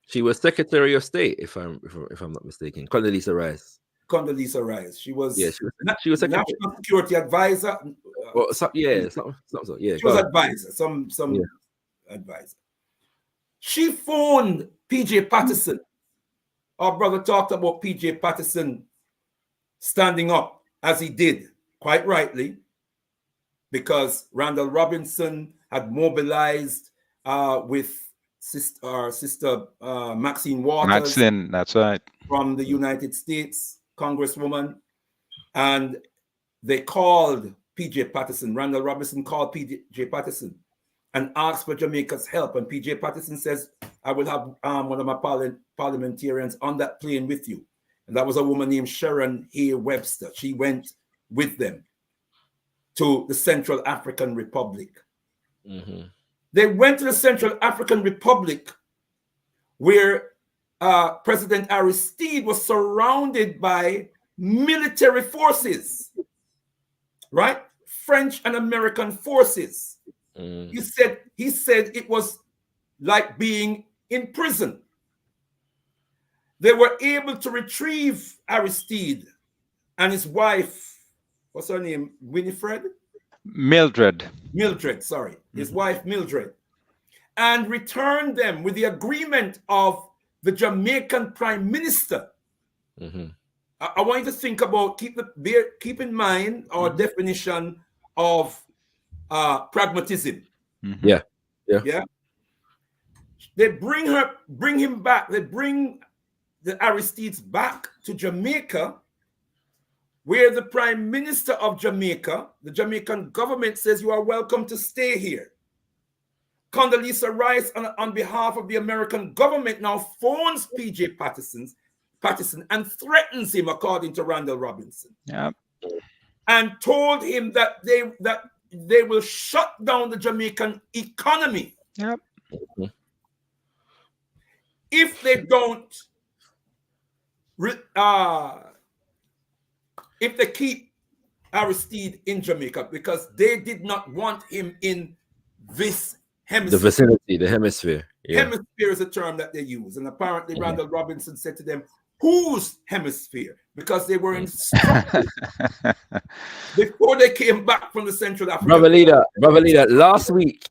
She was Secretary of State, if I'm not mistaken. Condoleezza Rice. Condoleezza Rice. She was. Yeah, she was National Security Advisor. She was advisor. Some advisor. She phoned PJ Patterson. Our brother talked about PJ Patterson standing up as he did, quite rightly, because Randall Robinson had mobilized with sister Maxine Waters. Maxine, that's right. From the United States, Congresswoman. And they called PJ Patterson. Randall Robinson called PJ Patterson and asked for Jamaica's help. And PJ Patterson says, I will have one of my parliamentarians on that plane with you. And that was a woman named Sharon Hay Webster. She went with them to the Central African Republic. They went to the Central African Republic where President Aristide was surrounded by military forces, right? French and American forces. He said it was like being in prison. They were able to retrieve Aristide and his wife, what's her name? Winifred? Mildred. Mildred, sorry. His wife, Mildred. And return them with the agreement of the Jamaican Prime Minister. I want you to think about, keep in mind our definition of pragmatism. Yeah. They bring him back. They bring the Aristides back to Jamaica, where the Prime Minister of Jamaica, the Jamaican government, says you are welcome to stay here. Condoleezza Rice, on behalf of the American government, now phones P.J. Patterson and threatens him, according to Randall Robinson. Yep. And told him that they will shut down the Jamaican economy. Yep. If they don't, if they keep Aristide in Jamaica, because they did not want him in this hemisphere. The vicinity, the hemisphere. Yeah. Hemisphere is a term that they use. And apparently Randall Robinson said to them, whose hemisphere? Because they were instructed before they came back from the Central African. Brother leader, last week,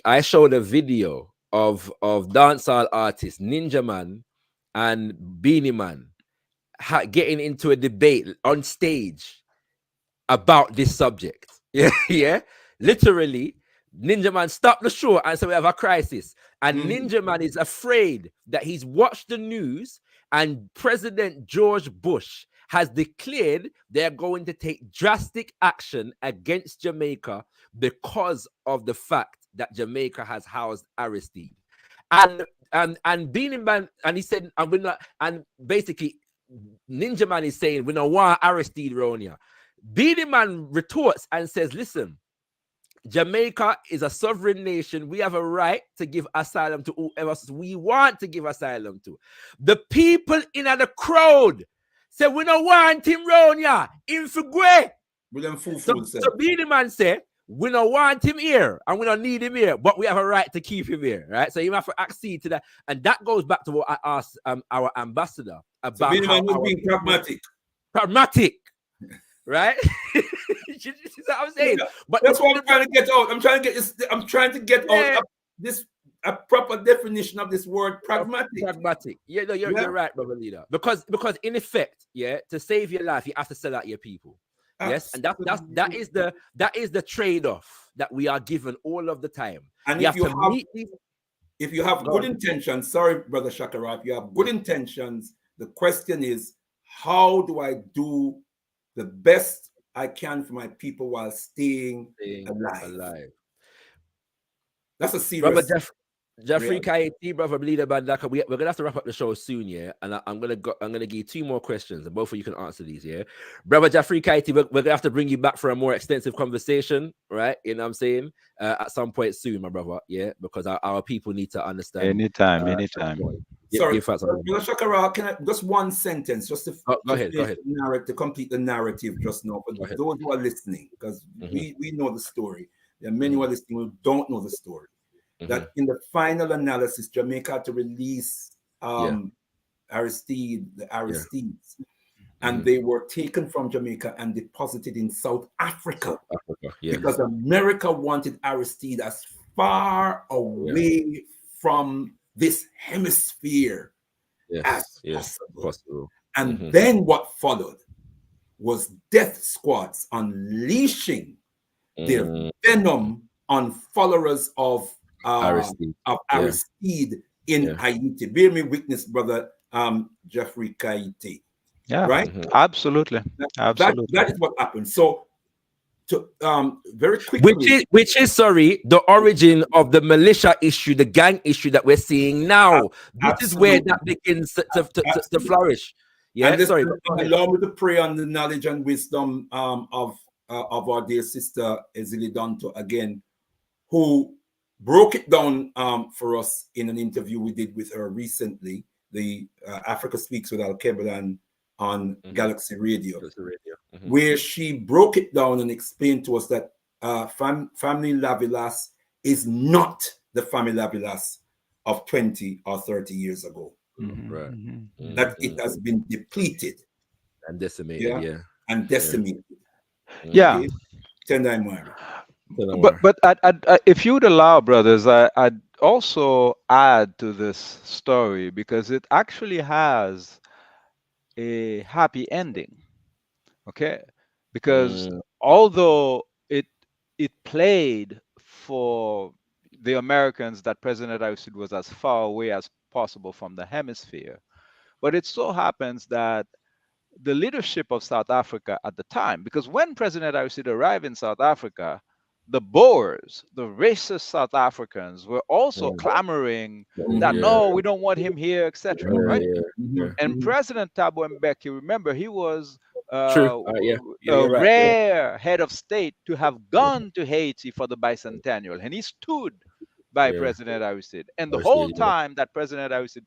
I showed a video of dancehall artists, Ninja Man and Beanie Man, getting into a debate on stage about this subject. Yeah. Literally, Ninja Man stopped the show and said we have a crisis. And Ninja Man is afraid that he's watched the news and President George Bush has declared they're going to take drastic action against Jamaica because of the fact that Jamaica has housed Aristide. And Beanie Man, and he said, and basically Ninja Man is saying, we don't want Aristide around here. Beanie Man retorts and says, listen, Jamaica is a sovereign nation. We have a right to give asylum to whoever we want to give asylum to. The people in the crowd say, we don't want him round here. In Fugwe. So Beanie Man said, we don't want him here and we don't need him here, but we have a right to keep him here, right? So you have to accede to that. And that goes back to what I asked our ambassador about. So Beanie Man was being pragmatic. Pragmatic. Right? You see what I'm saying? But that's what I'm trying to get out. I'm trying to get out this a proper definition of this word pragmatic. Pragmatic. Yeah, no, you're right, brother leader. Because in effect, to save your life, you have to sell out your people. Yes, and that is the trade-off that we are given all of the time. And if you have good intentions, sorry, Brother Shakara, if you have good intentions, the question is, how do I do the best I can for my people while staying alive? That's a serious. Jeffrey Ayiti, brother leader Bandaka, we're gonna have to wrap up the show soon, and I'm gonna give you 2 more questions, and both of you can answer these, brother Jeffrey Ayiti. We're gonna have to bring you back for a more extensive conversation, right? You know what I'm saying? At some point soon, my brother, because our people need to understand. Anytime. Sorry, Brother Shakara, can I just one sentence, just to go ahead. To complete the narrative just now, for those who are listening, because we know the story. There are many who are listening who don't know the story. That in the final analysis, Jamaica had to release Aristide, the Aristides, and they were taken from Jamaica and deposited in South Africa, because America wanted Aristide as far away from this hemisphere as possible. And then what followed was death squads unleashing their venom on followers of Aristide in Haiti. Bear me witness, brother Jeffrey Ayiti. Yeah, right? Absolutely. That is what happened. So to very quickly, which is the origin of the militia issue, the gang issue that we're seeing now. This is where that begins to flourish. Allow me to pray on the knowledge and wisdom of our dear sister Ezili Donto again, who broke it down for us in an interview we did with her recently, the Africa Speaks with Al Kebalan on Galaxy Radio, where she broke it down and explained to us that Family Lavilas is not the Family Lavilas of 20 or 30 years ago. Right. That it has been depleted. And decimated, yeah. And decimated. Yeah. Okay? But if you would allow, brothers, I'd also add to this story, because it actually has a happy ending. Okay? Because although it played for the Americans that President Aristide was as far away as possible from the hemisphere, but it so happens that the leadership of South Africa at the time, because when President Aristide arrived in South Africa, the Boers, the racist South Africans, were also clamoring that no, we don't want him here, etc. Right? And President Thabo Mbeki, remember, he was a rare head of state to have gone to Haiti for the bicentennial, and he stood by President Aristide. And the whole time that President Aristide,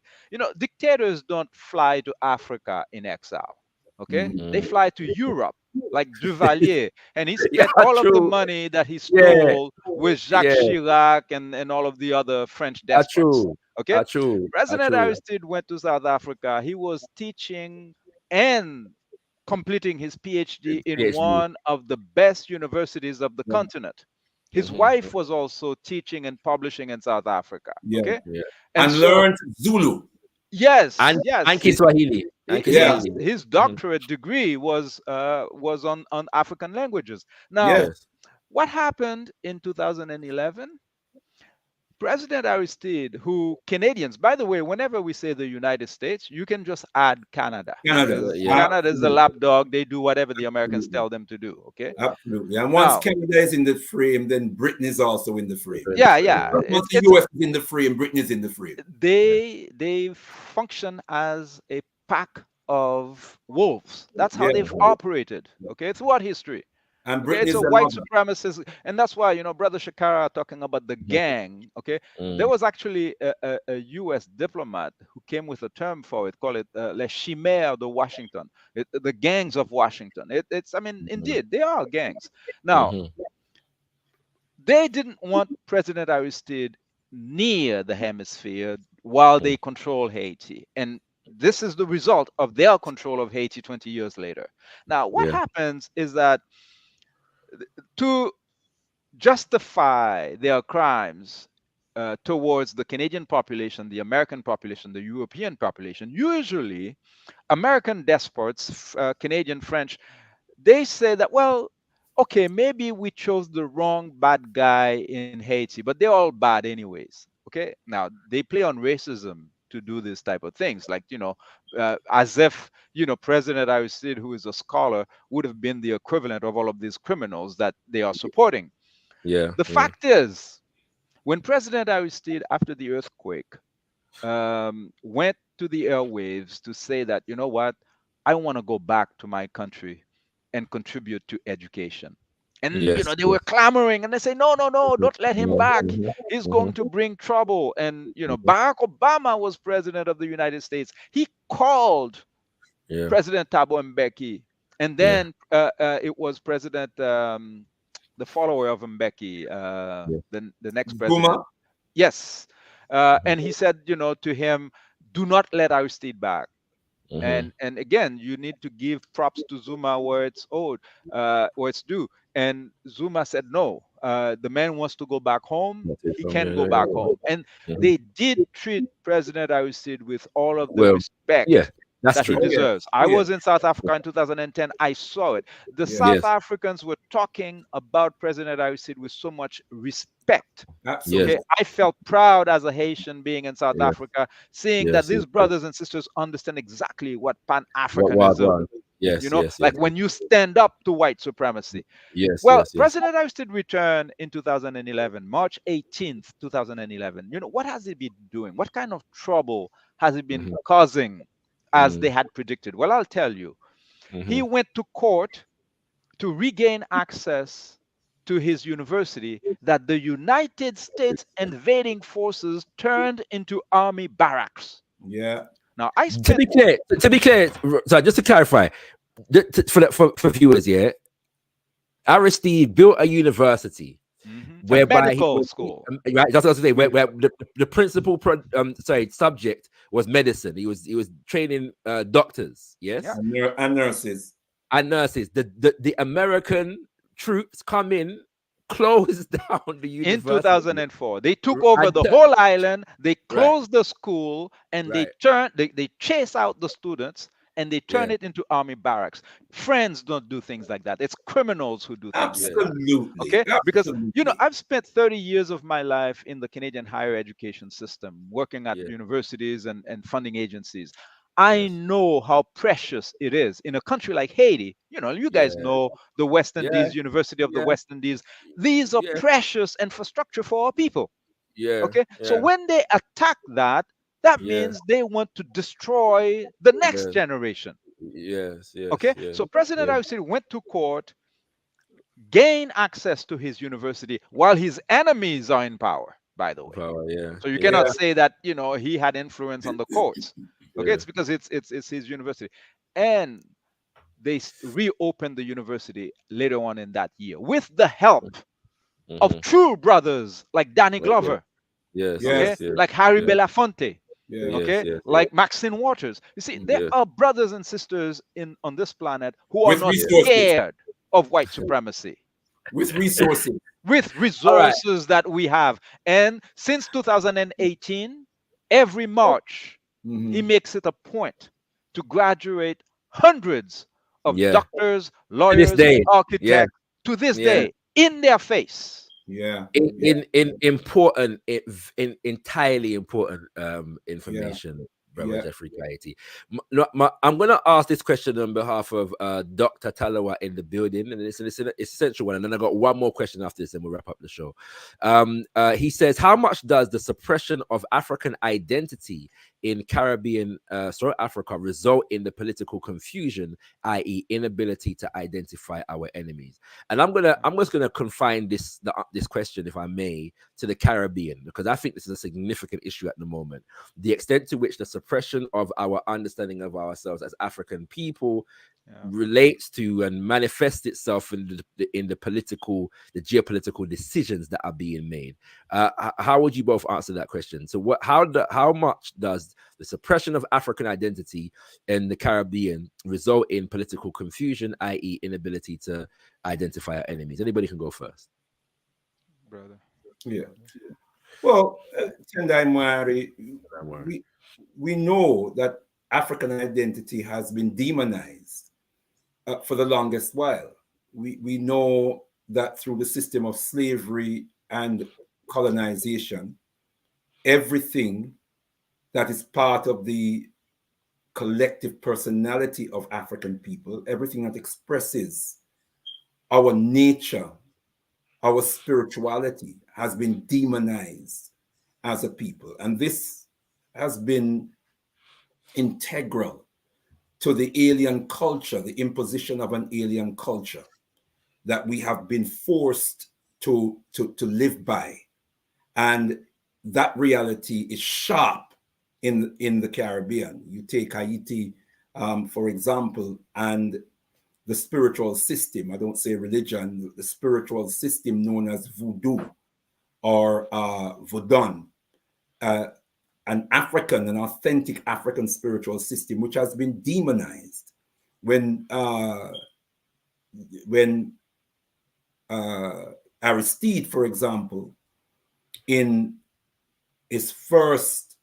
dictators don't fly to Africa in exile. Okay, they fly to Europe, like Duvalier, and he spent all of the money that he stole with Jacques Chirac and all of the other French despots. Okay, President Aristide went to South Africa. He was teaching and completing his PhD in one of the best universities of the continent. His wife was also teaching and publishing in South Africa. Okay, and so, learned Zulu. Yes, and yes. Kiswahili. His doctorate degree was on African languages. Now, what happened in 2011? President Aristide, who Canadians, by the way, whenever we say the United States, you can just add Canada. Canada is the lapdog. They do whatever the Americans tell them to do. Okay. Absolutely. And once Canada is in the frame, then Britain is also in the frame. Yeah. Once the US is in the frame, Britain is in the frame. They function as a pack of wolves. That's how they've operated. Okay. Throughout history. And it's a white supremacist, and that's why, Brother Shakara talking about the gang. Okay, there was actually a U.S. diplomat who came with a term for it, call it les chimères de Washington, the gangs of Washington. Indeed, they are gangs. Now, they didn't want President Aristide near the hemisphere while they control Haiti, and this is the result of their control of Haiti 20 years later. Now, what happens is that to justify their crimes towards the Canadian population, the American population, the European population, usually American despots, Canadian, French, they say that, well, okay, maybe we chose the wrong bad guy in Haiti, but they're all bad anyways. Okay, now they play on racism to do this type of things, like, as if, President Aristide, who is a scholar, would have been the equivalent of all of these criminals that they are supporting. The fact is, when President Aristide, after the earthquake, went to the airwaves to say that, you know what, I want to go back to my country and contribute to education. And, they were clamoring, and they say, no, don't let him back. He's going to bring trouble. And, Barack Obama was president of the United States. He called President Thabo Mbeki. And then it was President, the follower of Mbeki, the next president. Zuma? Yes. And he said, to him, do not let Aristide back. And again, you need to give props to Zuma where it's owed, where it's due. And Zuma said, no, the man wants to go back home. He can go back home. And they did treat President Aristide with all of the respect that he deserves. I was in South Africa in 2010. I saw it. The South Africans were talking about President Aristide with so much respect. Okay? I felt proud as a Haitian being in South Africa, seeing that these brothers and sisters understand exactly what Pan-Africanism is. Like when you stand up to white supremacy. President Aristide returned in 2011, March 18th, 2011. What has he been doing? What kind of trouble has he been causing as they had predicted? Well, I'll tell you. He went to court to regain access to his university that the United States invading forces turned into army barracks. Now, to be clear, so just to clarify, for viewers, Aristide built a university A whereby medical school. Right, that's what I was saying. Where the principal subject was medicine. He was training doctors, yes, and nurses. And nurses. The American troops come in, close down the university In 2004, they took over the whole island. They closed the school, and they chase out the students, and they turn it into army barracks. Friends don't do things like that. It's criminals who do things like that. Okay? Because, I've spent 30 years of my life in the Canadian higher education system, working at universities and funding agencies. I know how precious it is in a country like Haiti. You guys know the West Indies, University of the West Indies. These are precious infrastructure for our people. Okay? So when they attack that means they want to destroy the next generation. Okay? So President Ayiti went to court, gained access to his university while his enemies are in power, by the way. So you cannot say that, he had influence on the courts. Okay, it's because it's his university. And they reopened the university later on in that year with the help of true brothers like Danny Glover. Like Harry Belafonte. Like Maxine Waters. You see, there are brothers and sisters on this planet who are not scared of white supremacy. With resources. With resources that we have. And since 2018, every March, he makes it a point to graduate hundreds of doctors, lawyers, architects to this day in their face. In important, in entirely important information, Brother Jeffrey Ayiti. I'm going to ask this question on behalf of Dr. Talawa in the building, and it's an essential one. And then I got one more question after this, and we'll wrap up the show. He says, how much does the suppression of African identity in Caribbean, Africa, result in the political confusion, i.e., inability to identify our enemies? And I'm just gonna confine this question, if I may, to the Caribbean, because I think this is a significant issue at the moment. The extent to which the suppression of our understanding of ourselves as African people relates to and manifests itself in the geopolitical decisions that are being made. How would you both answer that question? So how much does the suppression of African identity in the Caribbean result in political confusion, i.e. inability to identify our enemies? Anybody can go first. Brother. Yeah. Well, Tendai Mwari, we know that African identity has been demonized for the longest while. We know that through the system of slavery and colonization, everything that is part of the collective personality of African people, everything that expresses our nature, our spirituality, has been demonized as a people. And this has been integral to the alien culture, the imposition of an alien culture that we have been forced to live by. And that reality is sharp in the Caribbean. You take Haiti, for example, and the spiritual system, I don't say religion, the spiritual system known as voodoo or Vodun, an authentic African spiritual system, which has been demonized. When Aristide, for example, in his first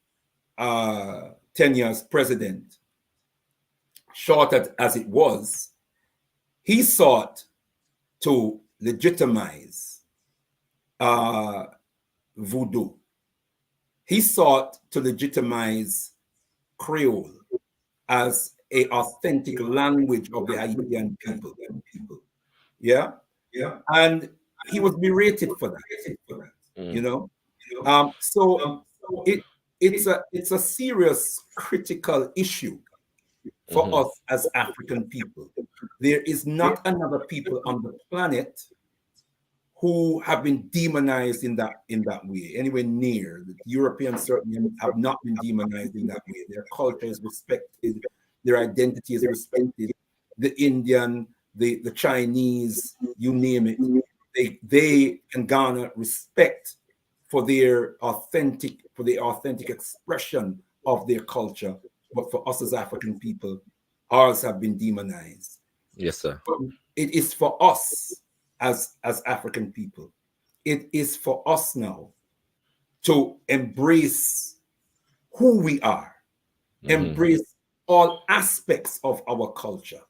10 years president, short as it was, he sought to legitimize voodoo. He sought to legitimize Creole as an authentic language of the Haitian people. Yeah. And he was berated for that. You know. So it's a serious critical issue for us as African people. There is not another people on the planet who have been demonized in that way, anywhere near. The Europeans certainly have not been demonized in that way. Their culture is respected, their identity is respected. The Indian, the Chinese, you name it, they can garner respect for their authentic expression of their culture. But for us as African people, ours have been demonized. Yes, sir. But it is for us as African people. It is for us now to embrace who we are, embrace all aspects of our culture,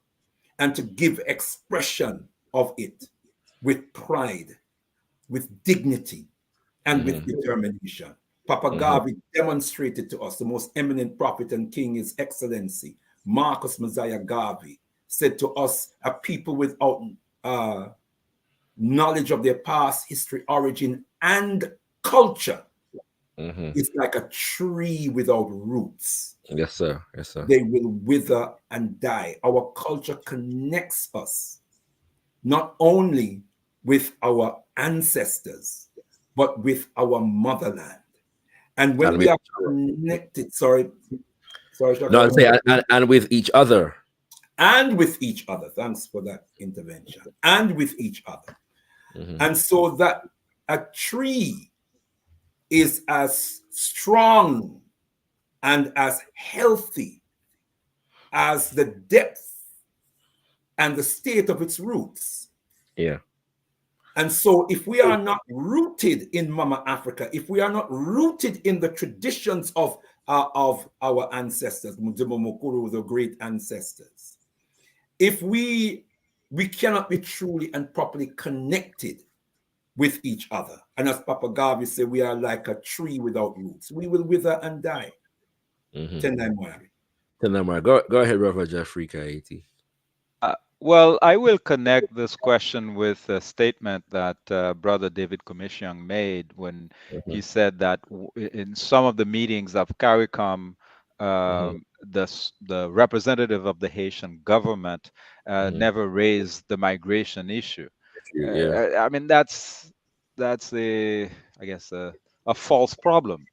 and to give expression of it with pride, with dignity, and with determination. Papa Garvey demonstrated to us, the most eminent prophet and king, His Excellency Marcus Messiah Garvey, said to us, a people without knowledge of their past, history, origin, and culture is like a tree without roots. Yes, sir. Yes, sir. They will wither and die. Our culture connects us not only with our ancestors, but with our motherland. And when we are connected, no, I'll say, and with each other. And with each other. Thanks for that intervention. And with each other. And so that a tree is as strong and as healthy as the depth and the state of its roots. Yeah. And so if we are not rooted in Mama Africa, if we are not rooted in the traditions of our ancestors, Mudibo Mukuru, the great ancestors, if we cannot be truly and properly connected with each other. And as Papa Garvey said, we are like a tree without roots. We will wither and die. Go ahead, Reverend Jeffrey Ayiti. Well, I will connect this question with a statement that Brother David Comissiong made when he said that in some of the meetings of CARICOM, the representative of the Haitian government never raised the migration issue. I mean, that's I guess a false problem.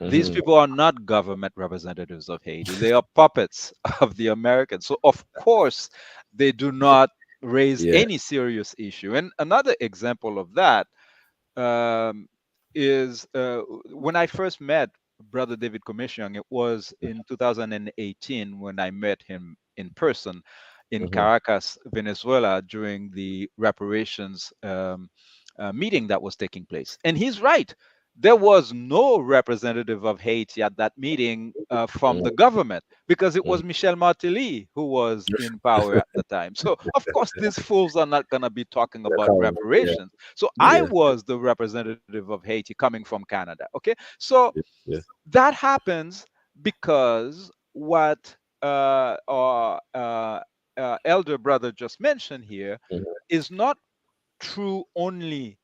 These people are not government representatives of Haiti. They are puppets of the Americans. So of course they do not raise any serious issue. And another example of that is when I first met Brother David Comissiong, it was in 2018 when I met him in person in Caracas, Venezuela, during the reparations meeting that was taking place. And he's right. There was no representative of Haiti at that meeting from the government, because it was Michel Martelly who was in power at the time. So, of course, these fools are not going to be talking about reparations. So I was the representative of Haiti coming from Canada. Okay, so that happens because what our elder brother just mentioned here is not true only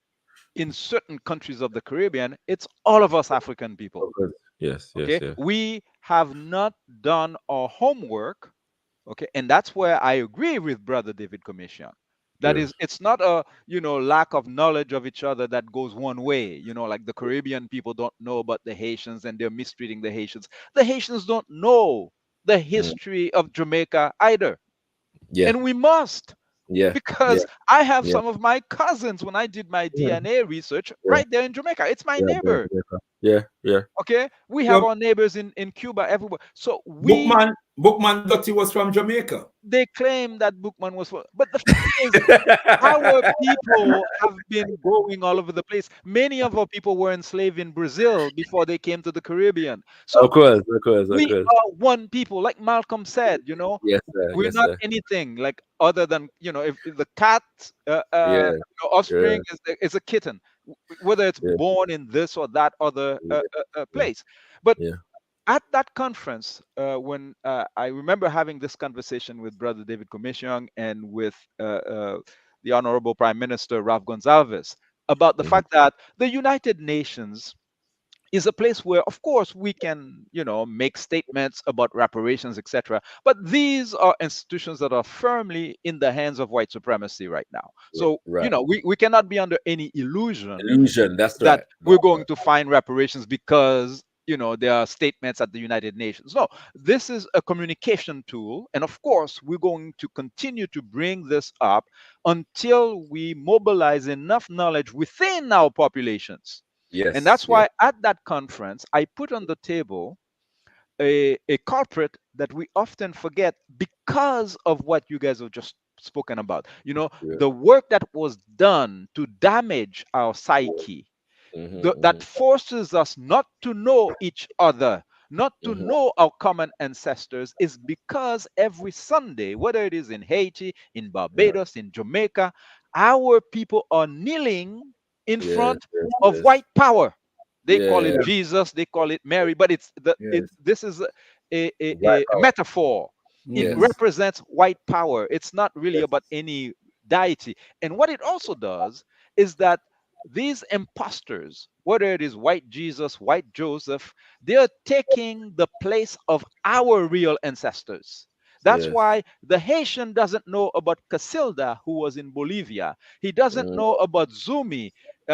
in certain countries of the Caribbean. It's all of us African people. Yes. We have not done our homework. Okay, and that's where I agree with Brother David Comissiong. That is, it's not a lack of knowledge of each other that goes one way. Like the Caribbean people don't know about the Haitians and they're mistreating the Haitians. The Haitians don't know the history of Jamaica either. And we must. Because I have some of my cousins, when I did my DNA research, right there in Jamaica. It's my neighbor. Okay, we have our neighbors in Cuba, everywhere. So Bookman Dutty was from Jamaica. They claim that Bookman was from, but the fact is, our people have been going all over the place. Many of our people were enslaved in Brazil before they came to the Caribbean. So of course. We are one people, like Malcolm said. We're not anything like other than if the cat offspring is a kitten, whether it's born in this or that other place. But at that conference, when I remember having this conversation with Brother David Comissiong and with the Honorable Prime Minister Ralph Gonsalves about the fact that the United Nations is a place where, of course, we can, make statements about reparations, etc. But these are institutions that are firmly in the hands of white supremacy right now. So, we cannot be under any illusion that's that we're going to find reparations because there are statements at the United Nations. No, this is a communication tool. And of course, we're going to continue to bring this up until we mobilize enough knowledge within our populations. And Yes. that's why at that conference, I put on the table a culprit that we often forget because of what you guys have just spoken about. Yeah. The work that was done to damage our psyche, that forces us not to know each other, not to know our common ancestors, is because every Sunday, whether it is in Haiti, in Yeah. Barbados, in Jamaica, our people are kneeling in Yes. front Yes. of Yes. white power. They call it Yeah. Jesus, they call it Mary, but Yes. this is White a power. metaphor. It Mhm. Yes. represents white power. It's not really Yes. about any deity. And what it also does is that these imposters, whether it is white Jesus, white Joseph, they are taking the place of our real ancestors. That's Yes. why the Haitian doesn't know about Casilda, who was in Bolivia. He doesn't Mm, know about Zumi.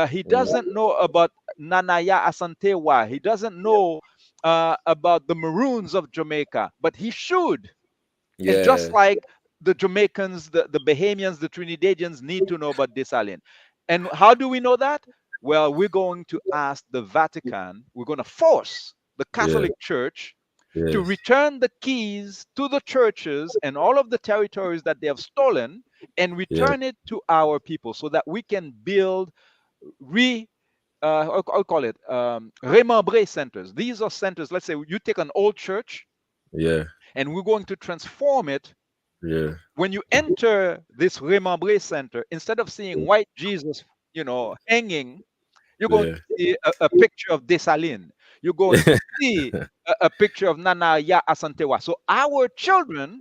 He mm, doesn't know about Nanaya Asantewa. He doesn't know about the Maroons of Jamaica, but he should. And just yes. like the Jamaicans, the Bahamians, the Trinidadians need to know about Dessalines. And how do we know that? Well, we're going to ask the Vatican, we're going to force the Yeah. Catholic Church to Yes. return the keys to the churches and all of the territories that they have stolen and Yeah. return it to our people so that we can build I'll call it remembré centers. These are centers, let's say you take an old church Yeah. and we're going to transform it. Yeah. When you enter this remembré center, instead of seeing white Jesus, hanging, you're going Yeah. to see a picture of Dessalines. You're going to see a picture of Nana Ya Asantewa. So our children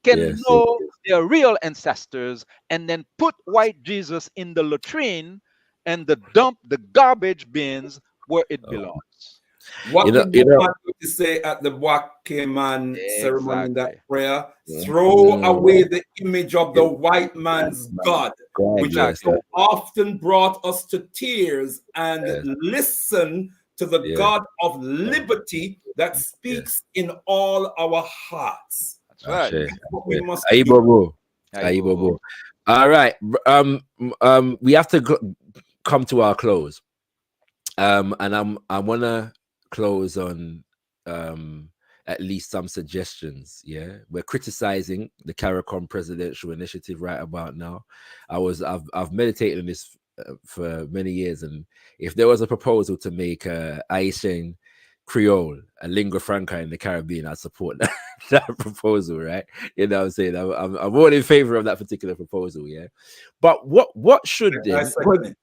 can Yes. Yes. know their real ancestors and then put white Jesus in the latrine and dump the garbage bins where it Oh. belongs. What did You the know. man used to say at the Wakaman ceremony in that Exactly. prayer? Throw Mm, away the image of the it- white man's God, God, which has yes. Exactly. so often brought us to tears, and Yes. listen to the Yeah. God of liberty that Yeah. speaks in all our hearts. That's right. Ashe. That's what we must do. Aibobo. Aibo. Aibobo. All right. We have to come to our close. And I wanna close on at least some suggestions. Yeah, we're criticizing the CARICOM presidential initiative right about now. I've meditated on this for many years, and if there was a proposal to make Haitian Creole a lingua franca in the Caribbean, I'd support that, that proposal, right? You know what I'm saying? I'm all in favor of that particular proposal, yeah. But what should I then, second it.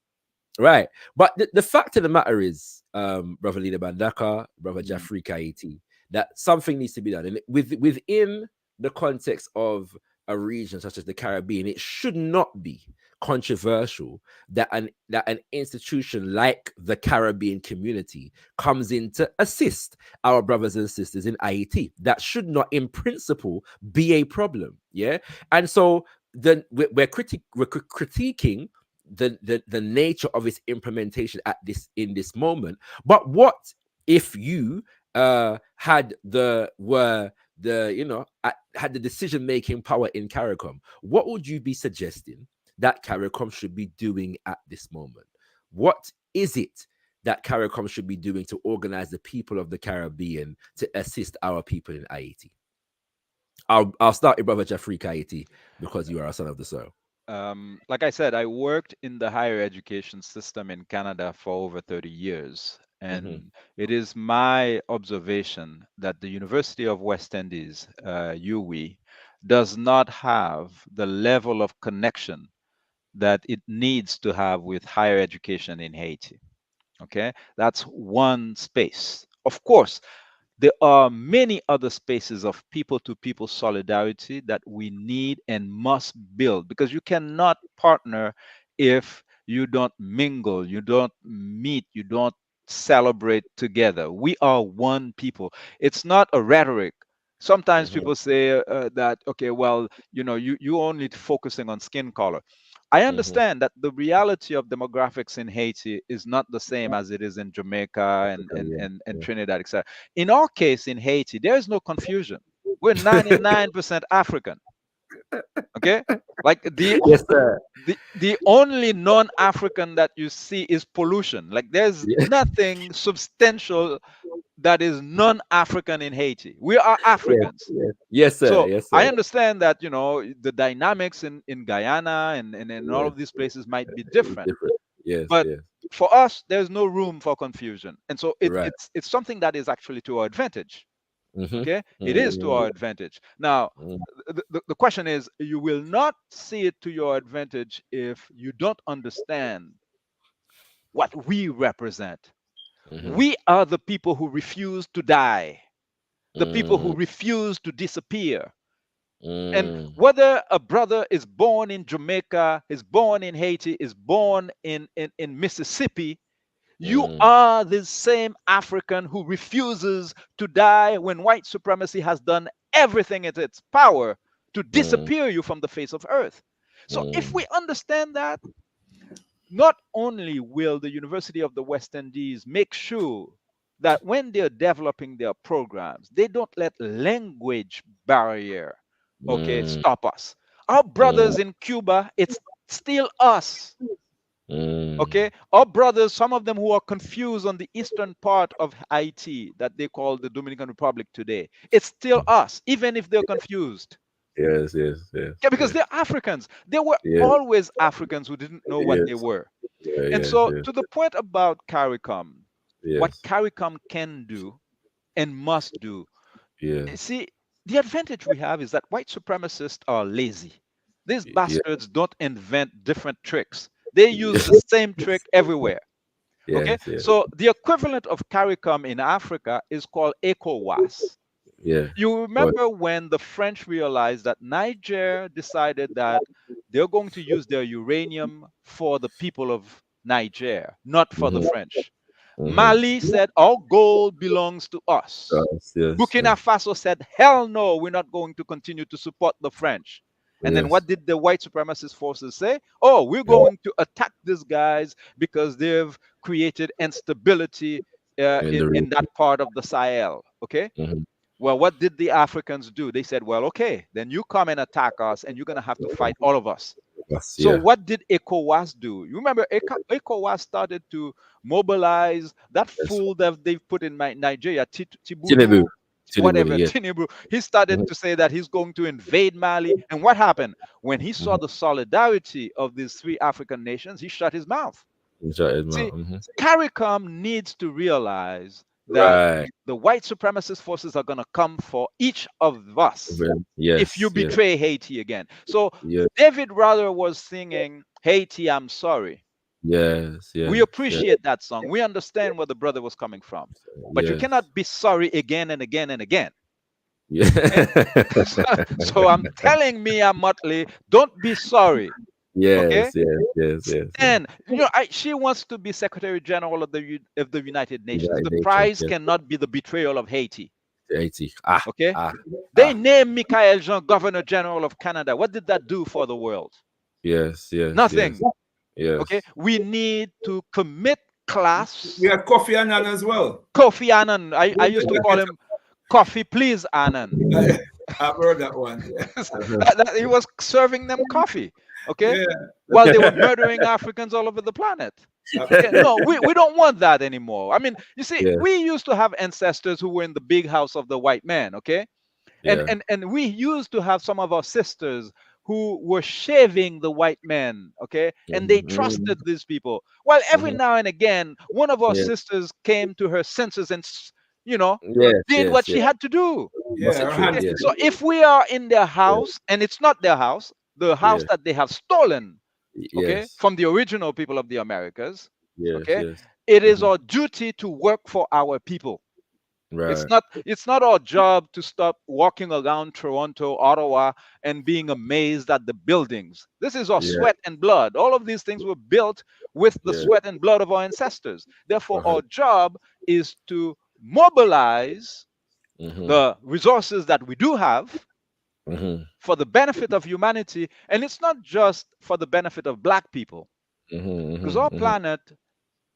right? But the fact of the matter is, Brother Leader Bandaka, Brother Mm. Jaffrey Ayiti, that something needs to be done. And within the context of a region such as the Caribbean, it should not be controversial that an institution like the Caribbean community comes in to assist our brothers and sisters in Ayiti. That should not, in principle, be a problem. Yeah. And so then we're critiquing the nature of its implementation in this moment. But what if you had the decision making power in CARICOM? What would you be suggesting that CARICOM should be doing at this moment? What is it that CARICOM should be doing to organize the people of the Caribbean to assist our people in Haiti? I'll start with Brother Jeffrey Ayiti because you are a son of the soil. Like I said, I worked in the higher education system in Canada for over 30 years. And it is my observation that the University of West Indies, UWI, does not have the level of connection that it needs to have with higher education in Haiti. Okay, that's one space. Of course, there are many other spaces of people to people solidarity that we need and must build because you cannot partner if you don't mingle, you don't meet, you don't celebrate together. We are one people. It's not a rhetoric. Sometimes people say that, okay, well, you only focusing on skin color. I understand that the reality of demographics in Haiti is not the same as it is in Jamaica and Trinidad, etc. In our case in Haiti, there is no confusion. We're 99% African. Okay? Like Yes, sir. the only non-African that you see is pollution. Like there's nothing substantial that is non-African in Haiti. We are Africans. Yes, sir. So Yes, sir. I understand that, you know, the dynamics in Guyana and in all of these places might be different. Yes, But yes. for us, there's no room for confusion. And so Right. it's something that is actually to our advantage. Mhm. Okay? It is to our advantage. Now, the question is, you will not see it to your advantage if you don't understand what we represent. We are the people who refuse to die, the people who refuse to disappear. And whether a brother is born in Jamaica, is born in Haiti, is born in Mississippi, you are the same African who refuses to die when white supremacy has done everything in its power to disappear you from the face of earth. So if we understand that, not only will the University of the West Indies make sure that when they're developing their programs, they don't let language barrier, stop us. Our brothers in Cuba, it's still us. Okay, our brothers, some of them who are confused on the eastern part of Haiti that they call the Dominican Republic today, it's still us, even if they're confused. Yes. Yeah, because they're Africans. They were always Africans who didn't know what they were. And so, to the point about CARICOM, what CARICOM can do and must do, see, the advantage we have is that white supremacists are lazy. These bastards don't invent different tricks. They use the same trick everywhere. Okay, so the equivalent of CARICOM in Africa is called ECOWAS. You remember when the French realized that Niger decided that they're going to use their uranium for the people of Niger, not for the French. Mali said, our gold belongs to us. Burkina Faso said, hell no, we're not going to continue to support the French. And then what did the white supremacist forces say? Oh, we're going to attack these guys because they've created instability in that part of the Sahel. Okay? Well, what did the Africans do? They said, well, okay, then you come and attack us and you're going to have to fight all of us. So what did ECOWAS do? You remember ECOWAS started to mobilize that fool that they've put in Nigeria, Tinubu, whatever, Tinubu. He started to say that he's going to invade Mali. And what happened? When he saw the solidarity of these three African nations, he shut his mouth. See, CARICOM needs to realize that the white supremacist forces are going to come for each of us if you betray Haiti again. So David Rather was singing, Haiti, I'm sorry. We appreciate that song. We understand where the brother was coming from. But you cannot be sorry again and again and again. So I'm telling Mia Motley, don't be sorry. And you know, she wants to be Secretary General of the United Nations. The prize cannot be the betrayal of Haiti. Okay. They named Michael Jean Governor General of Canada. What did that do for the world? Nothing. Okay. We need to commit class. We have Kofi Annan as well. Kofi Annan. I used to call him Coffee, please, Annan. I've heard that one. He was serving them coffee. Okay, while they were murdering Africans all over the planet. Okay? No, we don't want that anymore. I mean, you see, we used to have ancestors who were in the big house of the white man. Okay, and we used to have some of our sisters who were shaving the white men. Okay, and they trusted these people. Well, every now and again, one of our sisters came to her senses and did what she had to do. So if we are in their house and it's not their house, the house that they have stolen, from the original people of the Americas, it is our duty to work for our people. It's not our job to stop walking around Toronto, Ottawa, and being amazed at the buildings. This is our sweat and blood. All of these things were built with the sweat and blood of our ancestors. Therefore, our job is to mobilize the resources that we do have, for the benefit of humanity, and it's not just for the benefit of black people, because our planet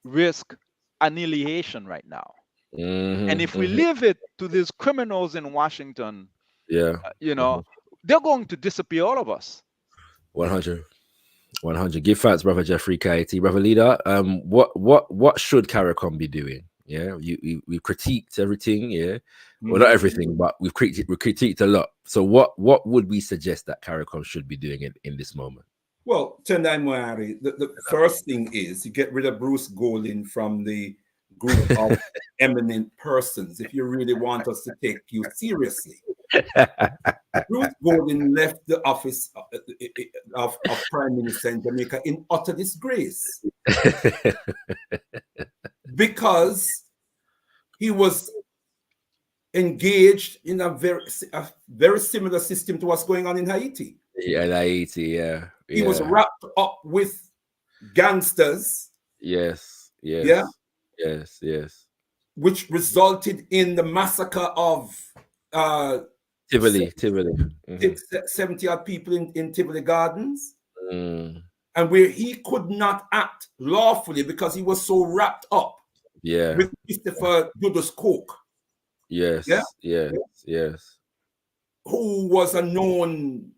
risks annihilation right now. And if we leave it to these criminals in Washington, you know, they're going to disappear all of us. 100. Give thanks, brother Jeffrey KT. Brother Leader, what should CARICOM be doing? Yeah, we critiqued everything, yeah. Well, not everything, but we've critiqued a lot. So what would we suggest that CARICOM should be doing in this moment? Well, Tendai Moari, the first thing is to get rid of Bruce Golding from the group of eminent persons if you really want us to take you seriously. Bruce Golding left the office of Prime Minister in Jamaica in utter disgrace because he was engaged in a very similar system to what's going on in Haiti. Yeah, in Haiti, yeah. He was wrapped up with gangsters. Yes. Yeah. Yes. Which resulted in the massacre of Tivoli. 70 odd people in Tivoli Gardens. And where he could not act lawfully because he was so wrapped up with Christopher Dudas Coke. Yes. Who was a known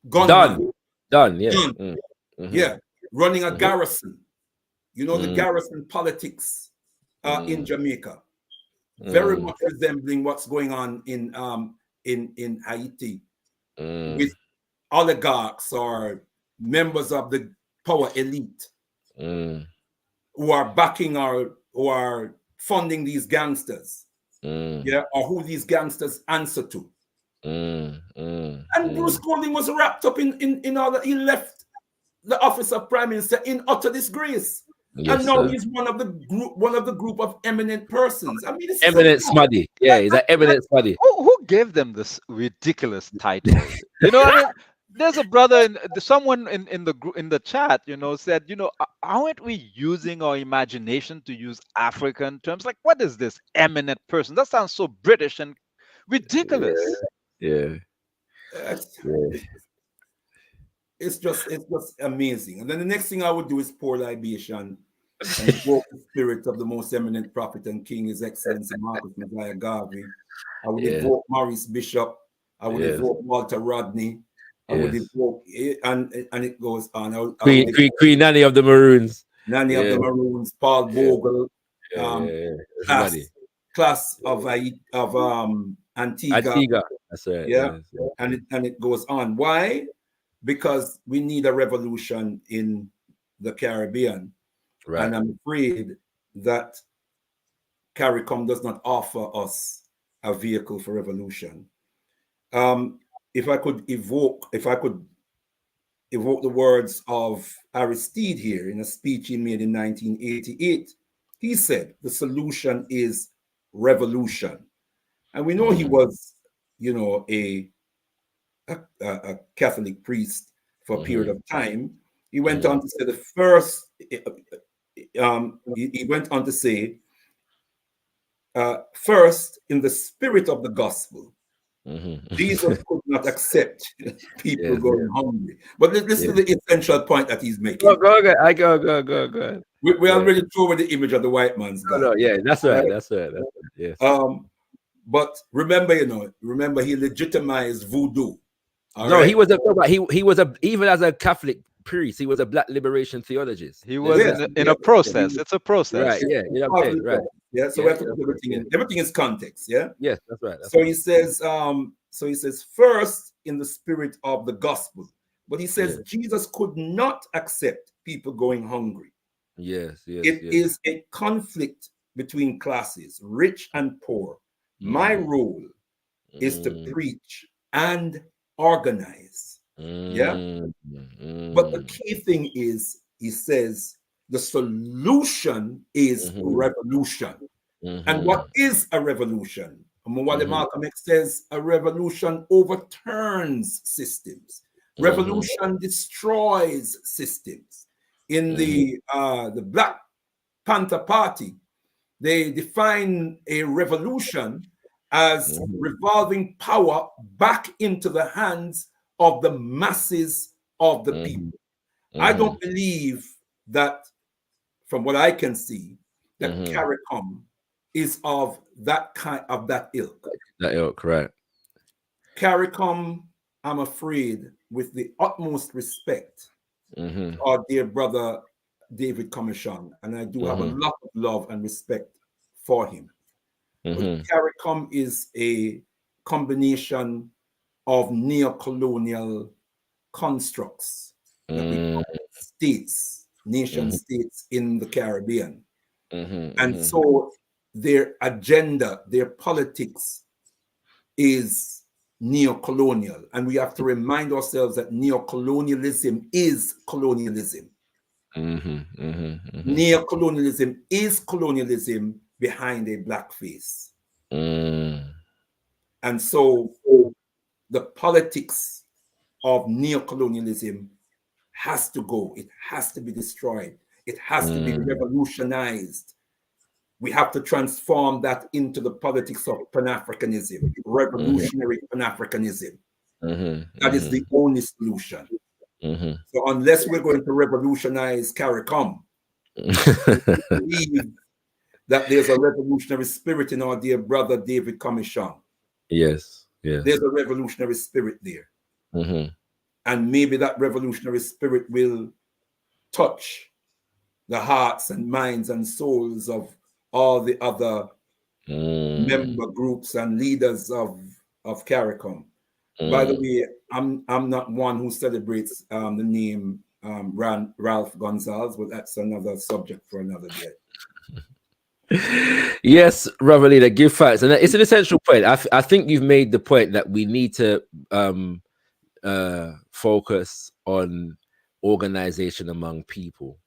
gunman. Done, yeah. Yeah, running a garrison. You know, the garrison politics in Jamaica. Very much resembling what's going on in Haiti with oligarchs or members of the power elite who are backing or who are funding these gangsters. Or who these gangsters answer to. And Bruce Golding was wrapped up in all that. He left the office of Prime Minister in utter disgrace. And now he's one of the group of eminent persons. I mean, it's eminent smuddy. Yeah, he's an eminent smuddy. Who gave them this ridiculous title? You know what I mean? There's a brother, someone in the chat, you know, said, you know, aren't we using our imagination to use African terms? Like, what is this eminent person? That sounds so British and ridiculous. Yeah. It's just amazing. And then the next thing I would do is pour libation and invoke the spirit of the most eminent prophet and king, His Excellency Marcus Messiah Garvey. I would invoke Maurice Bishop. I would invoke Walter Rodney. I would invoke it, and it goes on. Queen Nanny of the Maroons. Nanny of the Maroons, Paul Bogle, class of Antigua. That's right. Yeah. And it goes on. Why? Because we need a revolution in the Caribbean. Right. And I'm afraid that CARICOM does not offer us a vehicle for revolution. If I could evoke the words of Aristide here in a speech he made in 1988, he said, the solution is revolution. And we know he was, you know, a Catholic priest for a period of time. He went on to say the first, he went on to say, first, in the spirit of the gospel, Jesus could not accept people going hungry. But listen to the essential point that he's making. Go ahead. We already threw away the image of the white man's God. No, yeah, that's right. Yes. But remember, he legitimized voodoo. He was even as a Catholic priest, he was a black liberation theologist. He was in a process. It's a process. Right, yeah. You know what I'm saying? Right. Yeah, so we have to put everything is context, yeah? Yes, that's right. He says, first in the spirit of the gospel. But he says Jesus could not accept people going hungry. Yes. It is a conflict between classes, rich and poor. My role is to preach and organize. But the key thing is, he says, the solution is revolution. And what is a revolution? Malcolm X says a revolution overturns systems. Revolution destroys systems. In the Black Panther Party, they define a revolution as revolving power back into the hands of the masses of the people. I don't believe that, from what I can see, that CARICOM is of that kind, of that ilk. That ilk, right? CARICOM, I'm afraid, with the utmost respect, our dear brother David Comissiong, and I do have a lot of love and respect for him. But CARICOM is a combination of neocolonial constructs that we call states, nation states in the Caribbean. And so their agenda, their politics is neocolonial. And we have to remind ourselves that neocolonialism is colonialism. Neocolonialism is colonialism behind a black face. And so the politics of neocolonialism has to go. It has to be destroyed. It has to be revolutionized. We have to transform that into the politics of Pan-Africanism, revolutionary Pan-Africanism. That is the only solution. So unless we're going to revolutionize CARICOM, believe that there's a revolutionary spirit in our dear brother David Comissiong. Yes. There's a revolutionary spirit there. And maybe that revolutionary spirit will touch the hearts and minds and souls of all the other member groups and leaders of CARICOM. By the way, I'm not one who celebrates the name Ralph Gonzalez, but that's another subject for another day. Yes, Brother Leader, give thanks. And it's an essential point. I think you've made the point that we need to focus on organization among people,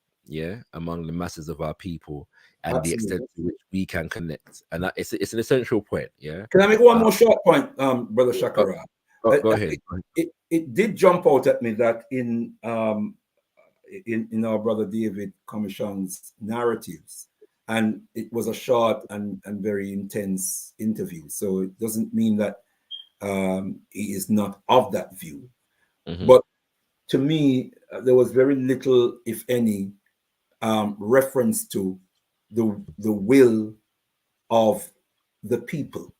among the masses of our people, and the extent to which we can connect. And that, it's an essential point. Can I make one more short point, Brother Shakara? Go ahead. It did jump out at me that in our brother David Comissiong's narratives, and it was a short and very intense interview. So it doesn't mean that he is not of that view. But to me, there was very little, if any, reference to the will of the people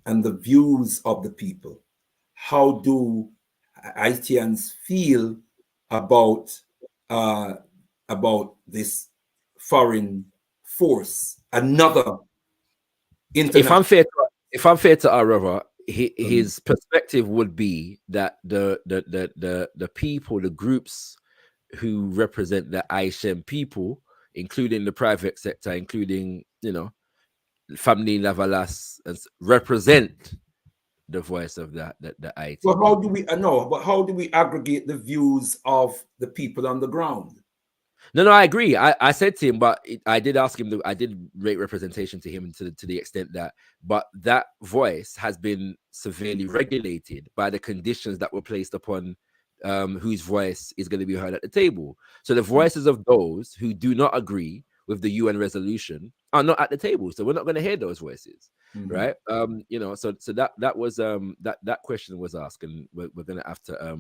and the views of the people. How do Haitians feel about this foreign force? Another international. If I'm fair to our brother, his perspective would be that the people, the groups who represent the Haitian people, including the private sector, including Family Lavalas, represent the voice of the Haiti. Well, how do we But how do we aggregate the views of the people on the ground? No, I agree. I said to him, but I did ask him. I did rate representation to him to the extent that, but that voice has been severely regulated by the conditions that were placed upon whose voice is going to be heard at the table. So the voices of those who do not agree with the UN resolution are not at the table. So we're not going to hear those voices, right? So that was that question was asked, and we're going to have to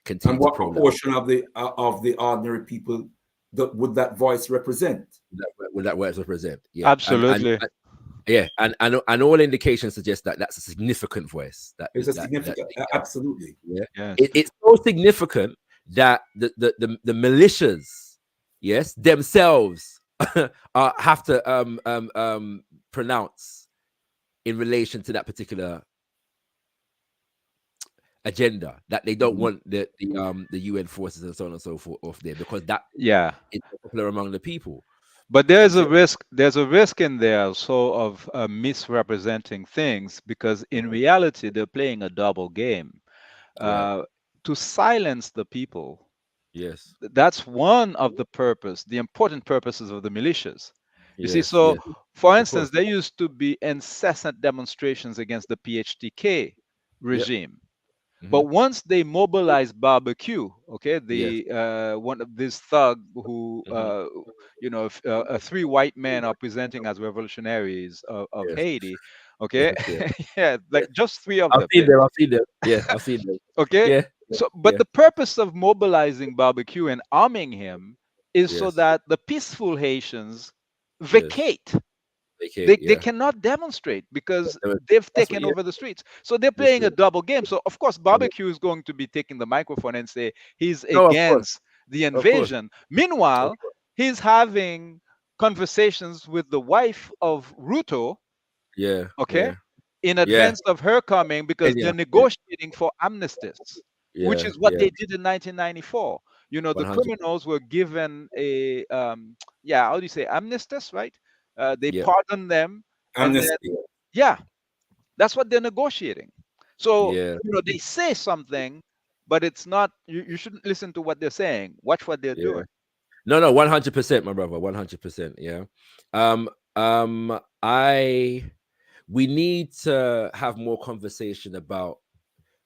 continue. And what proportion of the ordinary people would that voice represent? Would that voice represent? Yeah, absolutely. And all indications suggest that that's a significant voice. That is a significant, absolutely. Yeah. It's so significant that the militias, themselves have to pronounce in relation to that particular agenda, that they don't want the UN forces and so on and so forth there, because that is popular among the people. But there's a risk in there also of misrepresenting things, because in reality they're playing a double game to silence the people. Yes, that's one of the important purposes of the militias. You see, for instance, there used to be incessant demonstrations against the PHTK regime. But once they mobilized Barbecue, one of this thug who, three white men are presenting as revolutionaries of Haiti, Okay, Yeah. yeah, like just 3 of I've them. seen them. I've seen them. Yeah, I've seen them. Okay, Yeah. so but Yeah. the purpose of mobilizing barbecue and arming him is so Yes. that the peaceful Haitians Yes. vacate. Okay. They Yeah. cannot demonstrate because That's they've what. taken Yeah. over the streets. So they're That's playing a it. double game. So of course, Yeah. barbecue is going to be taking the microphone and say he's No, of course. against the Of course. invasion. Of Meanwhile, course. he's having conversations with the wife of Ruto, Yeah. okay, Yeah. in Yeah. advance of her coming because Kenya. they're Yeah. negotiating for amnesties, which Yeah. is what Yeah. they did in 1994. You know, the 100. criminals were given a, yeah, how do you say, amnesties, right? They Yeah. pardoned them, and then, Amnesty. yeah, that's what they're negotiating. So, Yeah. you know, they say something, but it's not, you shouldn't listen to what they're saying. Watch what they're Yeah. doing. No, 100%, my brother. 100%. Yeah. Um. I. We need to have more conversation about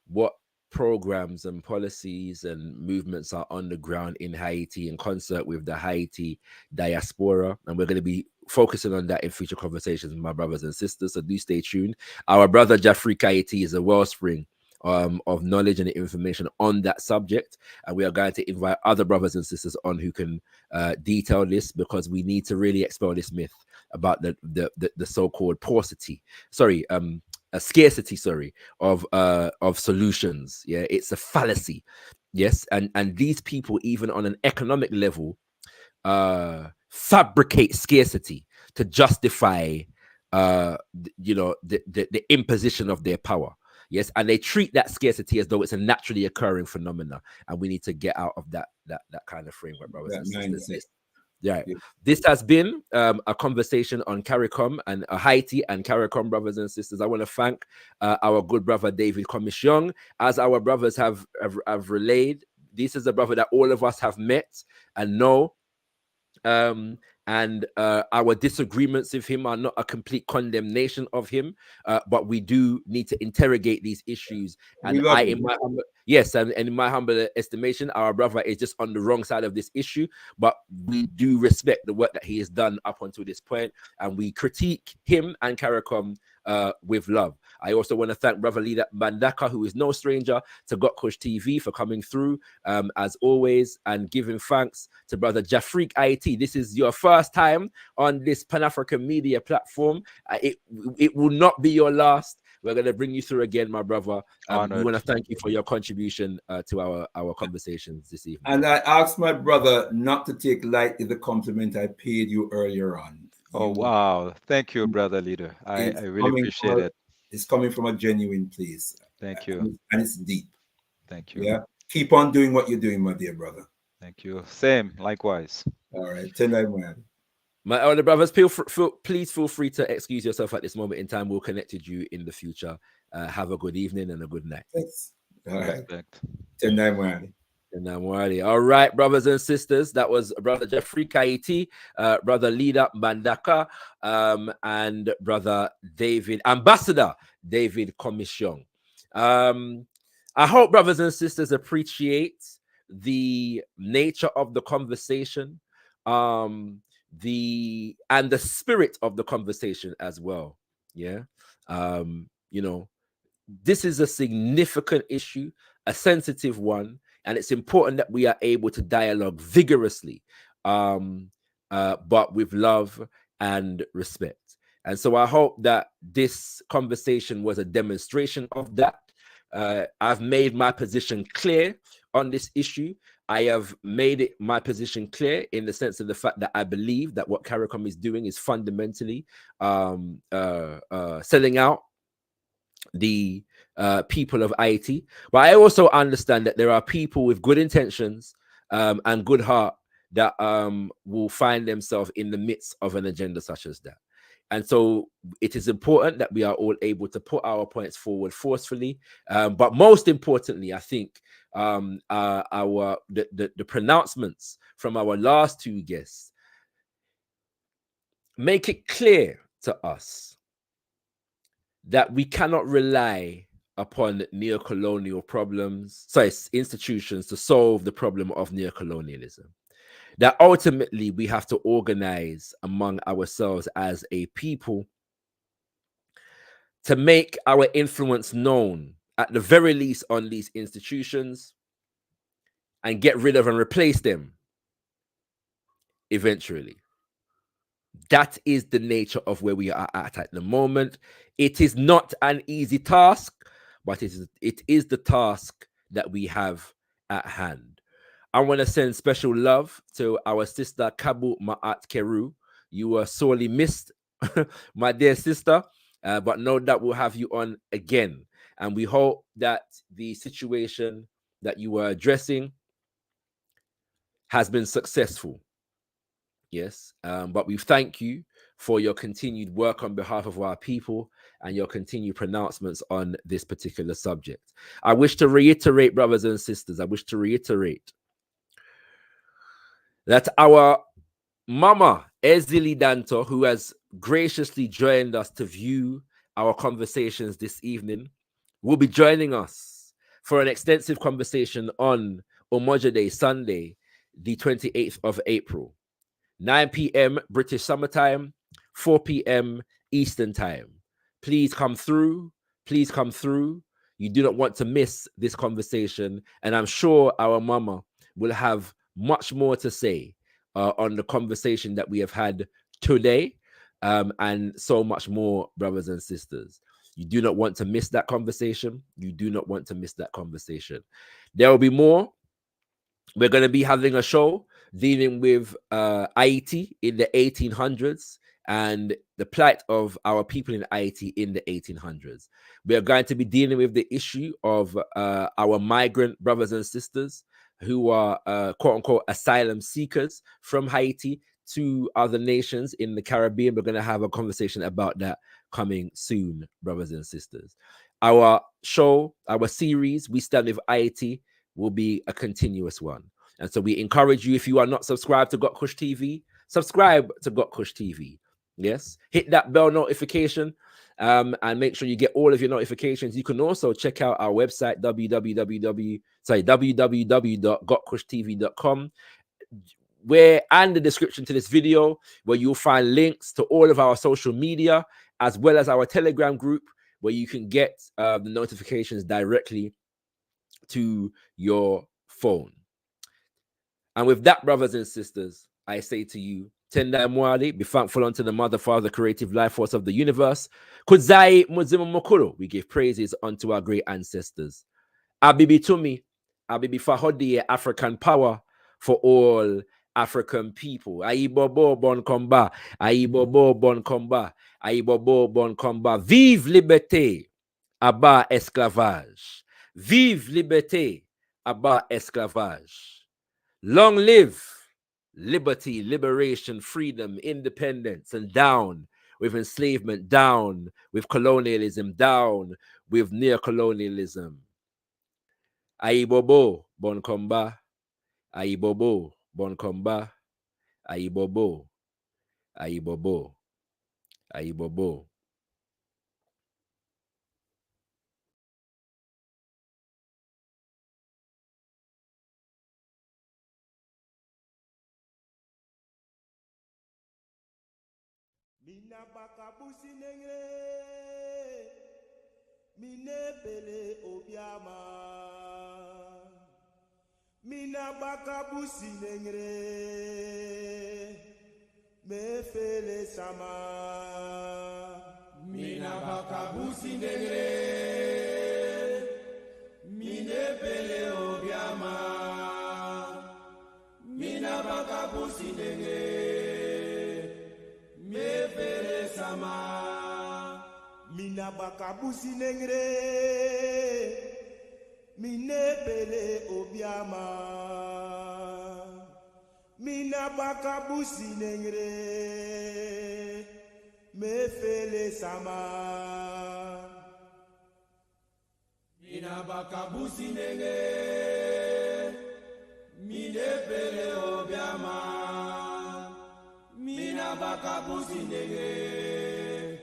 what programs and policies and movements are on the ground in Haiti in concert with the Haiti diaspora. And we're going to be focusing on that in future conversations with my brothers and sisters. So do stay tuned. Our brother Jeffrey Ayiti is a wellspring of knowledge and information on that subject. And we are going to invite other brothers and sisters on who can detail this, because we need to really expel this myth about the so-called paucity. A scarcity, of solutions. Yeah, it's a fallacy. Yes, and these people, even on an economic level, fabricate scarcity to justify the imposition of their power. Yes, and they treat that scarcity as though it's a naturally occurring phenomena, and we need to get out of that kind of framework, brothers and sisters. Yeah, this has been a conversation on CARICOM and Haiti and CARICOM, brothers and sisters. I want to thank our good brother David Comissiong. As our brothers have relayed, this is a brother that all of us have met and know. And our disagreements with him are not a complete condemnation of him, but we do need to interrogate these issues. And in my humble estimation, our brother is just on the wrong side of this issue, but we do respect the work that he has done up until this point, and we critique him and CARICOM with love. I also want to thank brother leader Mandaka, who is no stranger to gotkushTV, for coming through as always, and giving thanks to brother Jafrik Ayiti. This is your first time on this Pan-African media platform. It will not be your last. We're going to bring you through again, my brother. We want to thank you for your contribution to our conversations this evening. And I asked my brother not to take lightly the compliment I paid you earlier on. Oh, wow. Thank you, brother leader. I really appreciate it. It's coming from a genuine place. Thank you. And it's deep. Thank you. Yeah. Keep on doing what you're doing, my dear brother. Thank you. Same. Likewise. All right. 10 man. My elder brothers, please feel free to excuse yourself at this moment in time. We'll connect with you in the future. Have a good evening and a good night. Thanks. All right. Respect. 10 man. All right, brothers and sisters, that was brother Jeffrey Ayiti, brother Leader Mandaka, and brother Ambassador David Comissiong. I hope brothers and sisters appreciate the nature of the conversation, the spirit of the conversation as well. Yeah, this is a significant issue, a sensitive one. And it's important that we are able to dialogue vigorously, but with love and respect. And so I hope that this conversation was a demonstration of that. I've made my position clear on this issue. I have made it my position clear in the sense of the fact that I believe that what CARICOM is doing is fundamentally selling out the people of Haiti. But I also understand that there are people with good intentions and good heart that will find themselves in the midst of an agenda such as that. And so it is important that we are all able to put our points forward forcefully. But most importantly, I think the pronouncements from our last two guests make it clear to us that we cannot rely upon institutions to solve the problem of neocolonialism. That ultimately we have to organize among ourselves as a people to make our influence known, at the very least, on these institutions, and get rid of and replace them eventually. That is the nature of where we are at the moment. It is not an easy task, but it is the task that we have at hand. I want to send special love to our sister Kabu Ma'at Keru. You were sorely missed, my dear sister, but no doubt we'll have you on again. And we hope that the situation that you were addressing has been successful. Yes, but we thank you for your continued work on behalf of our people and your continued pronouncements on this particular subject. I wish to reiterate, brothers and sisters, that our Mama Ezili Danto, who has graciously joined us to view our conversations this evening, will be joining us for an extensive conversation on Umoja Day, Sunday, the 28th of April. 9 p.m. British Summertime, 4 p.m. Eastern Time. Please come through. Please come through. You do not want to miss this conversation. And I'm sure our mama will have much more to say on the conversation that we have had today, and so much more, brothers and sisters. You do not want to miss that conversation. You do not want to miss that conversation. There will be more. We're going to be having a show dealing with Ayiti in the 1800s and the plight of our people in Ayiti in the 1800s. We are going to be dealing with the issue of our migrant brothers and sisters who are quote-unquote asylum seekers from Haiti to other nations in the Caribbean. We're going to have a conversation about that coming soon, brothers and sisters. Our show, our series, We Stand With Ayiti, will be a continuous one. And so we encourage you, if you are not subscribed to gotkushTV, subscribe to gotkushTV. Yes, hit that bell notification and make sure you get all of your notifications. You can also check out our website, www.gotkushtv.com, where and the description to this video, where you'll find links to all of our social media, as well as our Telegram group, where you can get the notifications directly to your phone. And with that, brothers and sisters, I say to you, Tenda Mwali, be thankful unto the Mother, Father, creative life force of the universe. Kudzai Muzimu Mokuro, we give praises unto our great ancestors. Abibi Tumi, Abibi Fahodi, African power for all African people. Aibobo bon combat, Aibobo bon combat, Aibobo bon combat. Vive liberté, abat esclavage. Vive liberté, abat esclavage. Long live liberty, liberation, freedom, independence, and down with enslavement, down with colonialism, down with neocolonialism. Aibobo bon combat, Aibobo bon combat, Aibobo, Aibobo, Aibobo. Mina bakabusi nengre, mine pele obiama. Mina bakabusi nengre, me fele sama. Mina bakabusi nengre, mine pele obiama. Mina bakabusi nengre. Mina bakabusi nengre, mine pele obiama. Mina bakabusi nengre, me fele sama. Mina bakabusi nengre, mine pele obiama. Mina bakabusi nengre,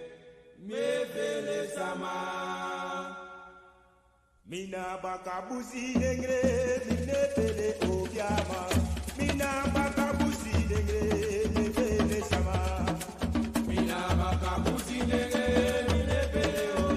me fele sama. Mina bakabusi nengre, mine pele obiama. Mina bakabusi nengre, me fele sama. Mina bakabusi nengre, mine pele obiama.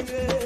negre